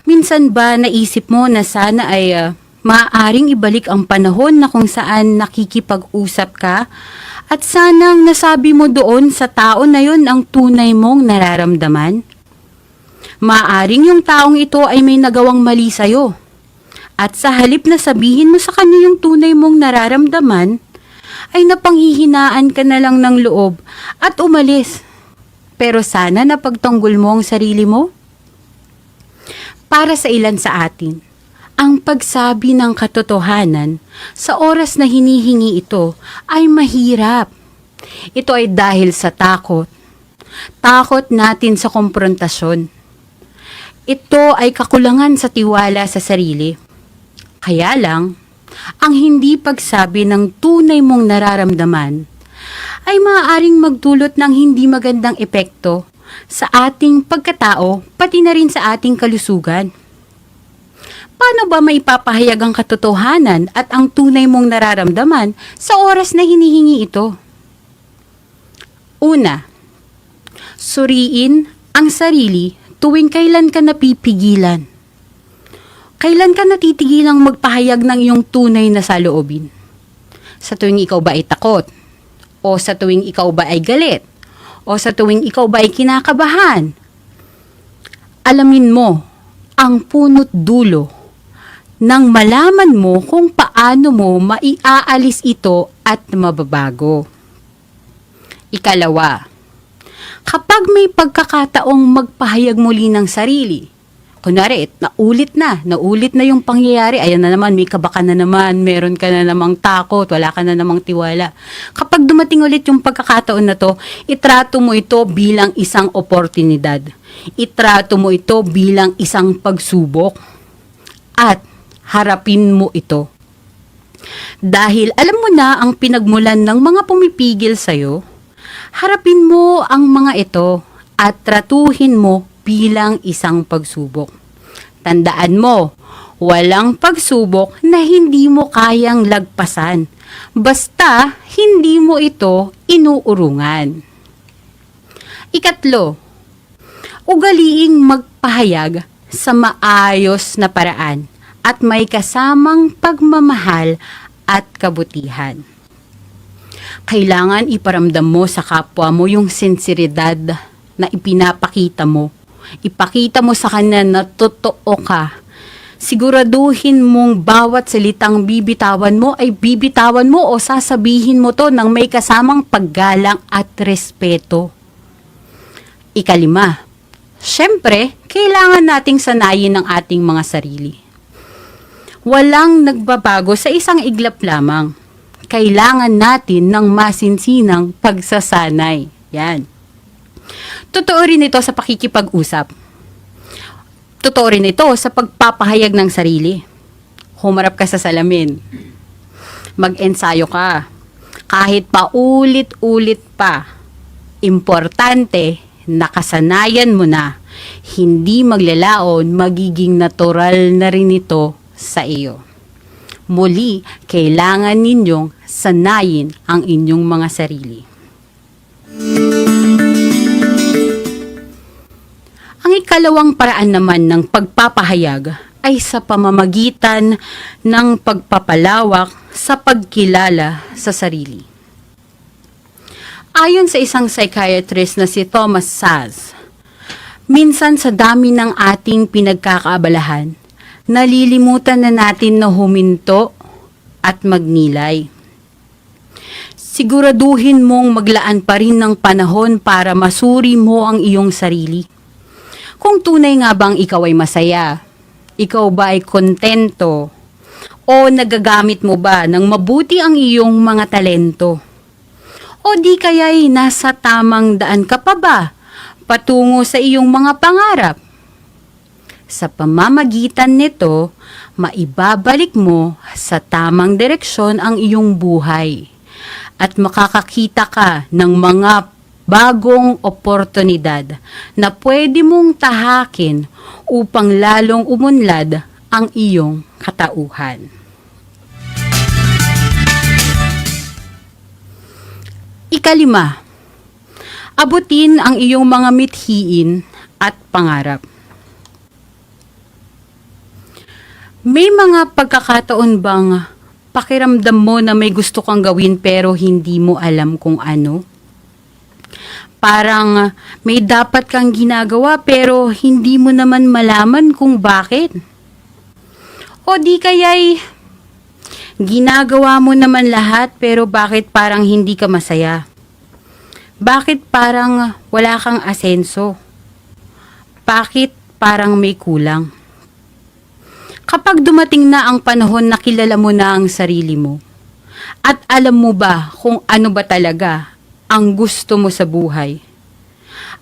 Minsan ba naisip mo na sana ay maaaring ibalik ang panahon na kung saan nakikipag-usap ka at sanang nasabi mo doon sa tao na yon ang tunay mong nararamdaman? Maaaring yung taong ito ay may nagawang mali sa'yo. At sa halip na sabihin mo sa kanya yung tunay mong nararamdaman, ay napanghihinaan ka na lang ng loob at umalis. Pero sana napagtanggol mo ang sarili mo? Para sa ilan sa atin, ang pagsabi ng katotohanan sa oras na hinihingi ito ay mahirap. Ito ay dahil sa takot. Takot natin sa komprontasyon. Ito ay kakulangan sa tiwala sa sarili. Kaya lang, ang hindi pagsabi ng tunay mong nararamdaman ay maaaring magdulot ng hindi magandang epekto sa ating pagkatao pati na rin sa ating kalusugan. Paano ba maipapahayag ang katotohanan at ang tunay mong nararamdaman sa oras na hinihingi ito? Una, suriin ang sarili tuwing kailan ka napipigilan. Kailan ka natitigilang magpahayag ng iyong tunay na saloobin? Sa tuwing ikaw ba ay takot? O sa tuwing ikaw ba ay galit? O sa tuwing ikaw ba ay kinakabahan? Alamin mo ang punot dulo nang malaman mo kung paano mo maiaalis ito at mababago. Ikalawa, kapag may pagkakataong magpahayag muli ng sarili, kunwari, naulit na yung pangyayari, ayan na naman, may kaba ka na naman, meron ka na namang takot, wala ka na namang tiwala. Kapag dumating ulit yung pagkakataon na to, itrato mo ito bilang isang oportunidad. Itrato mo ito bilang isang pagsubok. At harapin mo ito. Dahil alam mo na ang pinagmulan ng mga pumipigil sa'yo, harapin mo ang mga ito at tratuhin mo bilang isang pagsubok. Tandaan mo, walang pagsubok na hindi mo kayang lagpasan, basta hindi mo ito inuurungan. Ikatlo, ugaliing magpahayag sa maayos na paraan at may kasamang pagmamahal at kabutihan. Kailangan iparamdam mo sa kapwa mo yung sinseridad na ipinapakita mo. Ipakita mo sa kanya na totoo ka. Siguraduhin mong bawat salitang bibitawan mo ay bibitawan mo o sasabihin mo to ng may kasamang paggalang at respeto. Ikalima, syempre, kailangan nating sanayin ang ating mga sarili. Walang nagbabago sa isang iglap lamang. Kailangan natin ng masinsinang pagsasanay. Yan. Totoo rin ito sa pakikipag-usap. Totoo rin ito sa pagpapahayag ng sarili. Humarap ka sa salamin. Mag-ensayo ka. Kahit pa ulit-ulit pa. Importante, nakasanayan mo na. Hindi maglalaon, magiging natural na rin ito sa iyo. Muli, kailangan ninyong sanayin ang inyong mga sarili. Ang ikalawang paraan naman ng pagpapahayag ay sa pamamagitan ng pagpapalawak sa pagkilala sa sarili. Ayon sa isang psychiatrist na si Thomas Saz, minsan sa dami ng ating pinagkakaabalahan, nalilimutan na natin na huminto at magnilay. Siguraduhin mong maglaan pa rin ng panahon para masuri mo ang iyong sarili. Kung tunay nga bang ikaw ay masaya, ikaw ba ay kontento, o nagagamit mo ba ng mabuti ang iyong mga talento? O di kaya'y nasa tamang daan ka pa ba patungo sa iyong mga pangarap? Sa pamamagitan nito, maibabalik mo sa tamang direksyon ang iyong buhay at makakakita ka ng mga bagong oportunidad na pwede mong tahakin upang lalong umunlad ang iyong katauhan. Ikalima, abutin ang iyong mga mithiin at pangarap. May mga pagkakataon bang pakiramdam mo na may gusto kang gawin pero hindi mo alam kung ano? Parang may dapat kang ginagawa pero hindi mo naman malaman kung bakit. O di kaya'y ginagawa mo naman lahat pero bakit parang hindi ka masaya? Bakit parang wala kang asenso? Bakit parang may kulang? Kapag dumating na ang panahon na kilala mo na ang sarili mo, at alam mo ba kung ano ba talaga ang gusto mo sa buhay,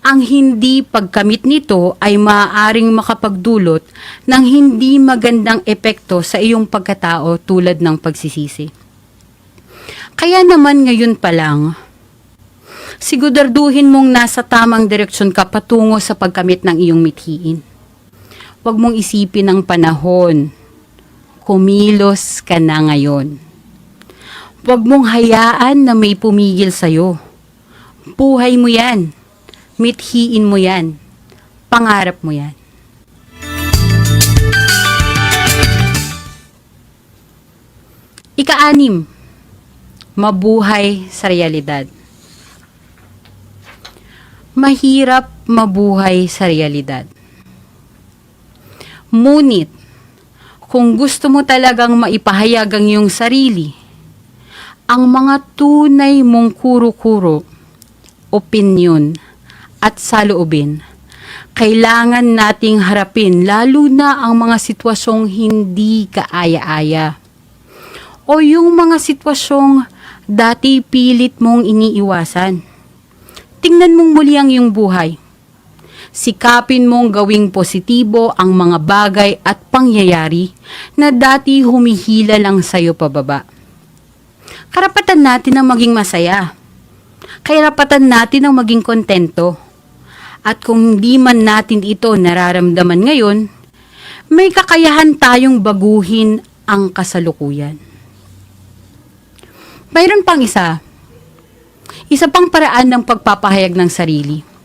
ang hindi pagkamit nito ay maaaring makapagdulot ng hindi magandang epekto sa iyong pagkatao tulad ng pagsisisi. Kaya naman ngayon pa lang, siguraduhin mong nasa tamang direksyon ka patungo sa pagkamit ng iyong mithiin. Huwag mong isipin ang panahon. Kumilos ka na ngayon. Huwag mong hayaan na may pumigil sa'yo. Buhay mo yan. Mithiin mo yan. Pangarap mo yan. Ika-6, mabuhay sa realidad. Mahirap mabuhay sa realidad. Ngunit, kung gusto mo talagang maipahayag ang iyong sarili, ang mga tunay mong kuro-kuro, opinyon, at saloobin, kailangan nating harapin lalo na ang mga sitwasyong hindi kaaya-aya. O yung mga sitwasyong dati pilit mong iniiwasan. Tingnan mong muli ang iyong buhay. Sikapin mong gawing positibo ang mga bagay at pangyayari na dati humihila lang sa'yo pababa. Karapatan natin ang maging masaya. Karapatan natin ang maging kontento. At kung hindi man natin ito nararamdaman ngayon, may kakayahan tayong baguhin ang kasalukuyan. Mayroon pang isa pang paraan ng pagpapahayag ng sarili.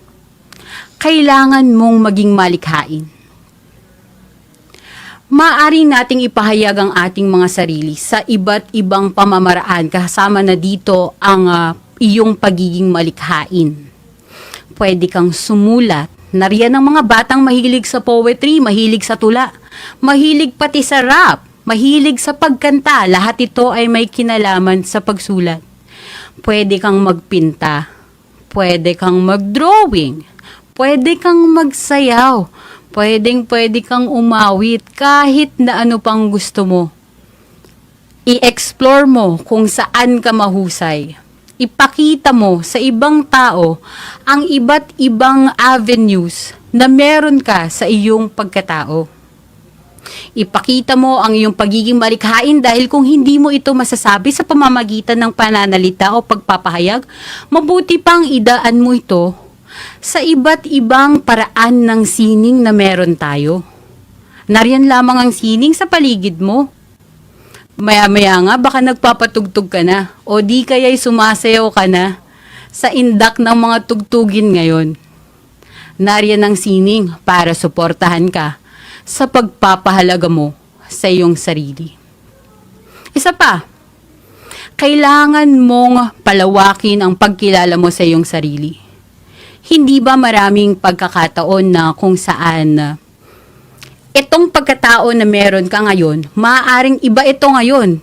Kailangan mong maging malikhain. Maaari nating ipahayag ang ating mga sarili sa iba't ibang pamamaraan kasama na dito ang iyong pagiging malikhain. Pwede kang sumulat. Nariyan ang mga batang mahilig sa poetry, mahilig sa tula, mahilig pati sa rap, mahilig sa pagkanta. Lahat ito ay may kinalaman sa pagsulat. Pwede kang magpinta, pwede kang magdrawing, pwede kang magsayaw, pwede kang umawit, kahit na ano pang gusto mo. I-explore mo kung saan ka mahusay. Ipakita mo sa ibang tao ang iba't ibang avenues na meron ka sa iyong pagkatao. Ipakita mo ang iyong pagiging malikhain dahil kung hindi mo ito masasabi sa pamamagitan ng pananalita o pagpapahayag, mabuti pang idaan mo ito sa iba't ibang paraan ng sining na meron tayo. Nariyan lamang ang sining sa paligid mo. Maya-maya nga, baka nagpapatugtog ka na o di kaya'y sumasayaw ka na sa indak ng mga tugtugin ngayon. Nariyan ang sining para suportahan ka sa pagpapahalaga mo sa iyong sarili. Isa pa, kailangan mong palawakin ang pagkilala mo sa iyong sarili. Hindi ba maraming pagkakataon na kung saan itong pagkatao na meron ka ngayon, maaaring iba ito ngayon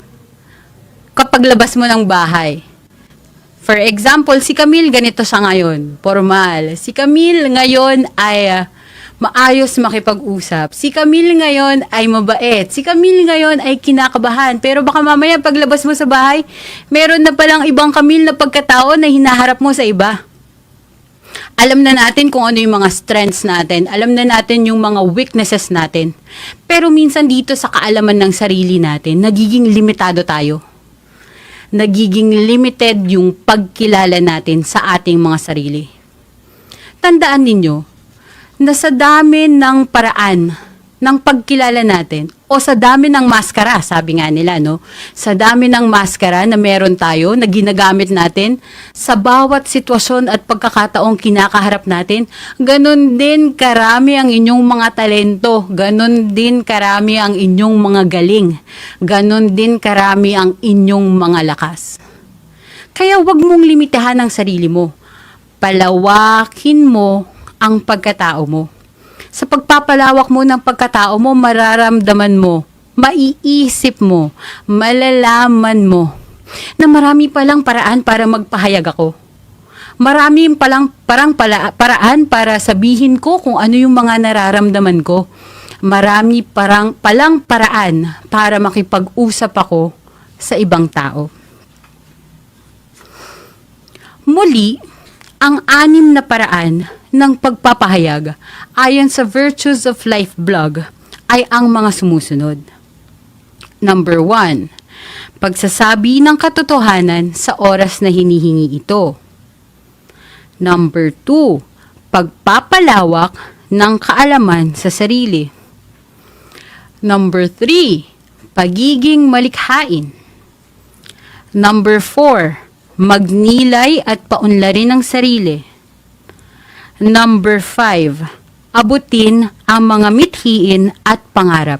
kapag labas mo ng bahay. For example, si Camille ganito siya ngayon, formal. Si Camille ngayon ay maayos makipag-usap. Si Camille ngayon ay mabait. Si Camille ngayon ay kinakabahan. Pero baka mamaya paglabas mo sa bahay, meron na palang ibang Camille na pagkatao na hinaharap mo sa iba. Alam na natin kung ano yung mga strengths natin. Alam na natin yung mga weaknesses natin. Pero minsan dito sa kaalaman ng sarili natin, nagiging limitado tayo. Nagiging limited yung pagkilala natin sa ating mga sarili. Tandaan ninyo, na sa dami ng paraan ng pagkilala natin o sa dami ng maskara, sabi nga nila, no? Sa dami ng maskara na meron tayo, na ginagamit natin sa bawat sitwasyon at pagkakataong kinakaharap natin, ganun din karami ang inyong mga talento, ganun din karami ang inyong mga galing, ganun din karami ang inyong mga lakas. Kaya wag mong limitahan ang sarili mo. Palawakin mo ang pagkatao mo. Sa pagpapalawak mo ng pagkatao mo, mararamdaman mo, maiisip mo, malalaman mo na marami palang paraan para magpahayag ako. Marami palang paraan para sabihin ko kung ano yung mga nararamdaman ko. Marami palang paraan para makipag-usap ako sa ibang tao. Muli, ang 6 na paraan ng pagpapahayag ayon sa Virtues of Life blog ay ang mga sumusunod. Number 1, pagsasabi ng katotohanan sa oras na hinihingi ito. Number 2, pagpapalawak ng kaalaman sa sarili. Number 3, pagiging malikhain. Number 4, magnilay at paunlarin ng sarili. Number 5, abutin ang mga mithiin at pangarap.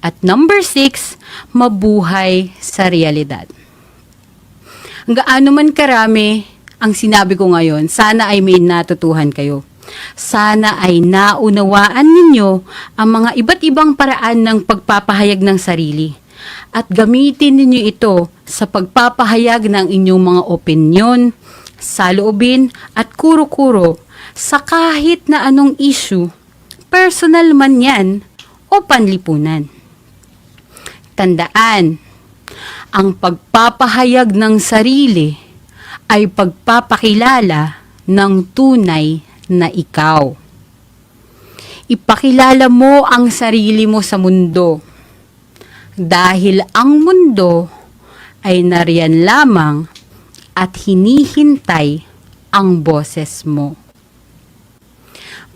At number 6, mabuhay sa realidad. Gaano man karami ang sinabi ko ngayon, sana ay may natutuhan kayo. Sana ay naunawaan ninyo ang mga iba't ibang paraan ng pagpapahayag ng sarili. At gamitin ninyo ito sa pagpapahayag ng inyong mga opinyon, saloobin at kuro-kuro sa kahit na anong issue, personal man yan o panlipunan. Tandaan, ang pagpapahayag ng sarili ay pagpapakilala ng tunay na ikaw. Ipakilala mo ang sarili mo sa mundo dahil ang mundo ay nariyan lamang at hinihintay ang boses mo.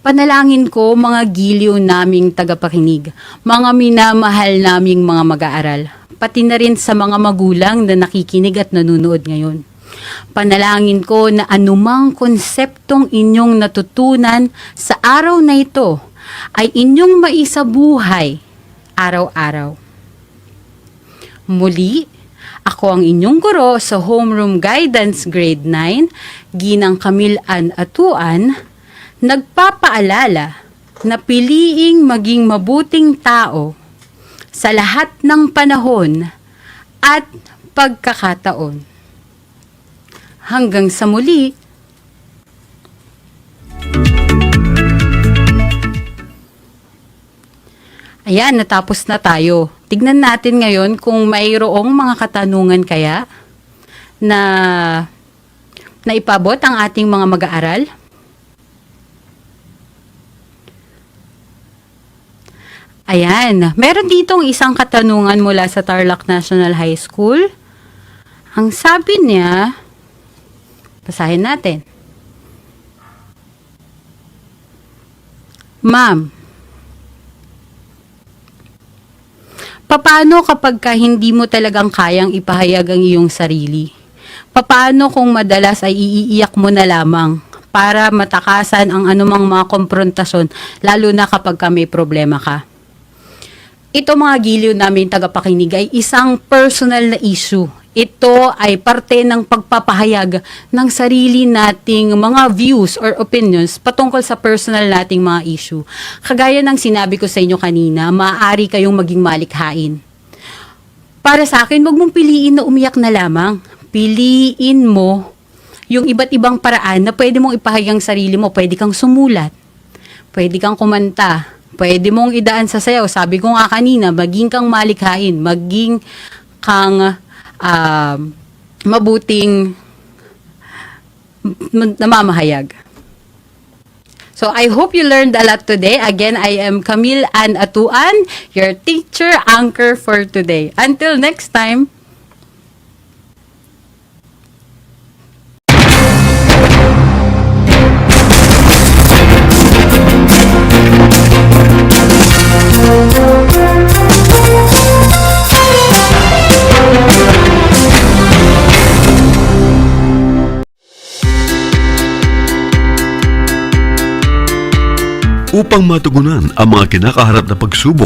Panalangin ko mga giliw naming tagapakinig, mga minamahal naming mga mag-aaral, pati na rin sa mga magulang na nakikinig at nanonood ngayon. Panalangin ko na anumang konseptong inyong natutunan sa araw na ito ay inyong maisabuhay araw-araw. Muli, ako ang inyong guro sa Homeroom Guidance Grade 9, Ginang Camille Ann Atuan, nagpapaalala na piliing maging mabuting tao sa lahat ng panahon at pagkakataon. Hanggang sa muli. Ayan, natapos na tayo. Tignan natin ngayon kung mayroong mga katanungan kaya na naipabot ang ating mga mag-aaral. Ayan, meron ditong isang katanungan mula sa Tarlac National High School. Ang sabi niya, basahin natin. Ma'am, Paano kapag hindi mo talagang kayang ipahayag ang iyong sarili? Paano kung madalas ay iiyak mo na lamang para matakasan ang anumang mga komprontasyon, lalo na kapag may problema ka? Ito mga giliw namin tagapakinig ay isang personal na issue. Ito ay parte ng pagpapahayag ng sarili nating mga views or opinions patungkol sa personal nating mga issue. Kagaya ng sinabi ko sa inyo kanina, maaari kayong maging malikhain. Para sa akin, wag mong piliin na umiyak na lamang. Piliin mo yung iba't ibang paraan na pwede mong ipahayag ang sarili mo. Pwede kang sumulat, pwede kang kumanta, pwede mong idaan sa sayaw. Sabi ko nga kanina, maging kang malikhain, maging kang mabuting namamahayag. So I hope you learned a lot today. Again, I am Camille Ann Atuan, your teacher anchor for today. Until next time. Upang matugunan ang mga kinakaharap na pagsubok